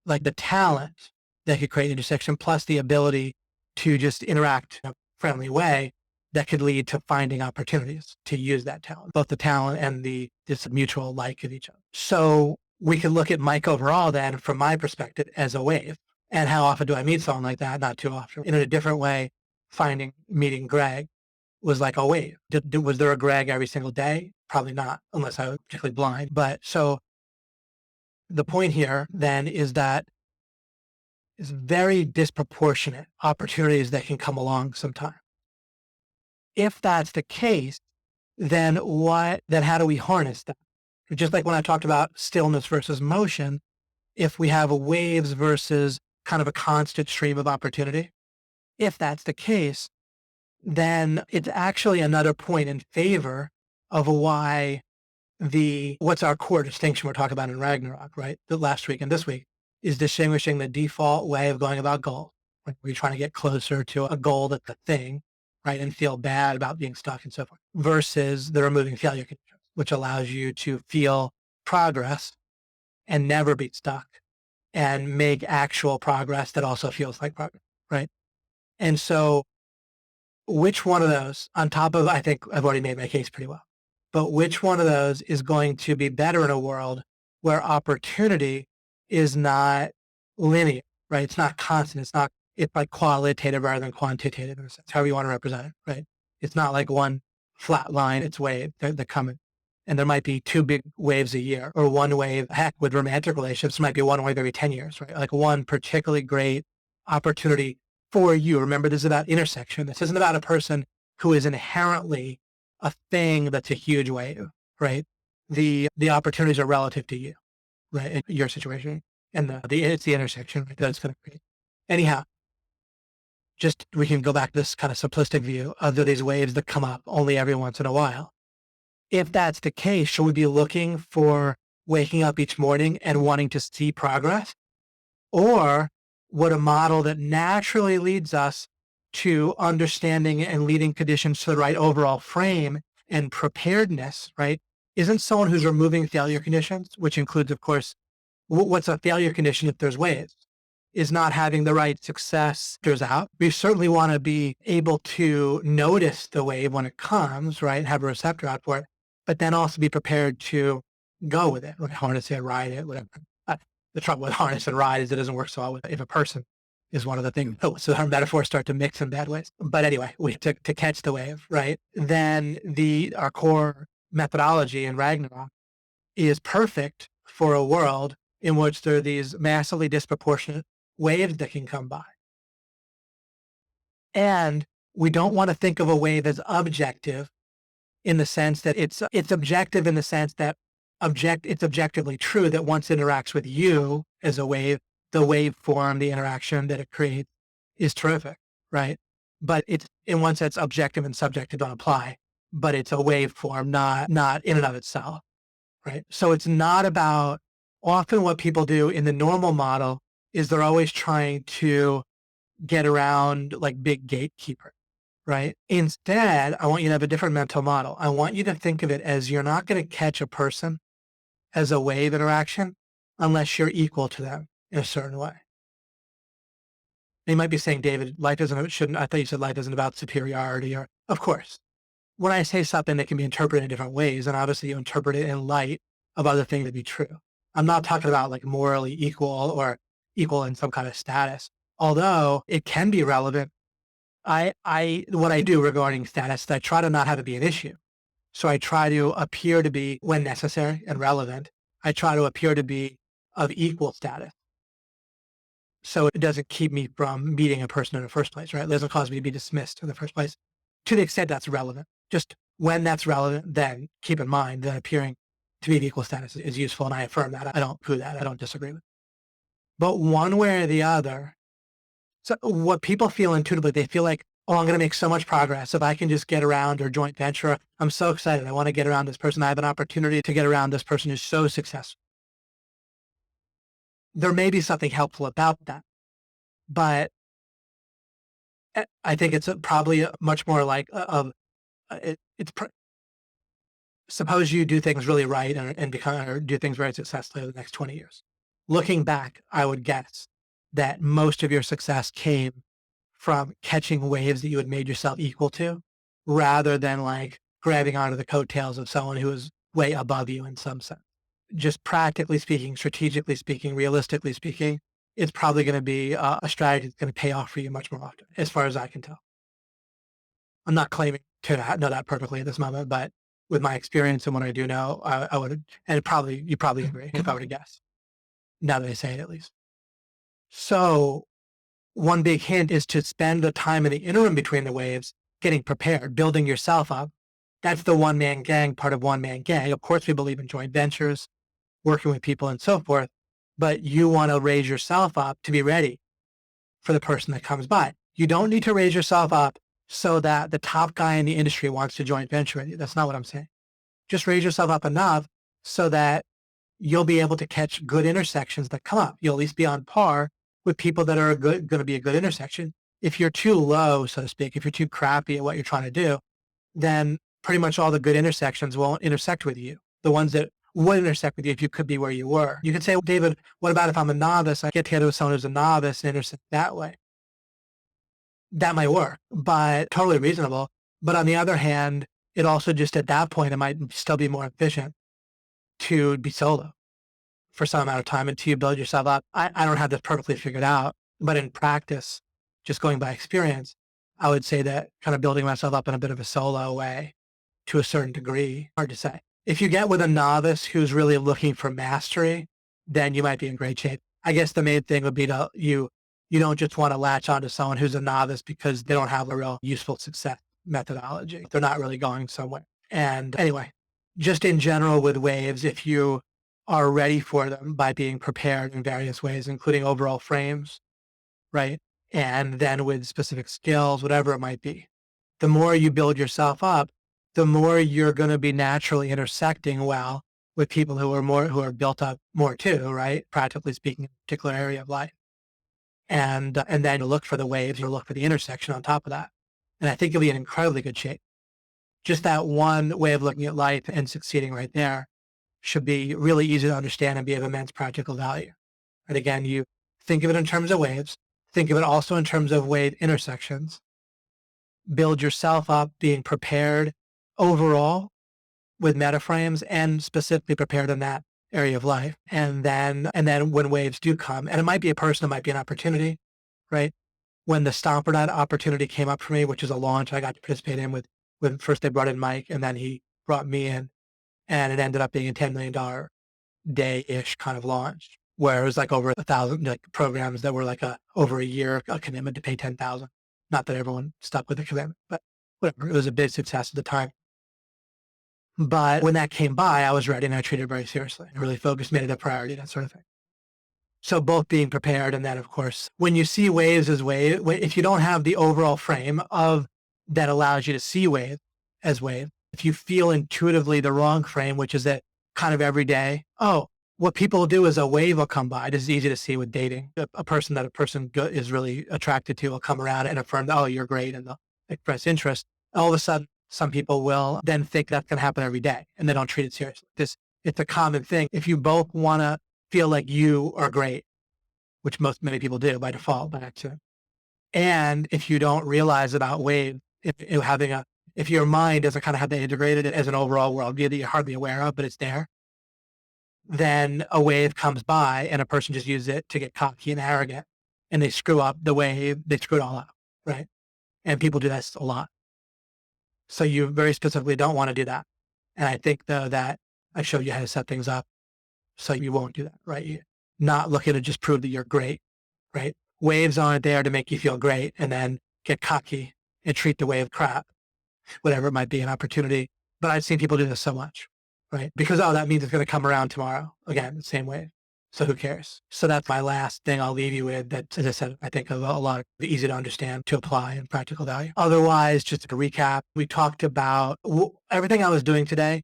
like the talent that could create intersection, plus the ability to just interact in a friendly way that could lead to finding opportunities to use that talent, both the talent and this mutual like of each other. So we could look at Mike overall then, from my perspective, as a wave. And how often do I meet someone like that? Not too often. In a different way, meeting Greg was like a wave. Was there a Greg every single day? Probably not, unless I was particularly blind. But so the point here then is that it's very disproportionate opportunities that can come along sometimes. If that's the case, then how do we harness that? Just like when I talked about stillness versus motion, if we have waves versus kind of a constant stream of opportunity, if that's the case, then it's actually another point in favor of why what's our core distinction we're talking about in Ragnarok, right? The last week and this week is distinguishing the default way of going about goals. Like we're trying to get closer to a goal that's a thing, right? And feel bad about being stuck and so forth, versus the removing failure conditions, which allows you to feel progress and never be stuck and make actual progress that also feels like progress, right? And so which one of those, on top of, I think I've already made my case pretty well, but which one of those is going to be better in a world where opportunity is not linear, right? It's not constant. It's like qualitative rather than quantitative in a sense, however you want to represent it, right? It's not like one flat line, it's wave, they're coming. And there might be two big waves a year, or one wave. Heck, with romantic relationships, might be one wave every 10 years, right? Like one particularly great opportunity for you. Remember, this is about intersection. This isn't about a person who is inherently a thing that's a huge wave, right? The opportunities are relative to you, right? In your situation. And it's the intersection, right, that it's going to create. Anyhow, just we can go back to this kind of simplistic view of these waves that come up only every once in a while. If that's the case, should we be looking for waking up each morning and wanting to see progress? Or would a model that naturally leads us to understanding and leading conditions to the right overall frame and preparedness, right? Isn't someone who's removing failure conditions, which includes, of course, what's a failure condition if there's waves, is not having the right success out. We certainly want to be able to notice the wave when it comes, right? Have a receptor out for it, but then also be prepared to go with it, like harness it, ride it, whatever. The trouble with harness and ride is it doesn't work so well if a person is one of the things. So our metaphors start to mix in bad ways. But anyway, to catch the wave, right? Then our core methodology in Ragnarok is perfect for a world in which there are these massively disproportionate waves that can come by. And we don't want to think of a wave as objective in the sense that it's objective in the sense that it's objectively true that once it interacts with you as a wave, the waveform, the interaction that it creates is terrific, right? But it's in one sense objective and subjective don't apply, but it's a waveform, not in and of itself, right? So it's not about, often what people do in the normal model is they're always trying to get around like big gatekeeper, right? Instead, I want you to have a different mental model. I want you to think of it as you're not going to catch a person as a wave interaction unless you're equal to them in a certain way. You might be saying, David, I thought you said life isn't about superiority, or of course. When I say something that can be interpreted in different ways, and obviously you interpret it in light of other things to be true. I'm not talking about like morally equal or equal in some kind of status, although it can be relevant. What I do regarding status, I try to not have it be an issue. So I try to appear to be, when necessary and relevant, I try to appear to be of equal status. So it doesn't keep me from meeting a person in the first place, right? It doesn't cause me to be dismissed in the first place, to the extent that's relevant. Just when that's relevant, then keep in mind that appearing to be of equal status is useful, and I affirm that. I don't poo that. I don't disagree with it. But one way or the other, so what people feel intuitively, they feel like, oh, I'm going to make so much progress if I can just get around or joint venture. I'm so excited. I want to get around this person. I have an opportunity to get around this person who's so successful. there may be something helpful about that, but I think it's probably much more like suppose you do things really right and become or do things very successfully over the next 20 years. Looking back, I would guess that most of your success came from catching waves that you had made yourself equal to, rather than like grabbing onto the coattails of someone who is way above you in some sense. Just practically speaking, strategically speaking, realistically speaking, it's probably going to be a strategy that's going to pay off for you much more often, as far as I can tell. I'm not claiming to know that perfectly at this moment, but with my experience and what I do know, I would, and you probably agree if I were to guess, now that I say it at least. So one big hint is to spend the time in the interim between the waves, getting prepared, building yourself up. That's the one man gang part of one man gang. Of course, we believe in joint ventures, working with people and so forth, but you want to raise yourself up to be ready for the person that comes by. You don't need to raise yourself up so that the top guy in the industry wants to joint venture with you. That's not what I'm saying. Just raise yourself up enough so that you'll be able to catch good intersections that come up. You'll at least be on par with people that are going to be a good intersection. If you're too low, so to speak, if you're too crappy at what you're trying to do, then pretty much all the good intersections won't intersect with you. The ones that would intersect with you if you could be where you were. You could say, well, David, what about if I'm a novice? I get together with someone who's a novice and intersect that way. That might work, but totally reasonable. But on the other hand, it also just at that point, it might still be more efficient to be solo for some amount of time until you build yourself up. I don't have this perfectly figured out, but in practice, just going by experience, I would say that kind of building myself up in a bit of a solo way to a certain degree, hard to say. If you get with a novice who's really looking for mastery, then you might be in great shape. I guess the main thing would be you don't just want to latch onto someone who's a novice because they don't have a real useful success methodology. They're not really going somewhere. And anyway, just in general with waves, if you are ready for them by being prepared in various ways, including overall frames, right? And then with specific skills, whatever it might be, the more you build yourself up, the more you're going to be naturally intersecting well with people who are built up more too, right? Practically speaking, in a particular area of life. And then you look for the waves, you look for the intersection on top of that. And I think you'll be in incredibly good shape. Just that one way of looking at life and succeeding right there should be really easy to understand and be of immense practical value. And again, you think of it in terms of waves, think of it also in terms of wave intersections, build yourself up being prepared overall with metaframes and specifically prepared in that area of life. And then when waves do come, and it might be a person, it might be an opportunity, right? When the Stompernet opportunity came up for me, which is a launch I got to participate in when first they brought in Mike and then he brought me in, and it ended up being a $10 million day-ish kind of launch where it was like over 1,000 like programs that were like over a year, a commitment to pay 10,000. Not that everyone stuck with the commitment, but whatever. It was a big success at the time. But when that came by, I was ready and I treated it very seriously. I really focused, made it a priority, that sort of thing. So both being prepared and then, of course, when you see waves as wave, if you don't have the overall frame of that allows you to see wave as wave, if you feel intuitively the wrong frame, which is that kind of every day, oh, what people do is a wave will come by. This is easy to see with dating. A person that a person is really attracted to will come around and affirm, oh, you're great, and they'll express interest. All of a sudden, some people will then think that's going to happen every day, and they don't treat it seriously. It's a common thing. If you both want to feel like you are great, which many people do by default, by accident, and if you don't realize about wave, if your mind doesn't kind of have that integrated as an overall worldview that you're hardly aware of, but it's there, then a wave comes by and a person just uses it to get cocky and arrogant, and they screw up the wave, they screw it all up, right? And people do this a lot. So you very specifically don't want to do that. And I think though that I showed you how to set things up so you won't do that, right? You're not looking to just prove that you're great, right? Waves aren't there to make you feel great and then get cocky and treat the wave crap, whatever it might be, an opportunity. But I've seen people do this so much, right? Because, oh, that means it's going to come around tomorrow. Again, the same wave. So who cares? So that's my last thing I'll leave you with that, as I said, I think a lot of easy to understand, to apply and practical value. Otherwise, just to recap, we talked about everything I was doing today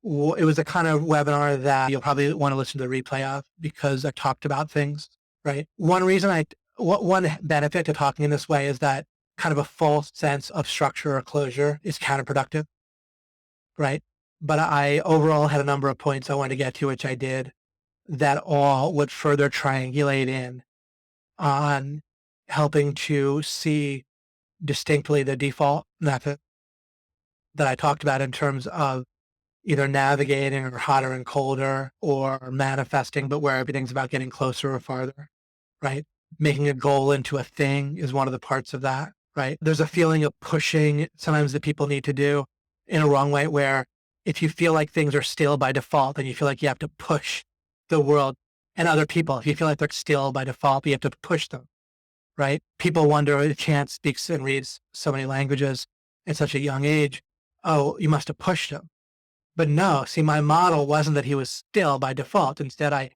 It was a kind of webinar that you'll probably want to listen to the replay of because I talked about things, right? One benefit to talking in this way is that kind of a false sense of structure or closure is counterproductive, right? But I overall had a number of points I wanted to get to, which I did, that all would further triangulate in on helping to see distinctly the default method that I talked about in terms of either navigating or hotter and colder or manifesting, but where everything's about getting closer or farther, right? Making a goal into a thing is one of the parts of that, right? There's a feeling of pushing sometimes that people need to do in a wrong way, where if you feel like things are still by default, then you feel like you have to push the world and other people. If you feel like they're still by default, you have to push them, right? People wonder if Chance speaks and reads so many languages at such a young age. Oh, you must have pushed him. But no, see, my model wasn't that he was still by default. Instead, I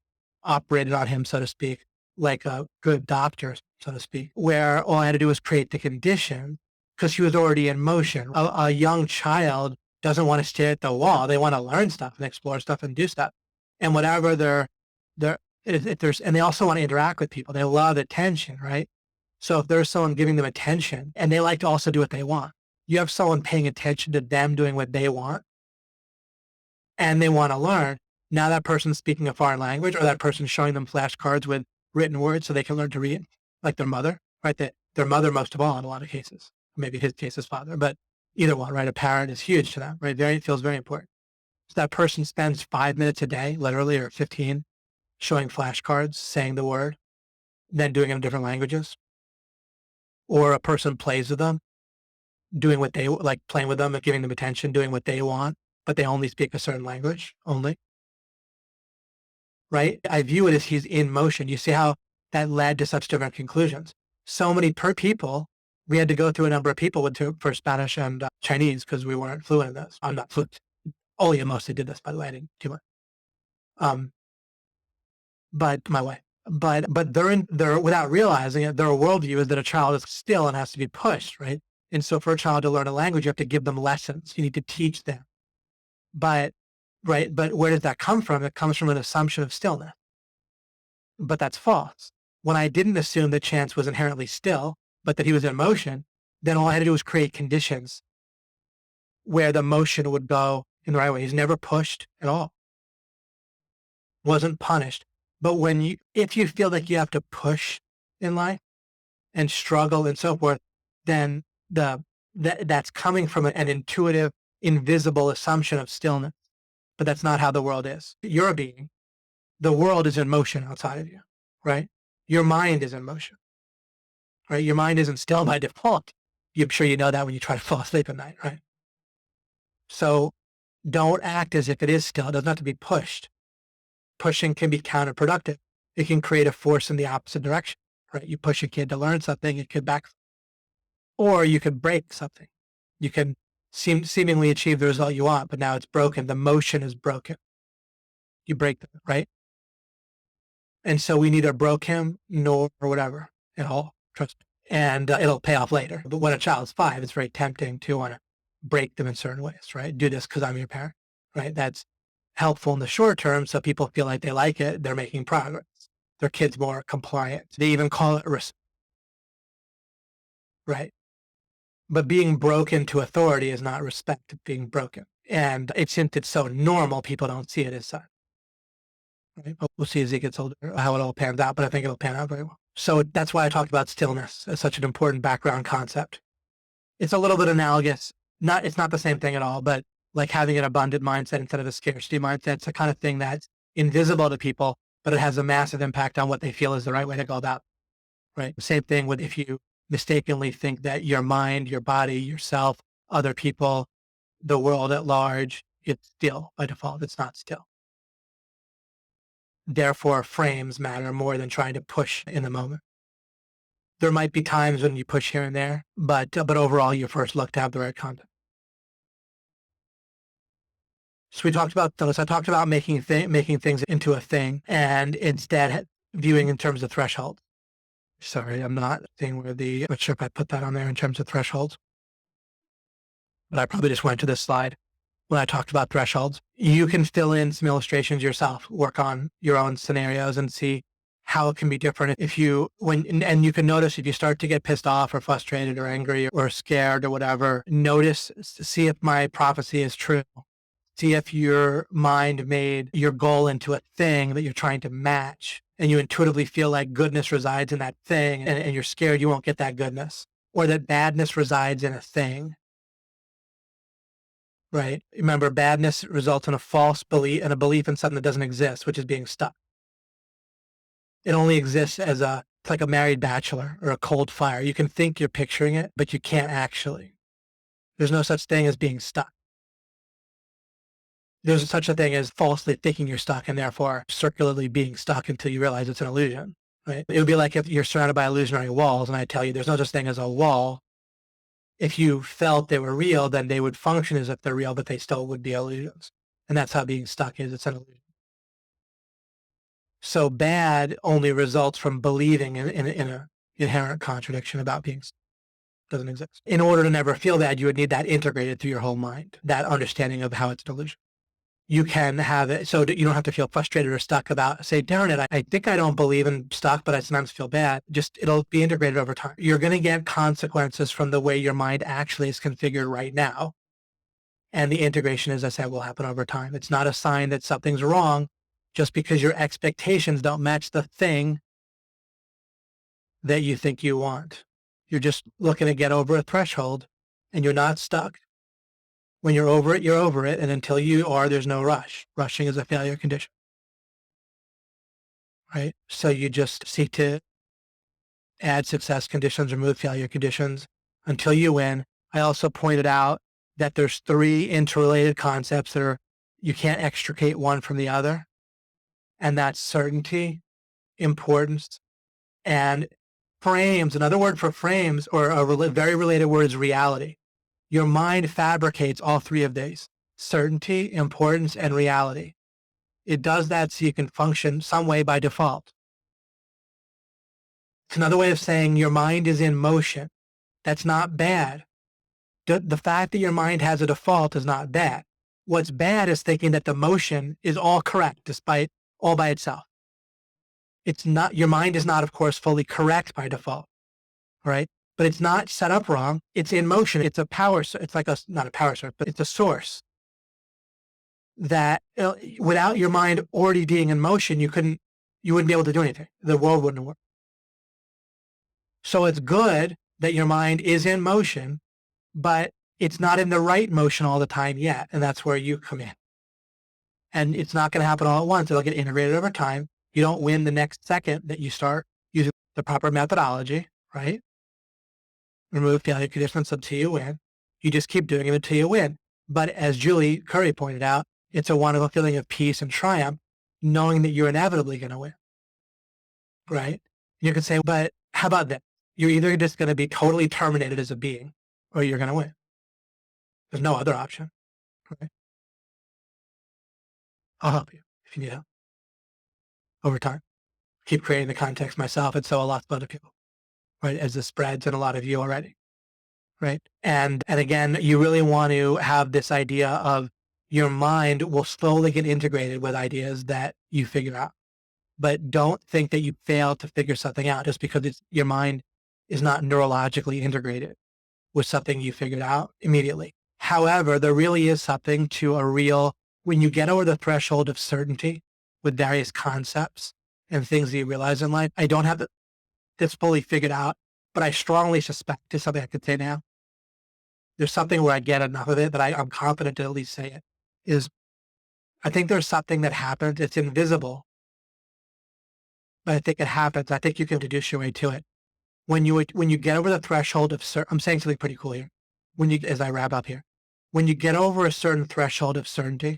operated on him, so to speak, like a good doctor, so to speak, where all I had to do was create the condition because he was already in motion. A young child doesn't want to stare at the wall. They want to learn stuff and explore stuff and do stuff. And whatever if there's, and they also want to interact with people. They love attention, right? So if there's someone giving them attention and they like to also do what they want, you have someone paying attention to them doing what they want, and they want to learn. Now that person's speaking a foreign language, or that person's showing them flashcards with written words so they can learn to read, like their mother, right? Their mother most of all in a lot of cases. Maybe his case, his father, but either one, right? A parent is huge to them, right? Feels very important. So that person spends 5 minutes a day, literally, or 15, showing flashcards, saying the word, then doing it in different languages. Or a person plays with them, doing what they like, playing with them and giving them attention, doing what they want, but they only speak a certain language only, right? I view it as he's in motion. You see how that led to such different conclusions. So many per people. We had to go through a number of people for Spanish and Chinese because we weren't fluent in this. I'm not fluent. Olia mostly did this, by the way. I didn't too much. But my way. But they're without realizing it, their worldview is that a child is still and has to be pushed, right? And so for a child to learn a language, you have to give them lessons. You need to teach them. But right, but where does that come from? It comes from an assumption of stillness. But that's false. When I didn't assume that Chance was inherently still, but that he was in motion, then all I had to do was create conditions where the motion would go in the right way. He's never pushed at all. Wasn't punished. But if you feel like you have to push in life and struggle and so forth, then that's coming from an intuitive, invisible assumption of stillness. But that's not how the world is. You're a being. The world is in motion outside of you, right? Your mind is in motion, right? Your mind isn't still by default. I'm sure you know that when you try to fall asleep at night, right? So don't act as if it is still. It doesn't have to be pushed. Pushing can be counterproductive. It can create a force in the opposite direction, right? You push a kid to learn something, it could or you could break something. You can seemingly achieve the result you want, but now it's broken. The motion is broken. You break them, right? And so we neither broke him nor whatever at all. Trust me. And it'll pay off later. But when a child's 5, it's very tempting to want to break them in certain ways, right? Do this because I'm your parent, right? That's helpful in the short term. So people feel like they like it. They're making progress. Their kid's more compliant. They even call it right? But being broken to authority is not respect of being broken. And since it's so normal, people don't see it as such. Right? We'll see as he gets older how it all pans out, but I think it'll pan out very well. So that's why I talked about stillness as such an important background concept. It's a little bit analogous. It's not the same thing at all, but like having an abundant mindset instead of a scarcity mindset. It's the kind of thing that's invisible to people, but it has a massive impact on what they feel is the right way to go about. Right? Same thing with if you mistakenly think that your mind, your body, yourself, other people, the world at large, it's still by default. It's not still. Therefore, frames matter more than trying to push in the moment. There might be times when you push here and there, but overall, you first look to have the right content. So I talked about making things into a thing and instead viewing in terms of threshold. Sorry, I'm not seeing not sure if I put that on there in terms of thresholds, but I probably just went to this slide when I talked about thresholds. You can fill in some illustrations yourself, work on your own scenarios and see how it can be different if you, and you can notice if you start to get pissed off or frustrated or angry or scared or whatever, notice, see if my prophecy is true. See if your mind made your goal into a thing that you're trying to match and you intuitively feel like goodness resides in that thing and you're scared you won't get that goodness, or that badness resides in a thing, right? Remember, badness results in a false belief and a belief in something that doesn't exist, which is being stuck. It only exists as it's like a married bachelor or a cold fire. You can think you're picturing it, but you can't actually. There's no such thing as being stuck. There's such a thing as falsely thinking you're stuck and therefore circularly being stuck until you realize it's an illusion, right? It would be like if you're surrounded by illusionary walls and I tell you there's no such thing as a wall. If you felt they were real, then they would function as if they're real, but they still would be illusions. And that's how being stuck is. It's an illusion. So bad only results from believing in an inherent contradiction about being doesn't exist. In order to never feel bad, you would need that integrated through your whole mind, that understanding of how it's an illusion. You can have it so that you don't have to feel frustrated or stuck about, say, darn it, I think I don't believe in stuck, but I sometimes feel bad. Just, it'll be integrated over time. You're going to get consequences from the way your mind actually is configured right now. And the integration, as I said, will happen over time. It's not a sign that something's wrong just because your expectations don't match the thing that you think you want. You're just looking to get over a threshold and you're not stuck. When you're over it, you're over it. And until you are, there's no rush. Rushing is a failure condition, right? So you just seek to add success conditions, remove failure conditions until you win. I also pointed out that there's 3 interrelated concepts that you can't extricate one from the other. And that's certainty, importance, and frames. Another word for frames, or a very related word, is reality. Your mind fabricates all 3 of these: certainty, importance, and reality. It does that so you can function some way by default. It's another way of saying your mind is in motion. That's not bad. The fact that your mind has a default is not bad. What's bad is thinking that the motion is all correct despite all by itself. It's not, your mind is not, of course, fully correct by default, right? But it's not set up wrong. It's in motion. It's a power, it's like not a power source, but it's a source that without your mind already being in motion, you wouldn't be able to do anything. The world wouldn't work. So it's good that your mind is in motion, but it's not in the right motion all the time yet. And that's where you come in. And it's not going to happen all at once. It'll get integrated over time. You don't win the next second that you start using the proper methodology, right? Remove failure conditions until you win. You just keep doing it until you win. But as Julie Curry pointed out, it's a wonderful feeling of peace and triumph, knowing that you're inevitably going to win, right? You can say, but how about that? You're either just going to be totally terminated as a being, or you're going to win. There's no other option, right? I'll help you if you need help over time. Keep creating the context myself, and so a lot of other people, right? As this spreads, and a lot of you already, right? And again, you really want to have this idea of your mind will slowly get integrated with ideas that you figure out. But don't think that you failed to figure something out just because your mind is not neurologically integrated with something you figured out immediately. However, there really is something to when you get over the threshold of certainty with various concepts and things that you realize in life. I don't have this fully figured out, but I strongly suspect, is something I could say now. There's something where I get enough of it that I'm confident to at least say it, is I think there's something that happens. It's invisible, but I think it happens. I think you can deduce your way to it. When you get over the threshold of I'm saying something pretty cool here. As I wrap up here, when you get over a certain threshold of certainty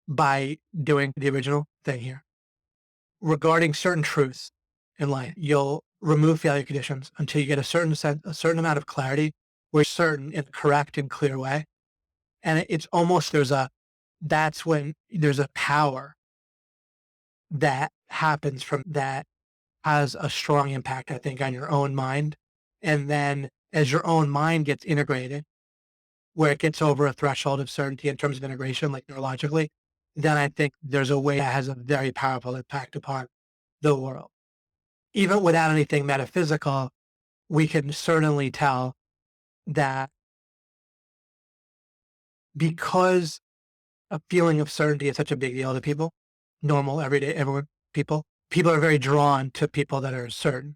by doing the original thing here, regarding certain truths in life, you'll remove failure conditions until you get a certain amount of clarity where you're certain in a correct and clear way. And it's almost, that's when there's a power that happens from that has a strong impact, I think, on your own mind. And then as your own mind gets integrated where it gets over a threshold of certainty in terms of integration, like neurologically, then I think there's a way that has a very powerful impact upon the world. Even without anything metaphysical, we can certainly tell that because a feeling of certainty is such a big deal to people, normal, everyday, everyone, people are very drawn to people that are certain,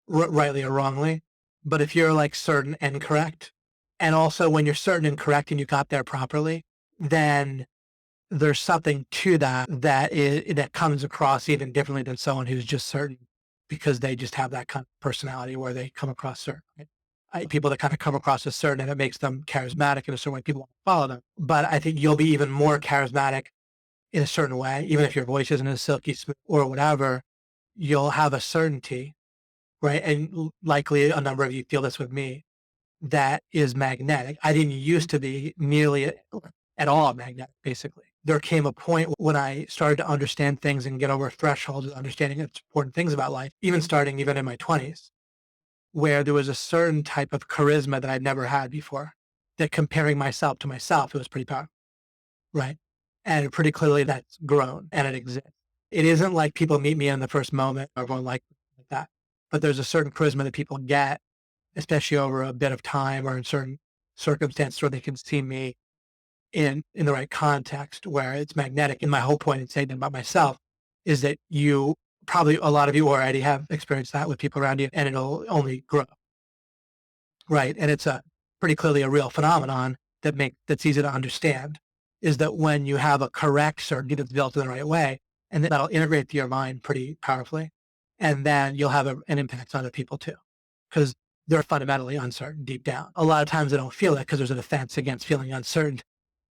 rightly or wrongly. But if you're like certain and correct, and also when you're certain and correct and you got there properly, then there's something to that comes across even differently than someone who's just certain because they just have that kind of personality where they come across certain. Right? People that kind of come across as certain and it makes them charismatic in a certain way, people want to follow them. But I think you'll be even more charismatic in a certain way, even if your voice isn't as silky smooth or whatever, you'll have a certainty, right? And likely a number of you feel this with me, that is magnetic. I didn't used to be nearly at all magnetic, basically. There came a point when I started to understand things and get over thresholds of understanding important things about life, even starting even in my 20s, where there was a certain type of charisma that I'd never had before, that comparing myself to myself, it was pretty powerful, right? And pretty clearly that's grown and it exists. It isn't like people meet me in the first moment, everyone like that, but there's a certain charisma that people get, especially over a bit of time or in certain circumstances where they can see me in the right context where it's magnetic. And my whole point in saying that about myself is that you probably, a lot of you already have experienced that with people around you and it'll only grow. Right. And it's a pretty clearly a real phenomenon that's easy to understand is that when you have a correct certainty that's built in the right way, and that'll integrate to your mind pretty powerfully. And then you'll have an impact on other people too, because they're fundamentally uncertain deep down. A lot of times they don't feel it because there's a defense against feeling uncertain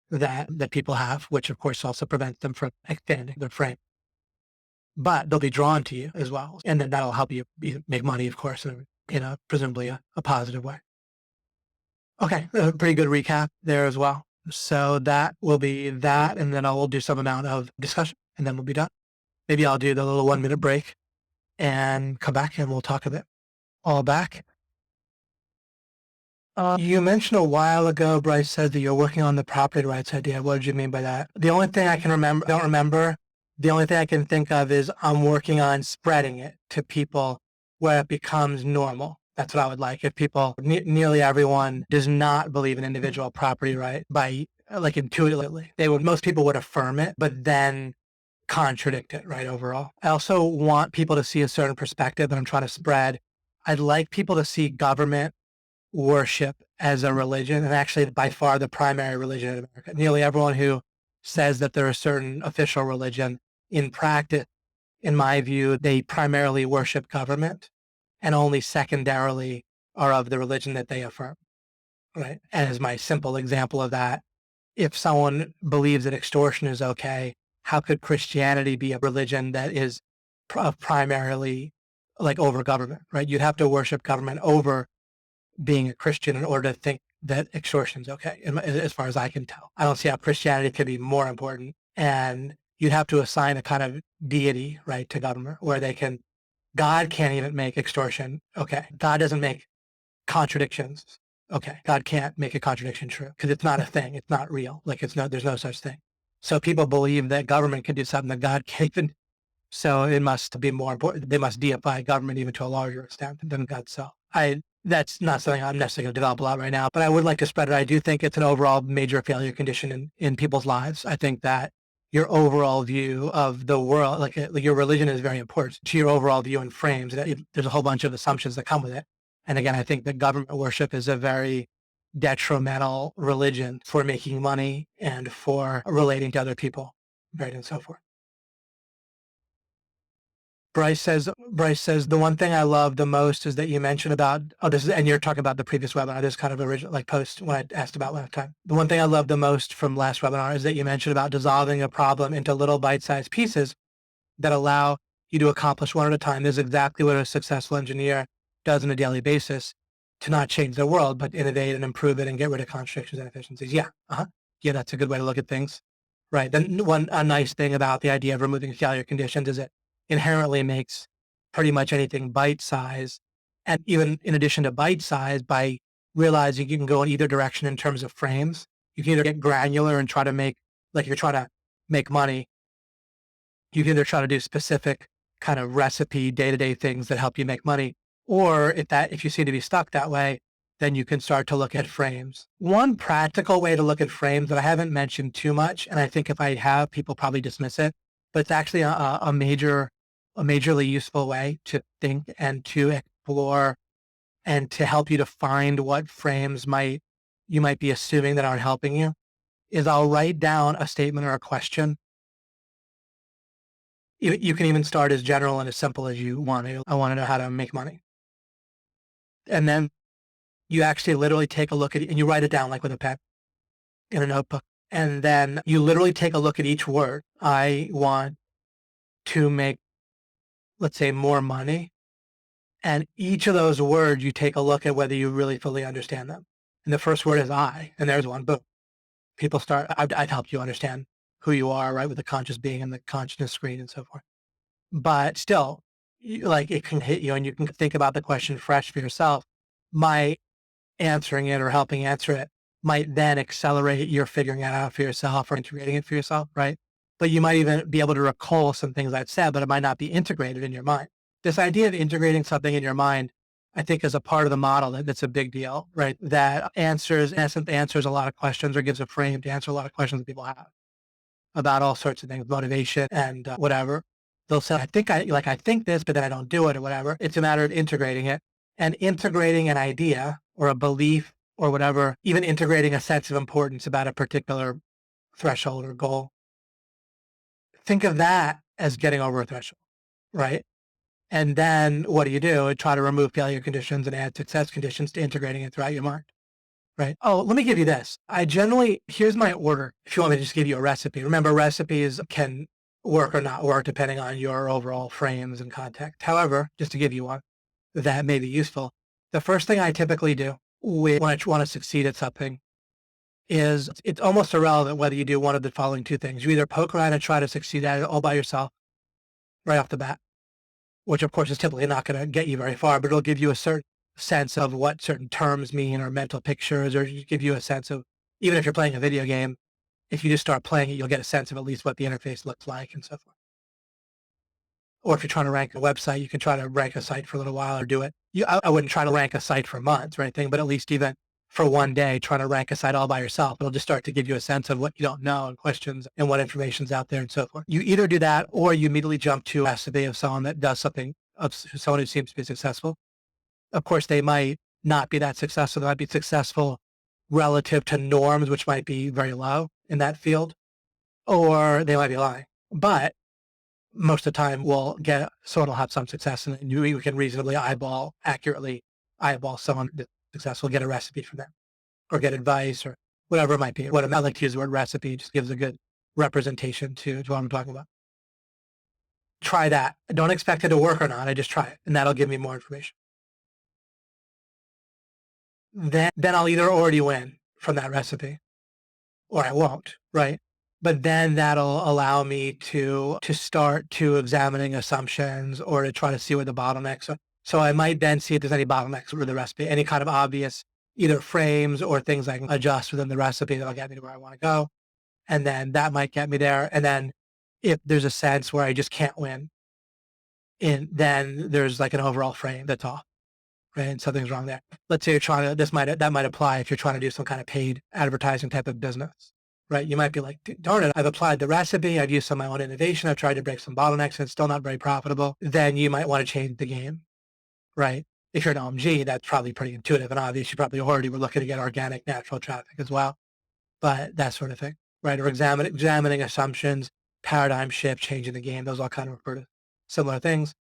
that people have, which of course also prevents them from expanding their frame. But they'll be drawn to you as well. And then that'll help you make money, of course, in a presumably a positive way. Okay, a pretty good recap there as well. So that will be that, and then I'll do some amount of discussion, and then we'll be done. Maybe I'll do the little 1-minute break and come back, and we'll talk a bit. All back. You mentioned a while ago, Bryce said that you're working on the property rights idea. What did you mean by that? The only thing I can don't remember. The only thing I can think of is I'm working on spreading it to people where it becomes normal. That's what I would like. If people, nearly everyone does not believe in individual property right by like intuitively. Most people would affirm it, but then contradict it, right, overall. I also want people to see a certain perspective that I'm trying to spread. I'd like people to see government worship as a religion, and actually by far the primary religion in America. Nearly everyone who says that they're a certain official religion, in practice, in my view, they primarily worship government and only secondarily are of the religion that they affirm, right? And as my simple example of that, if someone believes that extortion is okay, how could Christianity be a religion that is primarily like over government, right? You'd have to worship government over being a Christian in order to think that extortion is okay, as far as I can tell. I don't see how Christianity could be more important. And you'd have to assign a kind of deity, right, to government where God can't even make extortion okay. God doesn't make contradictions okay. God can't make a contradiction true because it's not a thing. It's not real. Like there's no such thing. So people believe that government can do something that God can't even. So it must be more important. They must deify government even to a larger extent than God. So that's not something I'm necessarily going to develop a lot right now, but I would like to spread it. I do think it's an overall major failure condition in people's lives. I think that your overall view of the world, like your religion is very important to your overall view and frames. There's a whole bunch of assumptions that come with it. And again, I think that government worship is a very detrimental religion for making money and for relating to other people, right, and so forth. Bryce says, the one thing I love the most is that you mentioned about, and you're talking about the previous webinar, this kind of original, like post when I asked about last time. The one thing I love the most from last webinar is that you mentioned about dissolving a problem into little bite-sized pieces that allow you to accomplish one at a time. This is exactly what a successful engineer does on a daily basis to not change the world, but innovate and improve it and get rid of contradictions and inefficiencies. Yeah. Yeah, that's a good way to look at things. Right. Then a nice thing about the idea of removing failure conditions is it inherently makes pretty much anything bite size. And even in addition to bite size, by realizing you can go in either direction in terms of frames. You can either get granular and try to make, like you're trying to make money. You can either try to do specific kind of recipe, day-to-day things that help you make money. Or if you seem to be stuck that way, then you can start to look at frames. One practical way to look at frames that I haven't mentioned too much, and I think if I have, people probably dismiss it, but it's actually a majorly useful way to think and to explore and to help you to find what frames you might be assuming that aren't helping you, is I'll write down a statement or a question. You can even start as general and as simple as you want to. I want to know how to make money. And then you actually literally take a look at it and you write it down like with a pen in a notebook. And then you literally take a look at each word. I want to make, let's say, more money. And each of those words, you take a look at whether you really fully understand them. And the first word is I, and there's one, boom. People start, I'd help you understand who you are, right, with the conscious being and the consciousness screen and so forth. But still, like it can hit you and you can think about the question fresh for yourself. My answering it or helping answer it might then accelerate your figuring it out for yourself or integrating it for yourself, right? But you might even be able to recall some things I've said, but it might not be integrated in your mind. This idea of integrating something in your mind, I think, is a part of the model that's a big deal, right? That answers, in essence, answers a lot of questions or gives a frame to answer a lot of questions that people have about all sorts of things, motivation and whatever. They'll say, I think this, but then I don't do it or whatever. It's a matter of integrating it, and integrating an idea or a belief or whatever, even integrating a sense of importance about a particular threshold or goal. Think of that as getting over a threshold, right? And then what do? Try to remove failure conditions and add success conditions to integrating it throughout your mind, right? Oh, let me give you this. Here's my order. If you want me to just give you a recipe, remember recipes can work or not work depending on your overall frames and context. However, just to give you one that may be useful, the first thing I typically do when I want to succeed at something is it's almost irrelevant whether you do one of the following two things. You either poke around and try to succeed at it all by yourself right off the bat, which of course is typically not going to get you very far, but it'll give you a certain sense of what certain terms mean or mental pictures, or give you a sense of, even if you're playing a video game, if you just start playing it, you'll get a sense of at least what the interface looks like and so forth. Or if you're trying to rank a website, you can try to rank a site for a little while or do it. I wouldn't try to rank a site for months or anything, but at least even for one day, trying to rank a site all by yourself, it'll just start to give you a sense of what you don't know and questions and what information's out there and so forth. You either do that or you immediately jump to a recipe of someone that does something, of someone who seems to be successful. Of course, they might not be that successful. They might be successful relative to norms, which might be very low in that field, or they might be lying. But most of the time someone will have some success and you can reasonably accurately eyeball someone that's successful, get a recipe from them or get advice or whatever it might be. I like to use the word recipe, just gives a good representation to what I'm talking about. Try that. I don't expect it to work or not. I just try it and that'll give me more information. Then I'll either already win from that recipe or I won't, right? But then that'll allow me to start to examining assumptions or to try to see where the bottlenecks are. So I might then see if there's any bottlenecks with the recipe, any kind of obvious either frames or things I can adjust within the recipe that'll get me to where I want to go. And then that might get me there. And then if there's a sense where I just can't win, then there's like an overall frame that's off, right? And something's wrong there. Let's say you're trying to, that might apply if you're trying to do some kind of paid advertising type of business. Right? You might be like, darn it, I've applied the recipe, I've used some of my own innovation, I've tried to break some bottlenecks, and it's still not very profitable. Then you might want to change the game, right? If you're an OMG, that's probably pretty intuitive and obvious. You probably already were looking to get organic, natural traffic as well, but that sort of thing, right? Or examining assumptions, paradigm shift, changing the game. Those all kind of refer to similar things.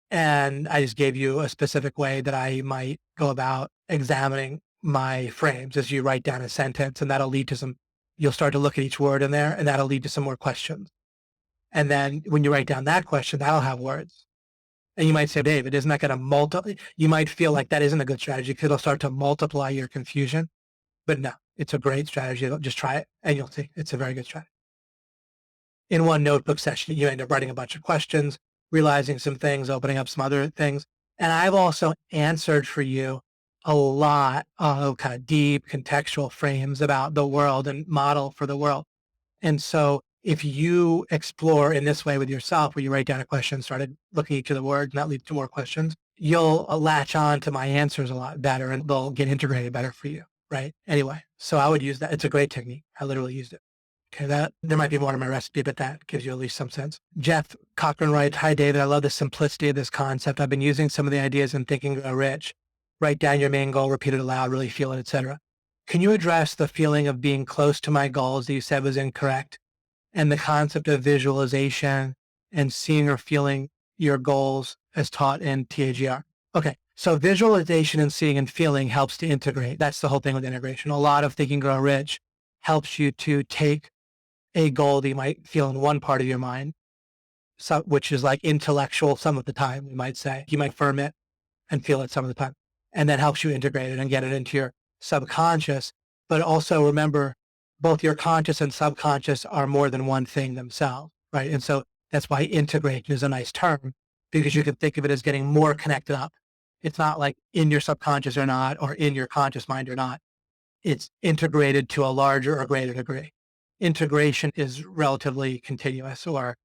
And I just gave you a specific way that I might go about examining my frames as you write down a sentence, and that'll lead to you'll start to look at each word in there and that'll lead to some more questions. And then when you write down that question, that'll have words. And you might say, David, isn't that going to you might feel like that isn't a good strategy because it'll start to multiply your confusion. But no, it's a great strategy. Just try it and you'll see it's a very good strategy. In one notebook session, you end up writing a bunch of questions, realizing some things, opening up some other things. And I've also answered for you a lot of kind of deep contextual frames about the world and model for the world. And so if you explore in this way with yourself, where you write down a question, started looking at each of the words, and that leads to more questions, you'll latch on to my answers a lot better and they'll get integrated better for you. Right. Anyway, so I would use that. It's a great technique. I literally used it. Okay, that there might be more to my recipe, but that gives you at least some sense. Jeff Cochran writes, "Hi, David. I love the simplicity of this concept. I've been using some of the ideas in Thinking Grow Rich. Write down your main goal, repeat it aloud, really feel it, etc. Can you address the feeling of being close to my goals that you said was incorrect and the concept of visualization and seeing or feeling your goals as taught in TAGR?" Okay, so visualization and seeing and feeling helps to integrate. That's the whole thing with integration. A lot of Thinking Grow Rich helps you to take a goal that you might feel in one part of your mind, so, which is like intellectual some of the time, we might say. You might affirm it and feel it some of the time. And that helps you integrate it and get it into your subconscious. But also remember, both your conscious and subconscious are more than one thing themselves, right? And so that's why integration is a nice term, because you can think of it as getting more connected up. It's not like in your subconscious or not, or in your conscious mind or not. It's integrated to a larger or greater degree. Integration is relatively continuous or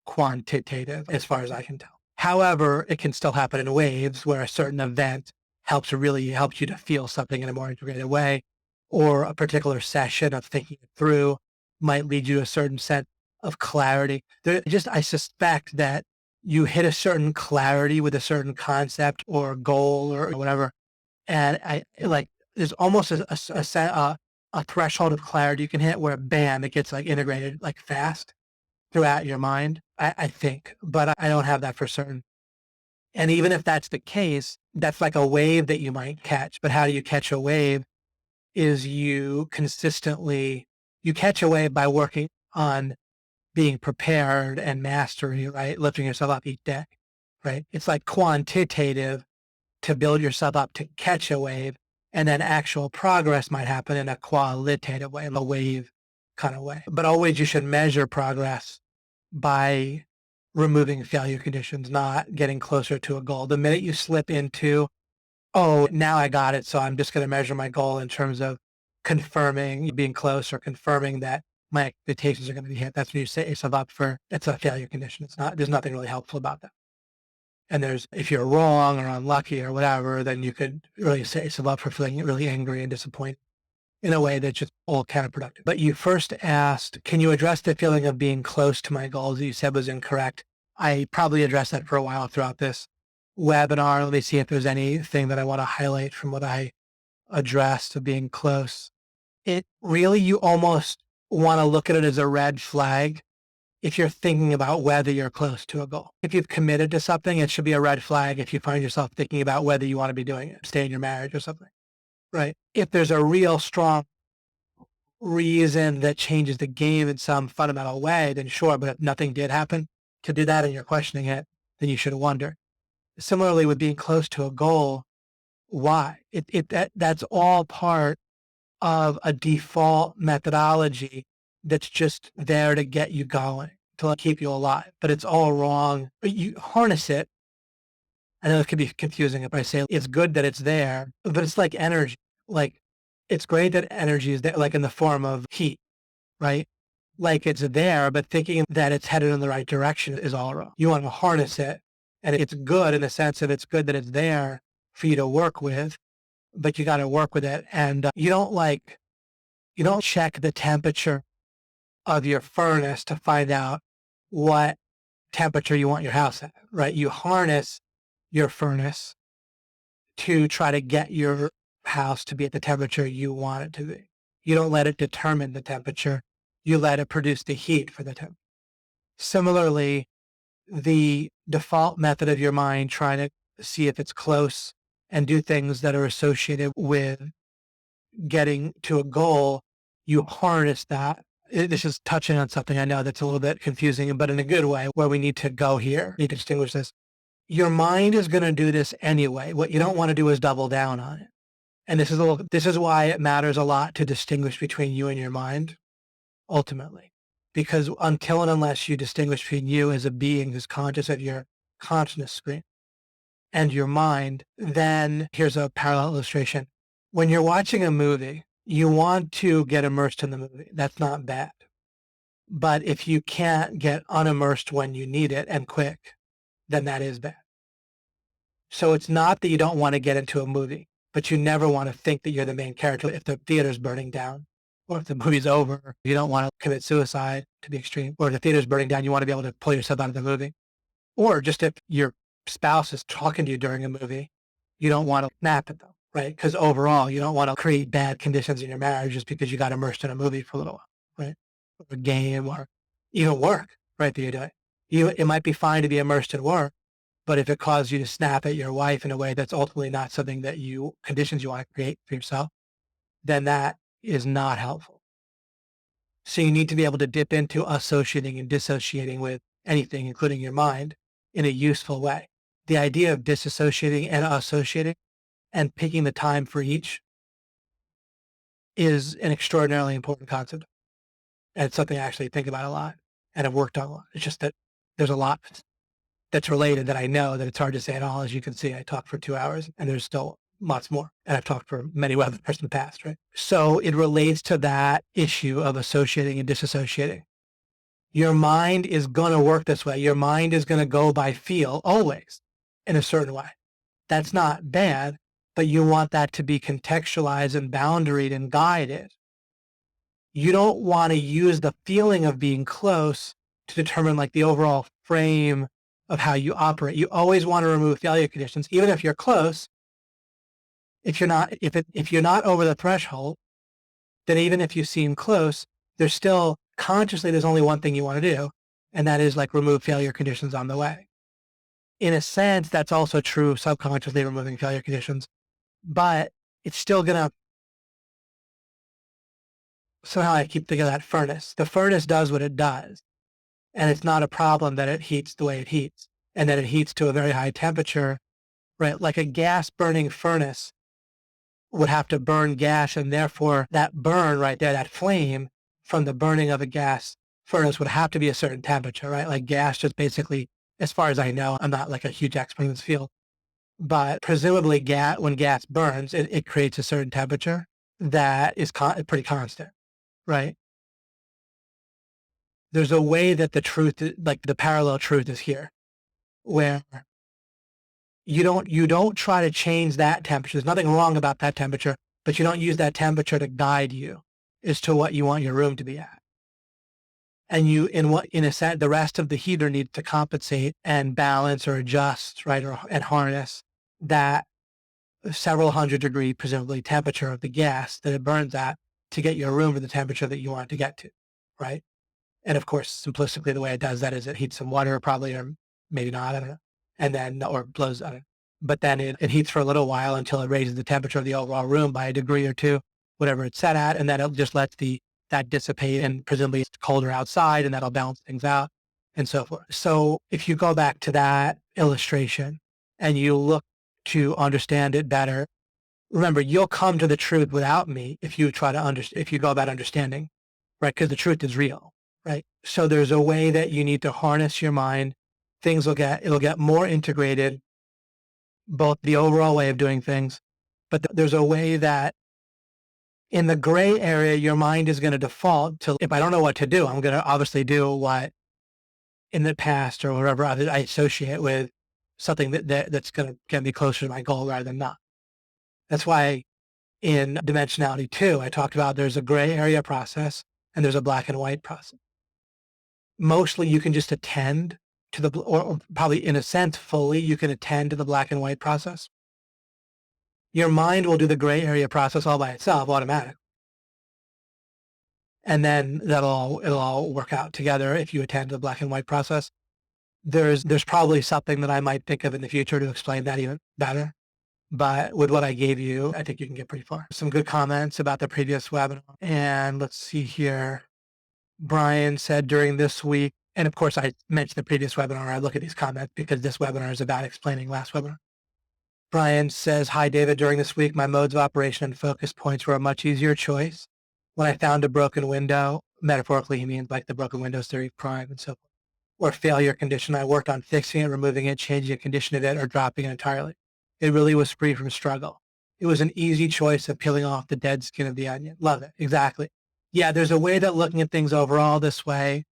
quantitative as far as I can tell. However, it can still happen in waves where a certain event helps you to feel something in a more integrated way, or a particular session of thinking it through might lead you to a certain sense of clarity. I suspect that you hit a certain clarity with a certain concept or goal or whatever, and there's almost a threshold of clarity you can hit where bam, it gets like integrated like fast throughout your mind, I think, but I don't have that for certain. And even if that's the case, that's like a wave that you might catch. But how do you catch a wave is you catch a wave by working on being prepared and mastery, right? Lifting yourself up each day, right? It's like quantitative to build yourself up to catch a wave. And then actual progress might happen in a qualitative way, a wave kind of way. But always you should measure progress by removing failure conditions, not getting closer to a goal. The minute you slip into, oh, now I got it, so I'm just going to measure my goal in terms of confirming being close or confirming that my expectations are going to be hit, that's when you set yourself up for, it's a failure condition. There's nothing really helpful about that. And if you're wrong or unlucky or whatever, then you could really set yourself up for feeling really angry and disappointed in a way that's just all counterproductive. But you first asked, can you address the feeling of being close to my goals that you said was incorrect? I probably addressed that for a while throughout this webinar. Let me see if there's anything that I want to highlight from what I addressed of being close. It really, you almost want to look at it as a red flag if you're thinking about whether you're close to a goal. If you've committed to something, it should be a red flag if you find yourself thinking about whether you want to be doing it, stay in your marriage or something. Right. If there's a real strong reason that changes the game in some fundamental way, then sure. But if nothing did happen to do that and you're questioning it, then you should wonder. Similarly, with being close to a goal, why? That's all part of a default methodology that's just there to get you going, to keep you alive. But it's all wrong. You harness it. I know it can be confusing if I say it's good that it's there, but it's like energy. Like, it's great that energy is there, like in the form of heat, right? Like it's there, but thinking that it's headed in the right direction is all wrong. You want to harness it. And it's good in the sense of it's good that it's there for you to work with, but you got to work with it. And you don't check the temperature of your furnace to find out what temperature you want your house at, right? You harness your furnace to try to get your house to be at the temperature you want it to be. You don't let it determine the temperature. You let it produce the heat for the temperature. Similarly, the default method of your mind trying to see if it's close and do things that are associated with getting to a goal, you harness that. This is touching on something I know that's a little bit confusing, but in a good way, where we need to go here, need to distinguish this. Your mind is going to do this anyway. What you don't want to do is double down on it. And this is why it matters a lot to distinguish between you and your mind, ultimately. Because until and unless you distinguish between you as a being who's conscious of your consciousness screen and your mind, then here's a parallel illustration. When you're watching a movie, you want to get immersed in the movie. That's not bad. But if you can't get unimmersed when you need it and quick, then that is bad. So it's not that you don't want to get into a movie, but you never want to think that you're the main character. If the theater's burning down or if the movie's over, you don't want to commit suicide to the extreme, or if the theater's burning down, you want to be able to pull yourself out of the movie. Or just if your spouse is talking to you during a movie, you don't want to snap at them, right? Because overall, you don't want to create bad conditions in your marriage just because you got immersed in a movie for a little while, right? Or a game or even work, right, that you're doing. It might be fine to be immersed in work, but if it causes you to snap at your wife in a way that's ultimately not something that conditions you want to create for yourself, then that is not helpful. So you need to be able to dip into associating and dissociating with anything, including your mind, in a useful way. The idea of disassociating and associating and picking the time for each is an extraordinarily important concept. And it's something I actually think about a lot and have worked on a lot. It's just that there's a lot that's related that I know that it's hard to say at all. As you can see, I talked for 2 hours and there's still lots more. And I've talked for many webinars in the past, right? So it relates to that issue of associating and disassociating. Your mind is going to work this way. Your mind is going to go by feel always in a certain way. That's not bad, but you want that to be contextualized and boundaried and guided. You don't want to use the feeling of being close to determine like the overall frame of how you operate. You always want to remove failure conditions, even if you're close. If you're not over the threshold, then even if you seem close, there's still consciously, there's only one thing you want to do, and that is like remove failure conditions on the way. In a sense, that's also true of subconsciously removing failure conditions, but it's still going to, somehow I keep thinking of that furnace. The furnace does what it does, and it's not a problem that it heats the way it heats, and that it heats to a very high temperature, right? Like a gas burning furnace would have to burn gas, and therefore that burn right there, that flame from the burning of a gas furnace would have to be a certain temperature, right? Like gas just basically, as far as I know, I'm not like a huge expert in this field, but presumably when gas burns, it creates a certain temperature that is pretty constant, right? There's a way that the truth, like the parallel truth is here, where you don't try to change that temperature. There's nothing wrong about that temperature, but you don't use that temperature to guide you as to what you want your room to be at. And in a sense, the rest of the heater needs to compensate and balance or adjust, right, and harness that several hundred degree, presumably, temperature of the gas that it burns at to get your room to the temperature that you want it to get to, right? And of course, simplistically, the way it does that is it heats some water, probably, or maybe not, I don't know, and then, or blows, I don't know. But then it heats for a little while until it raises the temperature of the overall room by a degree or two, whatever it's set at, and then it just lets that dissipate, and presumably it's colder outside, and that'll balance things out, and so forth. So if you go back to that illustration and you look to understand it better, remember, you'll come to the truth without me if you if you go about understanding, right? Because the truth is real, right? So there's a way that you need to harness your mind. It'll get more integrated, both the overall way of doing things, but there's a way that in the gray area, your mind is going to default to, if I don't know what to do, I'm going to obviously do what in the past or whatever I associate with something that's going to get me closer to my goal rather than not. That's why in Dimensionality 2, I talked about there's a gray area process and there's a black and white process. Mostly you can just attend to or probably in a sense fully, you can attend to the black and white process. Your mind will do the gray area process all by itself automatically. And then it'll all work out together if you attend to the black and white process. There's probably something that I might think of in the future to explain that even better. But with what I gave you, I think you can get pretty far. Some good comments about the previous webinar. And let's see here. Brian said during this week, and of course I mentioned the previous webinar, I look at these comments because this webinar is about explaining last webinar. Brian says, hi, David. During this week, my modes of operation and focus points were a much easier choice. When I found a broken window, metaphorically, he means like the broken windows theory of crime and so forth. or failure condition. I worked on fixing it, removing it, changing a condition of it, or dropping it entirely. It really was free from struggle. It was an easy choice of peeling off the dead skin of the onion. Love it. Exactly. Yeah, there's a way that looking at things overall this way.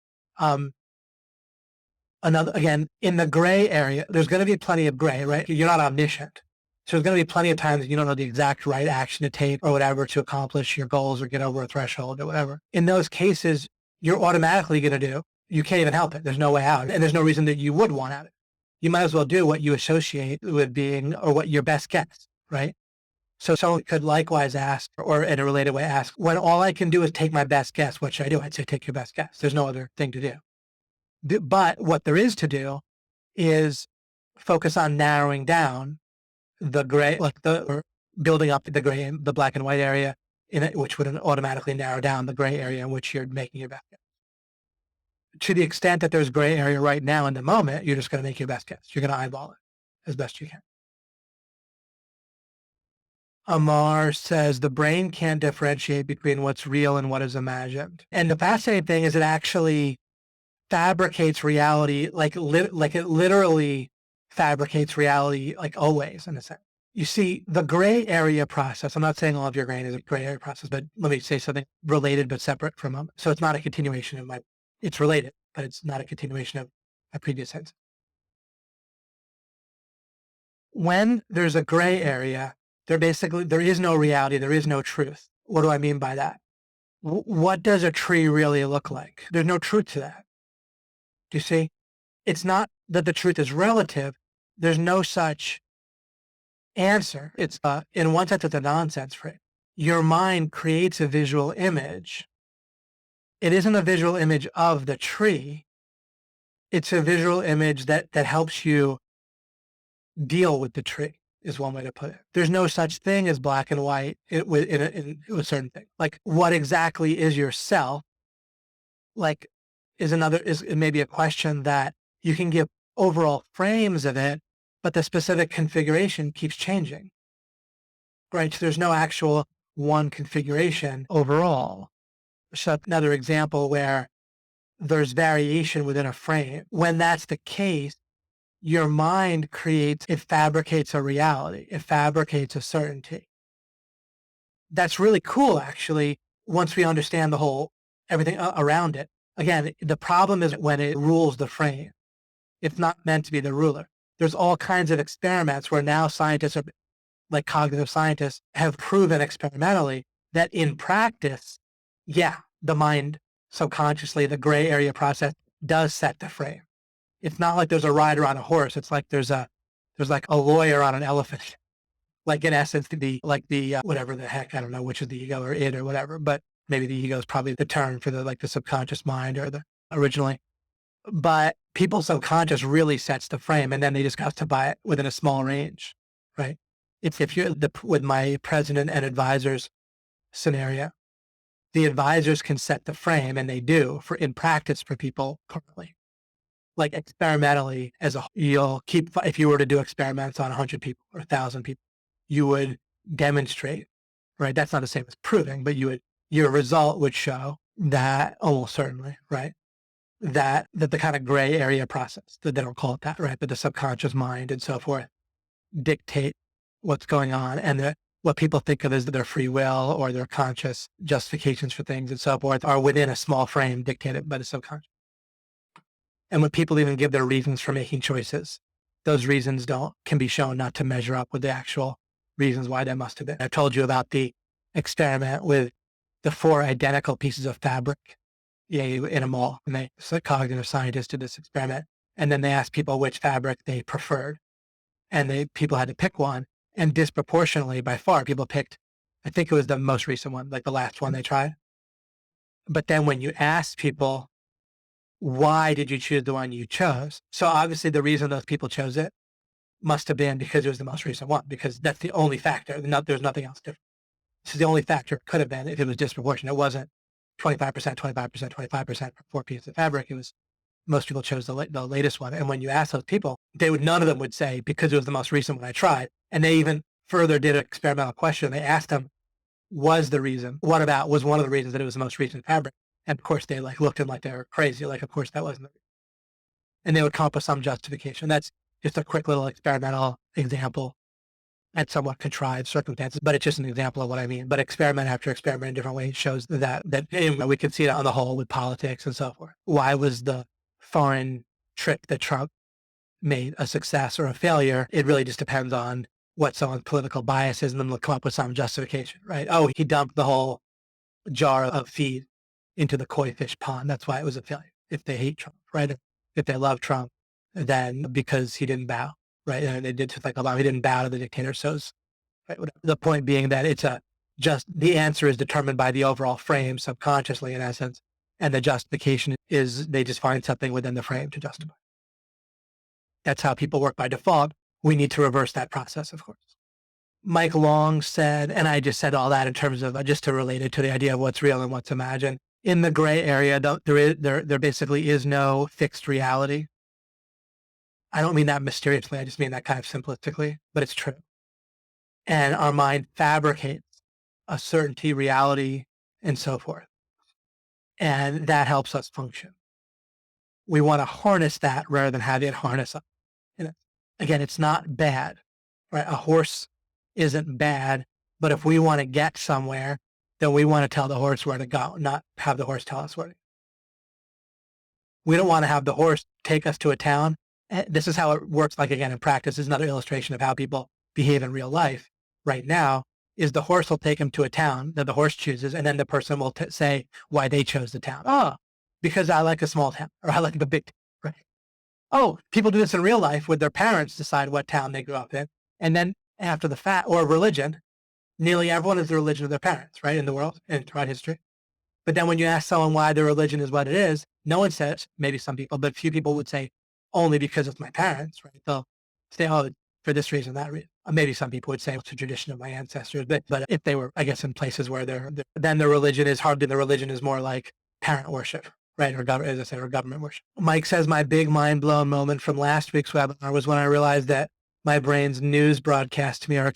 Again, in the gray area, there's going to be plenty of gray, right? You're not omniscient. So there's going to be plenty of times you don't know the exact right action to take or whatever to accomplish your goals or get over a threshold or whatever. In those cases, you're automatically going to do. You can't even help it. There's no way out. And there's no reason that you would want out of it. You might as well do what you associate with being or what your best guess, right? So someone could likewise ask, or in a related way ask, when all I can do is take my best guess, what should I do? I'd say take your best guess. There's no other thing to do. But what there is to do is focus on narrowing down the gray, or building up the gray, the black and white area, which would automatically narrow down the gray area in which you're making your best guess. To the extent that there's gray area right now in the moment, you're just going to make your best guess. You're going to eyeball it as best you can. Amar says the brain can't differentiate between what's real and what is imagined. And the fascinating thing is it actually fabricates reality, like it literally fabricates reality, like always, in a sense. You see, the gray area process, I'm not saying all of your brain is a gray area process, but let me say something related but separate from them. So it's not a continuation of it's related, but it's not a continuation of my previous sentence. When there's a gray area, there is no reality, there is no truth. What do I mean by that? What does a tree really look like? There's no truth to that. Do you see? It's not that the truth is relative. There's no such answer. It's in one sense, it's a nonsense phrase. Your mind creates a visual image. It isn't a visual image of the tree. It's a visual image that helps you deal with the tree, is one way to put it. There's no such thing as black and white in a certain thing. Like, what exactly is yourself? Like, is maybe a question that you can give overall frames of it, but the specific configuration keeps changing, right? So there's no actual one configuration overall. So another example where there's variation within a frame. When that's the case, your mind it fabricates a reality. It fabricates a certainty. That's really cool, actually, once we understand everything around it. Again, the problem is when it rules the frame. It's not meant to be the ruler. There's all kinds of experiments where now scientists, like cognitive scientists, have proven experimentally that in practice, yeah, the mind subconsciously, the gray area process does set the frame. It's not like there's a rider on a horse. It's like there's like a lawyer on an elephant. Like in essence, whatever the heck, I don't know which is the ego or it or whatever, but maybe the ego is probably the term for the subconscious mind or the originally. But people's subconscious really sets the frame, and then they just got to buy it within a small range, right? If you're with my president and advisors scenario, the advisors can set the frame, and they do in practice for people currently. Like experimentally, if you were to do experiments on 100 people or 1,000 people, you would demonstrate, right? That's not the same as proving, but your result would show that almost certainly, right? That the kind of gray area process, that they don't call it that, right? But the subconscious mind and so forth dictate what's going on, and what people think of as their free will or their conscious justifications for things and so forth are within a small frame dictated by the subconscious. And when people even give their reasons for making choices, those reasons can be shown not to measure up with the actual reasons why they must have been. I've told you about the experiment with the 4 identical pieces of fabric in a mall. And cognitive scientists did this experiment. And then they asked people which fabric they preferred. And people had to pick one. And disproportionately, by far, people picked, I think it was the most recent one, like the last one they tried. But then when you asked people, why did you choose the one you chose? So obviously the reason those people chose it must have been because it was the most recent one, because that's the only factor. There's nothing else different. This is the only factor it could have been if it was disproportionate. It wasn't 25%, 25%, 25% for 4 pieces of fabric. It was most people chose the latest one. And when you ask those people, none of them would say because it was the most recent one I tried. And they even further did an experimental question. They asked them, was one of the reasons that it was the most recent fabric? And of course they looked at them like they were crazy. Like, of course that wasn't the reason. and they would come up with some justification. That's just a quick little experimental example and somewhat contrived circumstances, but it's just an example of what I mean. But experiment after experiment in different ways shows that we can see it on the whole with politics and so forth. Why was the foreign trip that Trump made a success or a failure? It really just depends on what someone's political bias is, and then they'll come up with some justification, right? Oh, he dumped the whole jar of feed into the koi fish pond. That's why it was a failure. If they hate Trump, right? If they love Trump, then because he didn't bow, right? And they did like Obama, he didn't bow to the dictator. So right? The point being that it's the answer is determined by the overall frame subconsciously in essence. And the justification is they just find something within the frame to justify. That's how people work by default. We need to reverse that process, of course. Mike Long said, and I just said all that in terms of just to relate it to the idea of what's real and what's imagined. In the gray area, there basically is no fixed reality. I don't mean that mysteriously. I just mean that kind of simplistically, but it's true. And our mind fabricates a certainty, reality, and so forth. And that helps us function. We want to harness that rather than have it harness us. And again, it's not bad, right? A horse isn't bad, but if we want to get somewhere, then we want to tell the horse where to go, not have the horse tell us where to go. We don't want to have the horse take us to a town. This is how it works, like again, in practice. This is another illustration of how people behave in real life right now, is the horse will take him to a town that the horse chooses, and then the person will say why they chose the town. Oh, because I like a small town, or I like a big town, right? Oh, people do this in real life with their parents decide what town they grew up in. And then after the fact, or religion, nearly everyone is the religion of their parents, right, in the world and throughout history. But then when you ask someone why their religion is what it is, no one says, maybe some people, but few people would say, only because it's my parents, right? They'll say, oh, for this reason, that reason. Maybe some people would say it's a tradition of my ancestors, but if they were, I guess, in places where then the religion is more like parent worship, right? Or as I said, or government worship. Mike says, my big mind blown moment from last week's webinar was when I realized that my brain's news broadcasts to me are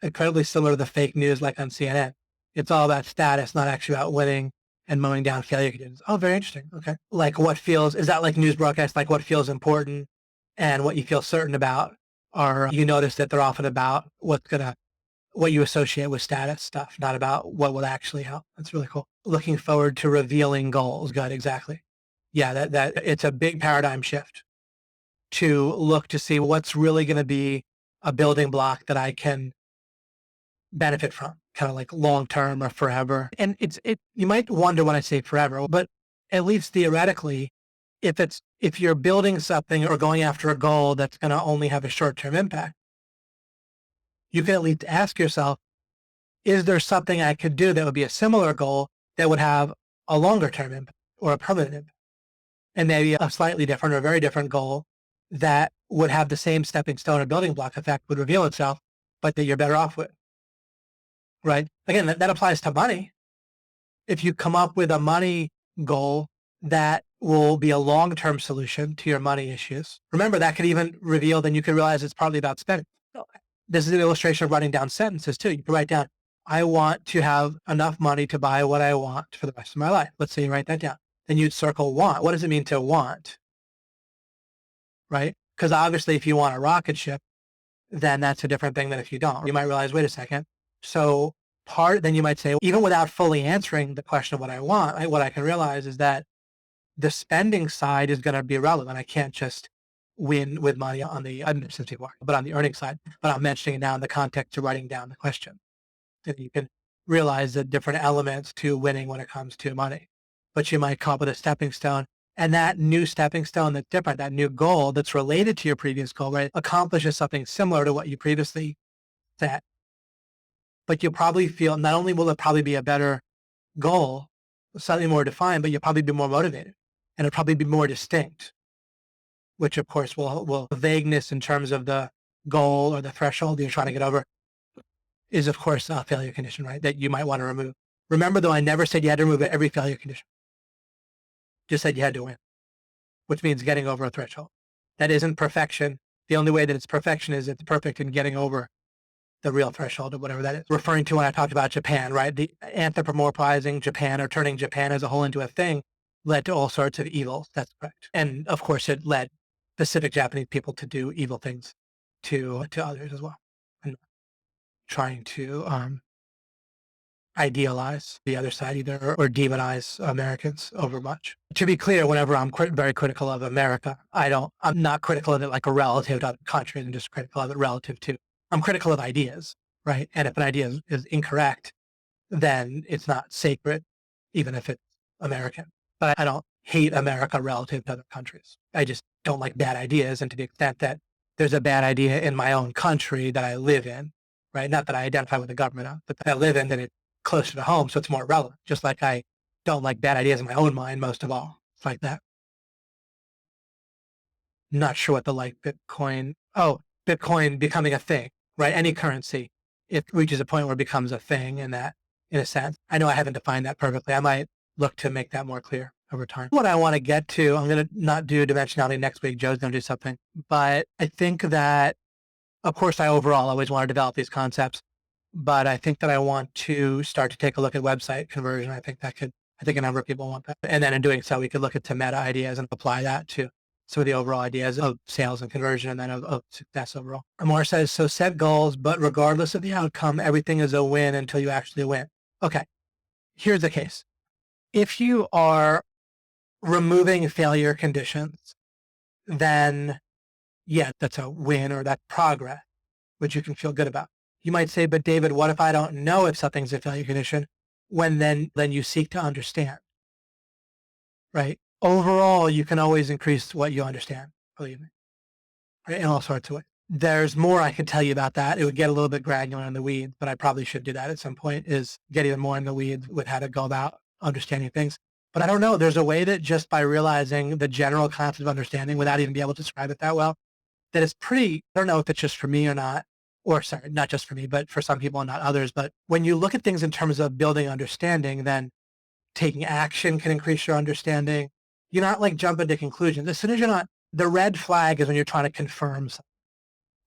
incredibly similar to the fake news like on CNN. It's all about status, not actually about winning and mowing down failure conditions. Oh, very interesting. Okay. Like is that like news broadcasts, like what feels important and what you feel certain about? Or you notice that they're often about what you associate with status stuff, not about what will actually help. That's really cool. Looking forward to revealing goals. Good, exactly. Yeah, that it's a big paradigm shift to look to see what's really going to be a building block that I can benefit from, kind of like long-term or forever. And you might wonder when I say forever, but at least theoretically, if you're building something or going after a goal that's going to only have a short-term impact, you can at least ask yourself, is there something I could do that would be a similar goal that would have a longer-term impact or a permanent impact? And maybe a slightly different or very different goal that would have the same stepping stone or building block effect would reveal itself, but that you're better off with, right? Again, that applies to money. If you come up with a money goal that will be a long-term solution to your money issues, remember that could even reveal, then you could realize it's partly about spending. This is an illustration of writing down sentences too. You can write down, I want to have enough money to buy what I want for the rest of my life. Let's say you write that down. Then you'd circle want. What does it mean to want? Right? Because obviously if you want a rocket ship, then that's a different thing than if you don't. You might realize, wait a second. So then you might say, even without fully answering the question of what I want, what I can realize is that the spending side is going to be irrelevant. I can't just win with money on the administrative part, but on the earning side. But I'm mentioning it now in the context of writing down the question. And you can realize the different elements to winning when it comes to money. But you might come up with a stepping stone, and that new stepping stone that's different, that new goal that's related to your previous goal, right, accomplishes something similar to what you previously set. But you'll probably feel, not only will it probably be a better goal, slightly more defined, but you'll probably be more motivated, and it'll probably be more distinct, which of course will vagueness in terms of the goal or the threshold you're trying to get over is of course a failure condition, right, that you might want to remove. Remember though, I never said you had to remove every failure condition. Just said you had to win, which means getting over a threshold. That isn't perfection. The only way that it's perfection is it's perfect in getting over the real threshold or whatever that is. Referring to when I talked about Japan, right? The anthropomorphizing Japan or turning Japan as a whole into a thing led to all sorts of evils. That's correct. And of course it led specific Japanese people to do evil things to others as well, and trying to idealize the other side either or demonize Americans over much. To be clear, whenever I'm very critical of America, I'm not critical of it like a relative to other countries. I'm just critical of it relative to, I'm critical of ideas, right? And if an idea is incorrect, then it's not sacred, even if it's American. But I don't hate America relative to other countries. I just don't like bad ideas. And to the extent that there's a bad idea in my own country that I live in, right? Not that I identify with the government of, but that I live in, then it's closer to home. So it's more relevant. Just like I don't like bad ideas in my own mind, most of all. It's like that. Not sure what the like Bitcoin. Oh, Bitcoin becoming a thing, right? Any currency, it reaches a point where it becomes a thing in that, in a sense. I know I haven't defined that perfectly. I might look to make that more clear over time. What I want to get to, I'm going to not do dimensionality next week. Joe's going to do something, but I think that, of course, I overall always want to develop these concepts, but I think that I want to start to take a look at website conversion. I think a number of people want that. And then in doing so, we could look at meta ideas and apply that to some of the overall ideas of sales and conversion and then of success overall. Amor says, so set goals, but regardless of the outcome, everything is a win until you actually win. Okay, here's the case. If you are removing failure conditions, then yeah, that's a win or that's progress, which you can feel good about. You might say, but David, what if I don't know if something's a failure condition? When then you seek to understand, right? Overall, you can always increase what you understand, believe me, right? In all sorts of ways. There's more I could tell you about that. It would get a little bit granular in the weeds, but I probably should do that at some point, is get even more in the weeds with how to go about understanding things. But I don't know. There's a way that just by realizing the general concept of understanding without even being able to describe it that well, that is pretty, I don't know if it's just for me or not, or sorry, not just for me, but for some people and not others. But when you look at things in terms of building understanding, then taking action can increase your understanding. You're not like jumping to conclusions. As soon as you're not, the red flag is when you're trying to confirm something.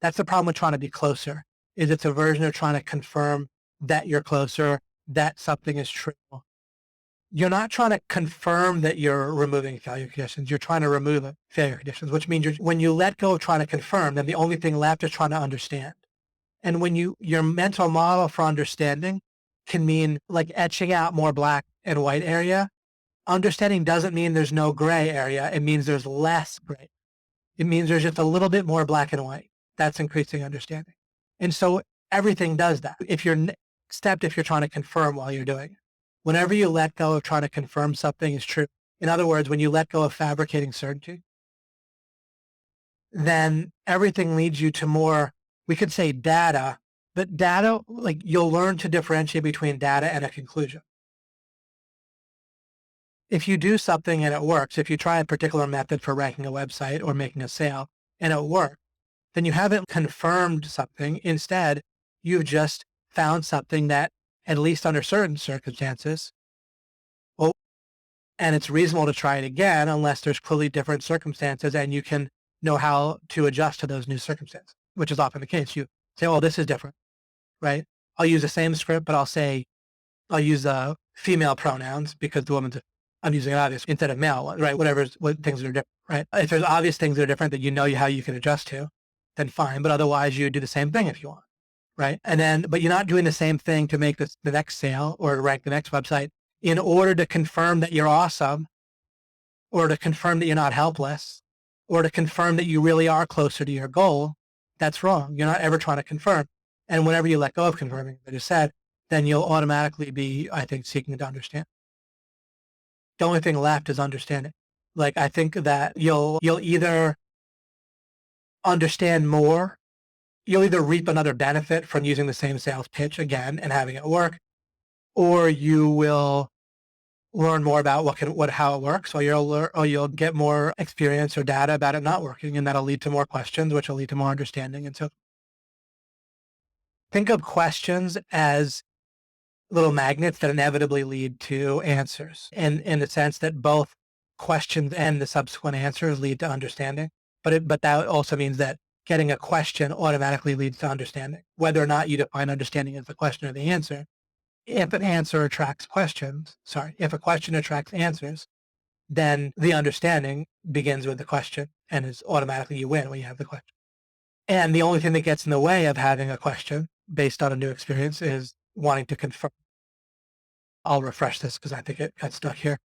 That's the problem with trying to be closer, is it's a version of trying to confirm that you're closer, that something is true. You're not trying to confirm that you're removing failure conditions. You're trying to remove failure conditions, which means when you let go of trying to confirm, then the only thing left is trying to understand. And when your mental model for understanding can mean like etching out more black and white area, understanding doesn't mean there's no gray area. It means there's less gray. It means there's just a little bit more black and white. That's increasing understanding. And so everything does that. Except if you're trying to confirm while you're doing it. Whenever you let go of trying to confirm something is true, in other words, when you let go of fabricating certainty, then everything leads you to more, we could say data, but data, like you'll learn to differentiate between data and a conclusion. If you do something and it works, if you try a particular method for ranking a website or making a sale and it works, then you haven't confirmed something. Instead, you've just found something that, at least under certain circumstances, well, and it's reasonable to try it again unless there's clearly different circumstances and you can know how to adjust to those new circumstances, which is often the case. You say, oh, this is different, right? I'll use the same script, but I'll use female pronouns because I'm using it obvious instead of male, right? What things that are different, right? If there's obvious things that are different that you know how you can adjust to, then fine. But otherwise, you do the same thing if you want, right? And then, but you're not doing the same thing to make the next sale or to rank the next website in order to confirm that you're awesome, or to confirm that you're not helpless, or to confirm that you really are closer to your goal. That's wrong. You're not ever trying to confirm. And whenever you let go of confirming, as I just said, then you'll automatically be, I think, seeking to understand. The only thing left is understanding. Like, I think that you'll either understand more, you'll either reap another benefit from using the same sales pitch again and having it work, or you will learn more about how it works, or you'll get more experience or data about it not working, and that'll lead to more questions, which will lead to more understanding. And so think of questions as little magnets that inevitably lead to answers, and in the sense that both questions and the subsequent answers lead to understanding. But that also means that getting a question automatically leads to understanding, whether or not you define understanding as the question or the answer. If a question attracts answers, then the understanding begins with the question and is automatically you win when you have the question. And the only thing that gets in the way of having a question based on a new experience is wanting to confirm. I'll refresh this because I think it got stuck here.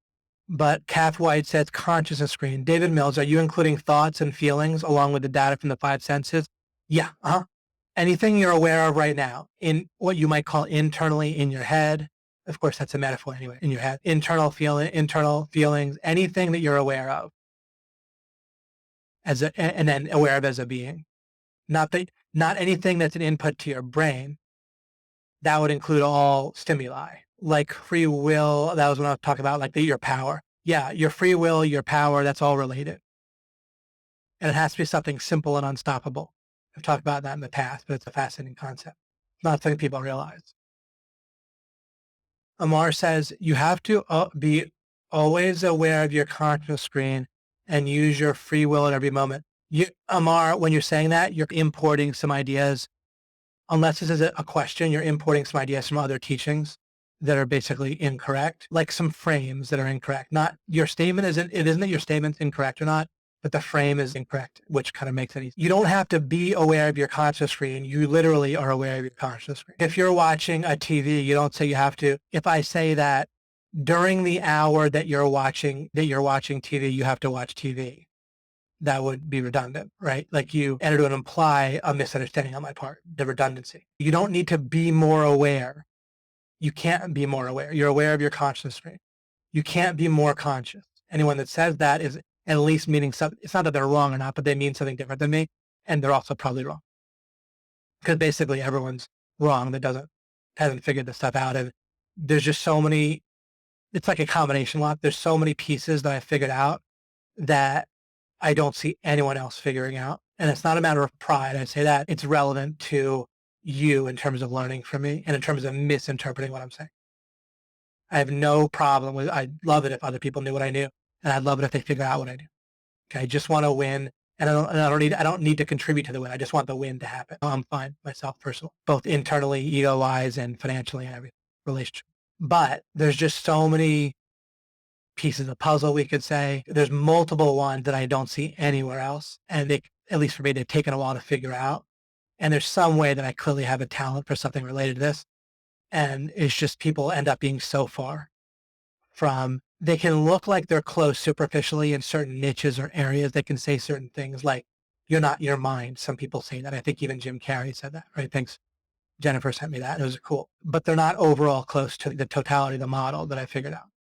But Kath White says consciousness screen. David Mills, are you including thoughts and feelings along with the data from the five senses? Yeah. Anything you're aware of right now in what you might call internally in your head. Of course, that's a metaphor anyway, in your head. Internal feelings, anything that you're aware of and then aware of as a being. Not anything that's an input to your brain. That would include all stimuli, like free will. That was when I was talking about like your power. Yeah, your free will, your power, that's all related. And it has to be something simple and unstoppable. I've talked about that in the past, but it's a fascinating concept. Not something people realize. Amar says you have to be always aware of your conscious screen and use your free will at every moment. Amar, when you're saying that, you're importing some ideas. Unless this is a question, you're importing some ideas from other teachings that are basically incorrect, like some frames that are incorrect. Not your statement isn't that your statement's incorrect or not, but the frame is incorrect, which kind of makes it easy. You don't have to be aware of your conscious screen. You literally are aware of your conscious screen. If you're watching a TV, you don't say you have to. If I say that during the hour that you're watching TV, you have to watch TV, that would be redundant, right? Like and it would imply a misunderstanding on my part, the redundancy. You don't need to be more aware. You can't be more aware. You're aware of your conscious screen. You can't be more conscious. Anyone that says that is at least meaning something. It's not that they're wrong or not, but they mean something different than me. And they're also probably wrong. Because basically everyone's wrong that hasn't figured this stuff out. And there's just so many, it's like a combination lock. There's so many pieces that I figured out that I don't see anyone else figuring out. And it's not a matter of pride. I say that it's relevant to you in terms of learning from me and in terms of misinterpreting what I'm saying. I have no problem with, I'd love it if other people knew what I knew, and I'd love it if they figure out what I do. Okay. I just want to win, and I don't need to contribute to the win. I just want the win to happen. I'm fine myself personally, both internally, ego wise, and financially and everything, relationship. But there's just so many pieces of the puzzle, we could say. There's multiple ones that I don't see anywhere else. And at least for me, they've taken a while to figure out. And there's some way that I clearly have a talent for something related to this. And it's just people end up being so far from, they can look like they're close superficially in certain niches or areas. They can say certain things like, you're not your mind. Some people say that. I think even Jim Carrey said that, right? Thanks. Jennifer sent me that. It was cool. But they're not overall close to the totality of the model that I figured out.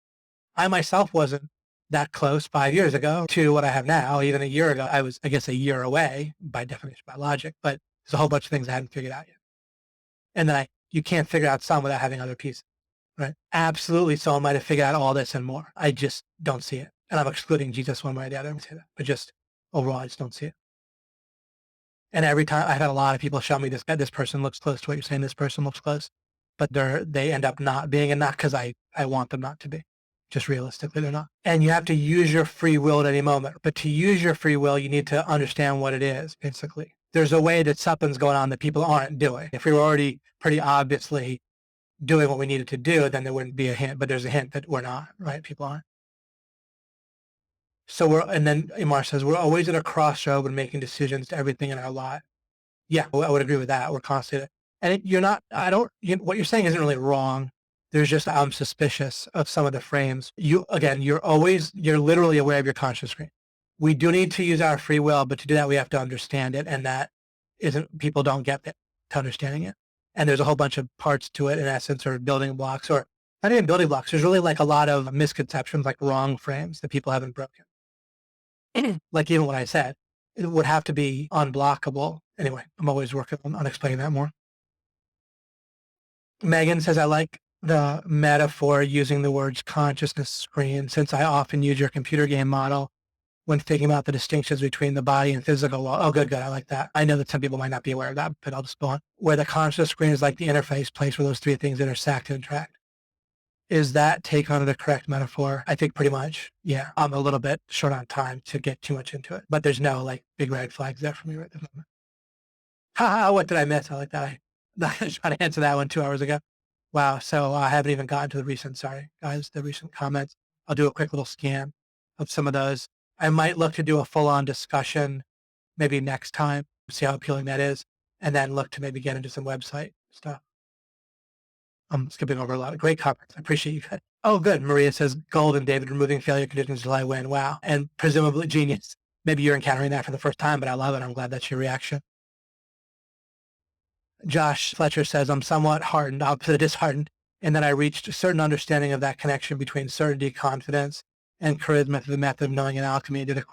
I myself wasn't that close 5 years ago to what I have now. Even a year ago, I was, I guess, a year away by definition, by logic, but there's a whole bunch of things I hadn't figured out yet. And then you can't figure out some without having other pieces, right? Absolutely. Someone might have figured out all this and more. I just don't see it. And I'm excluding Jesus one way or the other. I say that, but just overall, I just don't see it. And every time I've had a lot of people show me this person looks close to what you're saying. This person looks close, but they end up not being, and not because I want them not to be. Just realistically, they're not. And you have to use your free will at any moment. But to use your free will, you need to understand what it is, basically. There's a way that something's going on that people aren't doing. If we were already pretty obviously doing what we needed to do, then there wouldn't be a hint. But there's a hint that we're not, right? People aren't. So and then Imar says, we're always at a crossroad when making decisions to everything in our life. Yeah, I would agree with that. We're constantly, and what you're saying isn't really wrong. There's just, I'm suspicious of some of the frames. You're literally aware of your conscious screen. We do need to use our free will, but to do that, we have to understand it. And that people don't get that to understanding it. And there's a whole bunch of parts to it, in essence, or building blocks, or not even building blocks. There's really like a lot of misconceptions, like wrong frames that people haven't broken. Like even what I said, it would have to be unblockable. Anyway, I'm always working on explaining that more. Megan says, I like the metaphor using the words consciousness screen, since I often use your computer game model when thinking about the distinctions between the body and physical world. Oh, good. I like that. I know that some people might not be aware of that, but I'll just go on. Where the conscious screen is like the interface place where those three things intersect and interact. Is that take on the correct metaphor? I think pretty much. Yeah. I'm a little bit short on time to get too much into it, but there's no like big red flags there for me right this moment. What did I miss? I like that. I tried to answer that one 2 hours ago. Wow. So I haven't even gotten to the recent, sorry guys, the recent comments. I'll do a quick little scan of some of those. I might look to do a full-on discussion maybe next time, see how appealing that is, and then look to maybe get into some website stuff. I'm skipping over a lot of great comments. I appreciate you guys. Oh, good. Maria says, Golden, David, removing failure conditions until I win. Wow. And presumably genius. Maybe you're encountering that for the first time, but I love it. I'm glad that's your reaction. Josh Fletcher says, I'm somewhat hardened, opposite of disheartened, and that I reached a certain understanding of that connection between certainty, confidence, and charisma through the method of knowing and alchemy. I did a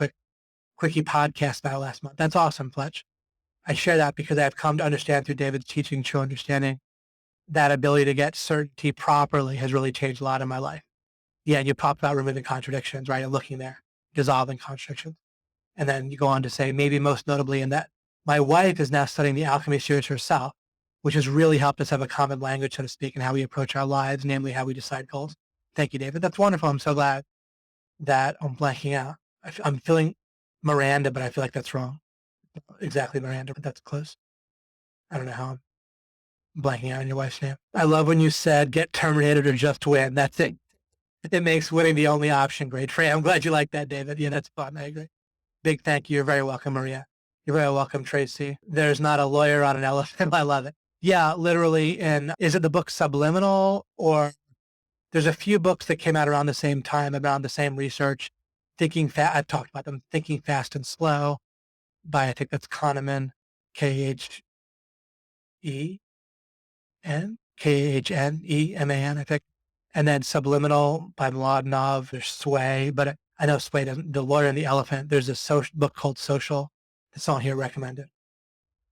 quickie podcast about it last month. That's awesome, Fletch. I share that because I've come to understand through David's teaching, true understanding, that ability to get certainty properly has really changed a lot in my life. Yeah, and you talked about removing contradictions, right? And looking there, dissolving contradictions. And then you go on to say, maybe most notably in that my wife is now studying the alchemy series herself, which has really helped us have a common language, so to speak, in how we approach our lives, namely how we decide goals. Thank you, David. That's wonderful. I'm so glad that I'm blanking out. I'm feeling Miranda, but I feel like that's wrong. Exactly, Miranda, but that's close. I don't know how I'm blanking out on your wife's name. I love when you said get terminated or just win. That's it. It makes winning the only option. Great. Frey, I'm glad you like that, David. Yeah, that's fun. I agree. Big thank you. You're very welcome, Maria. You're very welcome, Tracy. There's not a lawyer on an elephant. I love it. Yeah, literally. And is it the book Subliminal, or there's a few books that came out around the same time, around the same research. I've talked about them. Thinking Fast and Slow by, I think that's Kahneman, Kahneman, I think. And then Subliminal by Mladenov. There's Sway, but I know Sway doesn't. The Lawyer and the Elephant. There's a book called Social. It's on here recommended.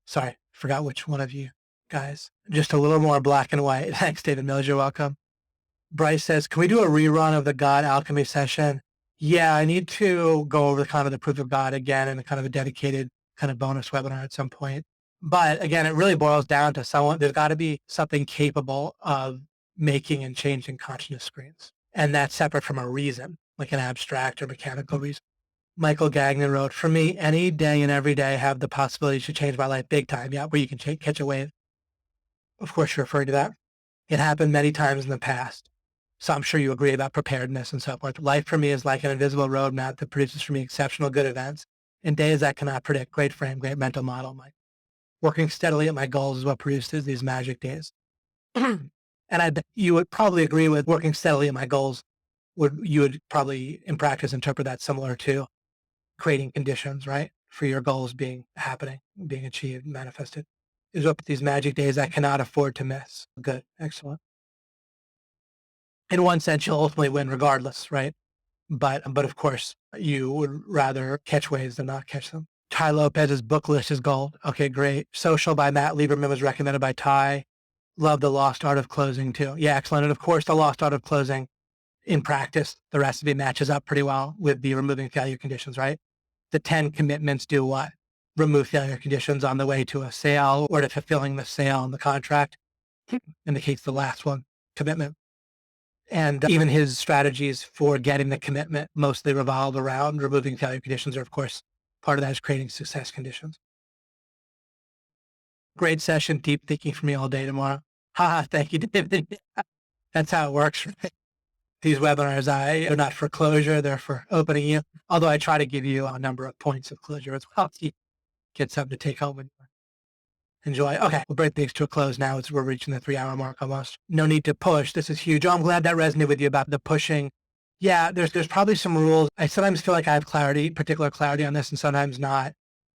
Sorry, forgot which one of you guys. Just a little more black and white. Thanks, David Mills. You're welcome. Bryce says, can we do a rerun of the God Alchemy session? Yeah, I need to go over kind of the proof of God again in a kind of a dedicated kind of bonus webinar at some point. But again, it really boils down to there's got to be something capable of making and changing consciousness screens. And that's separate from a reason, like an abstract or mechanical reason. Michael Gagnon wrote, for me, any day and every day I have the possibility to change my life big time. Yeah, where you can catch a wave. Of course, you're referring to that. It happened many times in the past. So I'm sure you agree about preparedness and so forth. Life for me is like an invisible roadmap that produces for me exceptional good events in days I cannot predict. Great frame, great mental model. Working steadily at my goals is what produces these magic days. And you would probably agree with working steadily at my goals. You would probably in practice interpret that similar to creating conditions, right? For your goals being achieved, manifested. Is what these magic days I cannot afford to miss. Good, excellent. In one sense, you'll ultimately win regardless, right? But of course, you would rather catch waves than not catch them. Ty Lopez's book list is gold. Okay, great. Social by Matt Lieberman was recommended by Ty. Love The Lost Art of Closing too. Yeah, excellent. And of course, The Lost Art of Closing, in practice, the recipe matches up pretty well with the removing failure conditions, right? The 10 commitments do what? Remove failure conditions on the way to a sale or to fulfilling the sale and the contract. Indicates the last one, commitment. And even his strategies for getting the commitment mostly revolve around removing failure conditions, or of course, part of that is creating success conditions. Great session, deep thinking for me all day tomorrow. Haha, thank you, David. That's how it works. Right? These webinars, they're not for closure, they're for opening you. Although I try to give you a number of points of closure as well. So you get something to take home and enjoy. Okay, we'll bring things to a close now as we're reaching the 3-hour mark almost. No need to push. This is huge. Oh, I'm glad that resonated with you about the pushing. Yeah, there's probably some rules. I sometimes feel like I have particular clarity on this, and sometimes not,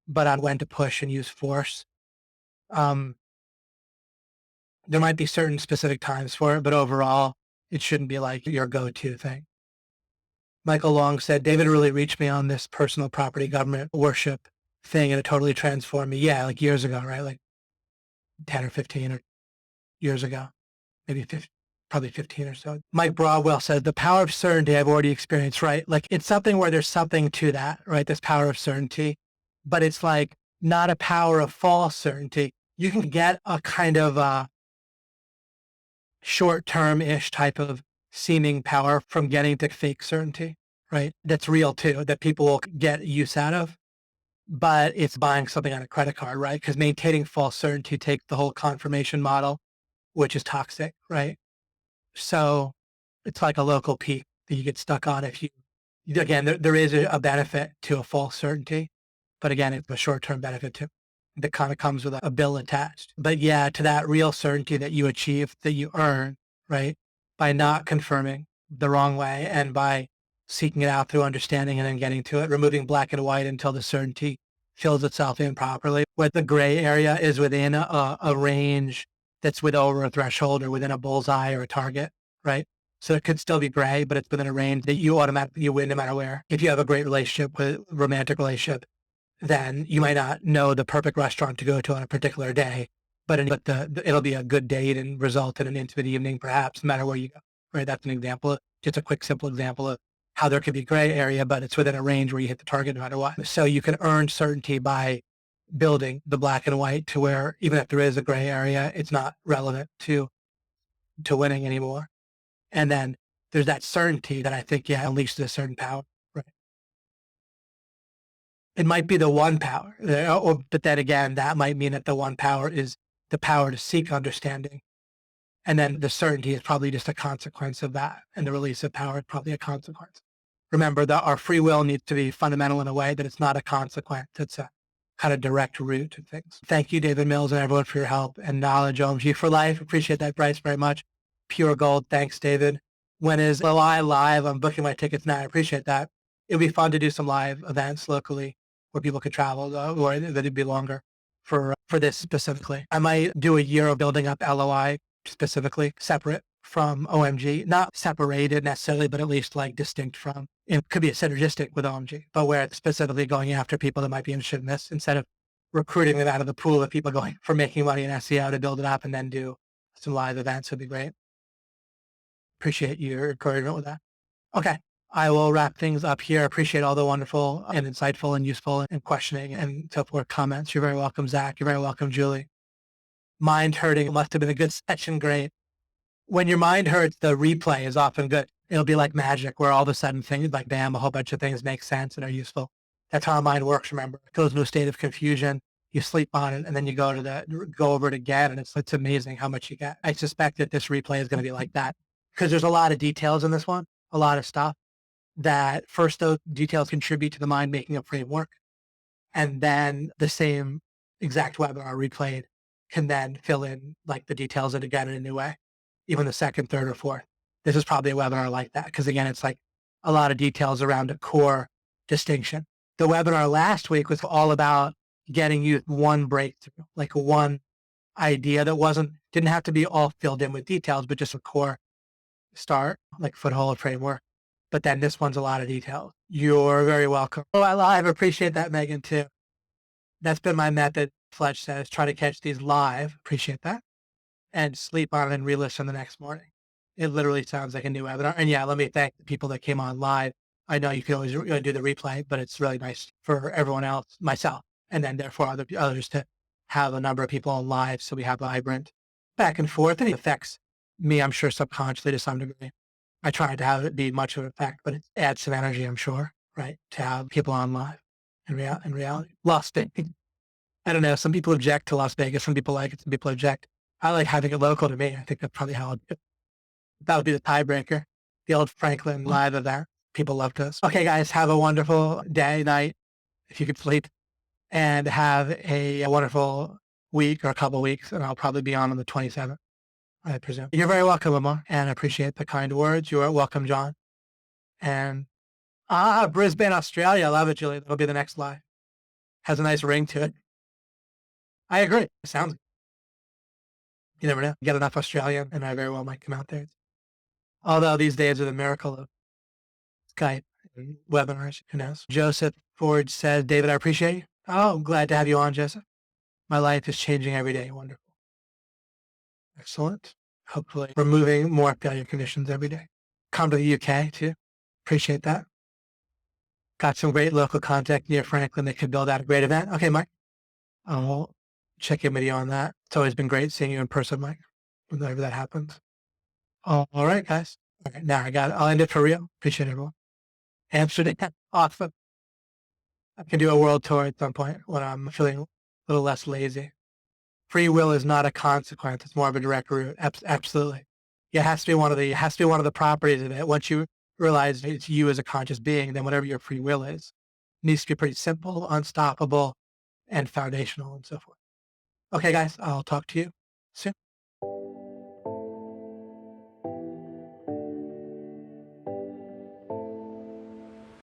but on when to push and use force. There might be certain specific times for it, but overall, it shouldn't be like your go-to thing. Michael Long said, David really reached me on this personal property government worship thing, and it totally transformed me. Yeah, like years ago, right? Like 10 or 15 or years ago, maybe 50, probably 15 or so. Mike Broadwell says, the power of certainty I've already experienced, right? Like it's something where there's something to that, right? This power of certainty, but it's like not a power of false certainty. You can get a kind of short-term-ish type of seeming power from getting to fake certainty, right? That's real too, that people will get use out of. But it's buying something on a credit card, right? Because maintaining false certainty takes the whole confirmation model, which is toxic, right? So it's like a local peak that you get stuck on if you Again, there is a benefit to a false certainty, but again, it's a short-term benefit too that kind of comes with a bill attached. But yeah, to that real certainty that you achieve, that you earn, right, by not confirming the wrong way and by seeking it out through understanding and then getting to it, removing black and white until the certainty fills itself in properly. Where the gray area is within a range that's with over a threshold or within a bullseye or a target, right? So it could still be gray, but it's within a range that you automatically you win no matter where. If you have a great relationship with romantic relationship, then you might not know the perfect restaurant to go to on a particular day, but it'll be a good date and result in an intimate evening, perhaps, no matter where you go. Right? That's an example, just a quick, simple example of how there could be gray area, but it's within a range where you hit the target no matter what. So you can earn certainty by building the black and white to where even if there is a gray area, it's not relevant to winning anymore. And then there's that certainty that I think, yeah, unleashes a certain power. Right. It might be the one power, but then again, that might mean that the one power is the power to seek understanding. And then the certainty is probably just a consequence of that. And the release of power is probably a consequence. Remember that our free will needs to be fundamental in a way that it's not a consequence. It's a kind of direct route to things. Thank you, David Mills, and everyone for your help and knowledge. OMG for life. Appreciate that, Bryce, very much. Pure gold. Thanks, David. When is LOI live? I'm booking my tickets now. I appreciate that. It would be fun to do some live events locally where people could travel, or that'd be longer for this specifically. I might do a year of building up LOI specifically, separate from OMG, not separated necessarily, but at least like distinct from. It could be a synergistic with OMG, but where it's specifically going after people that might be interested in this instead of recruiting them out of the pool of people going for making money in SEO to build it up and then do some live events would be great. Appreciate your encouragement with that. Okay. I will wrap things up here. Appreciate all the wonderful and insightful and useful and questioning and so forth comments. You're very welcome, Zach. You're very welcome, Julie. Mind hurting. It must have been a good session. Great. When your mind hurts, the replay is often good. It'll be like magic where all of a sudden things like, bam, a whole bunch of things make sense and are useful. That's how mind works, remember. It goes into a state of confusion. You sleep on it and then you go over it again. And it's amazing how much you get. I suspect that this replay is going to be like that because there's a lot of details in this one, a lot of stuff that first those details contribute to the mind making a framework. And then the same exact webinar replayed can then fill in like the details of it again in a new way, even the second, third, or fourth. This is probably a webinar like that because again, it's like a lot of details around a core distinction. The webinar last week was all about getting you one breakthrough, like one idea that didn't have to be all filled in with details, but just a core start, like foothold framework. But then this one's a lot of detail. You're very welcome. Oh, I live. Appreciate that, Megan, too. That's been my method, Fletch says. Try to catch these live. Appreciate that. And sleep on it and re-listen the next morning. It literally sounds like a new webinar. And yeah, let me thank the people that came on live. I know you can always do the replay, but it's really nice for everyone else, myself, and then therefore others to have a number of people on live. So we have a vibrant back and forth. And it affects me, I'm sure, subconsciously to some degree. I tried to have it be much of an effect, but it adds some energy, I'm sure, right? To have people on live in reality. Las Vegas. I don't know. Some people object to Las Vegas. Some people like it. Some people object. I like having it local to me. I think that's probably how I'll do it. That would be the tiebreaker. The old Franklin live event. People loved us. Okay, guys, have a wonderful day, night, if you could sleep, and have a wonderful week or a couple of weeks. And I'll probably be on the 27th. I presume. You're very welcome, Amar, and I appreciate the kind words. You are welcome, John. And Brisbane, Australia. I love it, Julie. That'll be the next live. Has a nice ring to it. I agree. It sounds. You never know. Get enough Australian, and I very well might come out there. Although these days are the miracle of Skype and webinars. Who knows? Joseph Ford says, David, I appreciate you. Oh, I'm glad to have you on, Joseph. My life is changing every day. Wonderful. Excellent. Hopefully removing more failure conditions every day. Come to the UK too. Appreciate that. Got some great local contact near Franklin that could build out a great event. Okay, Mike. I'll check in with you on that. It's always been great seeing you in person, Mike, whenever that happens. All right, guys. All right, now I'll end it for real. Appreciate everyone. Amsterdam. Awesome. I can do a world tour at some point when I'm feeling a little less lazy. Free will is not a consequence. It's more of a direct route. Absolutely. It has to be one of the properties of it. Once you realize it's you as a conscious being, then whatever your free will is needs to be pretty simple, unstoppable, and foundational and so forth. Okay, guys, I'll talk to you soon.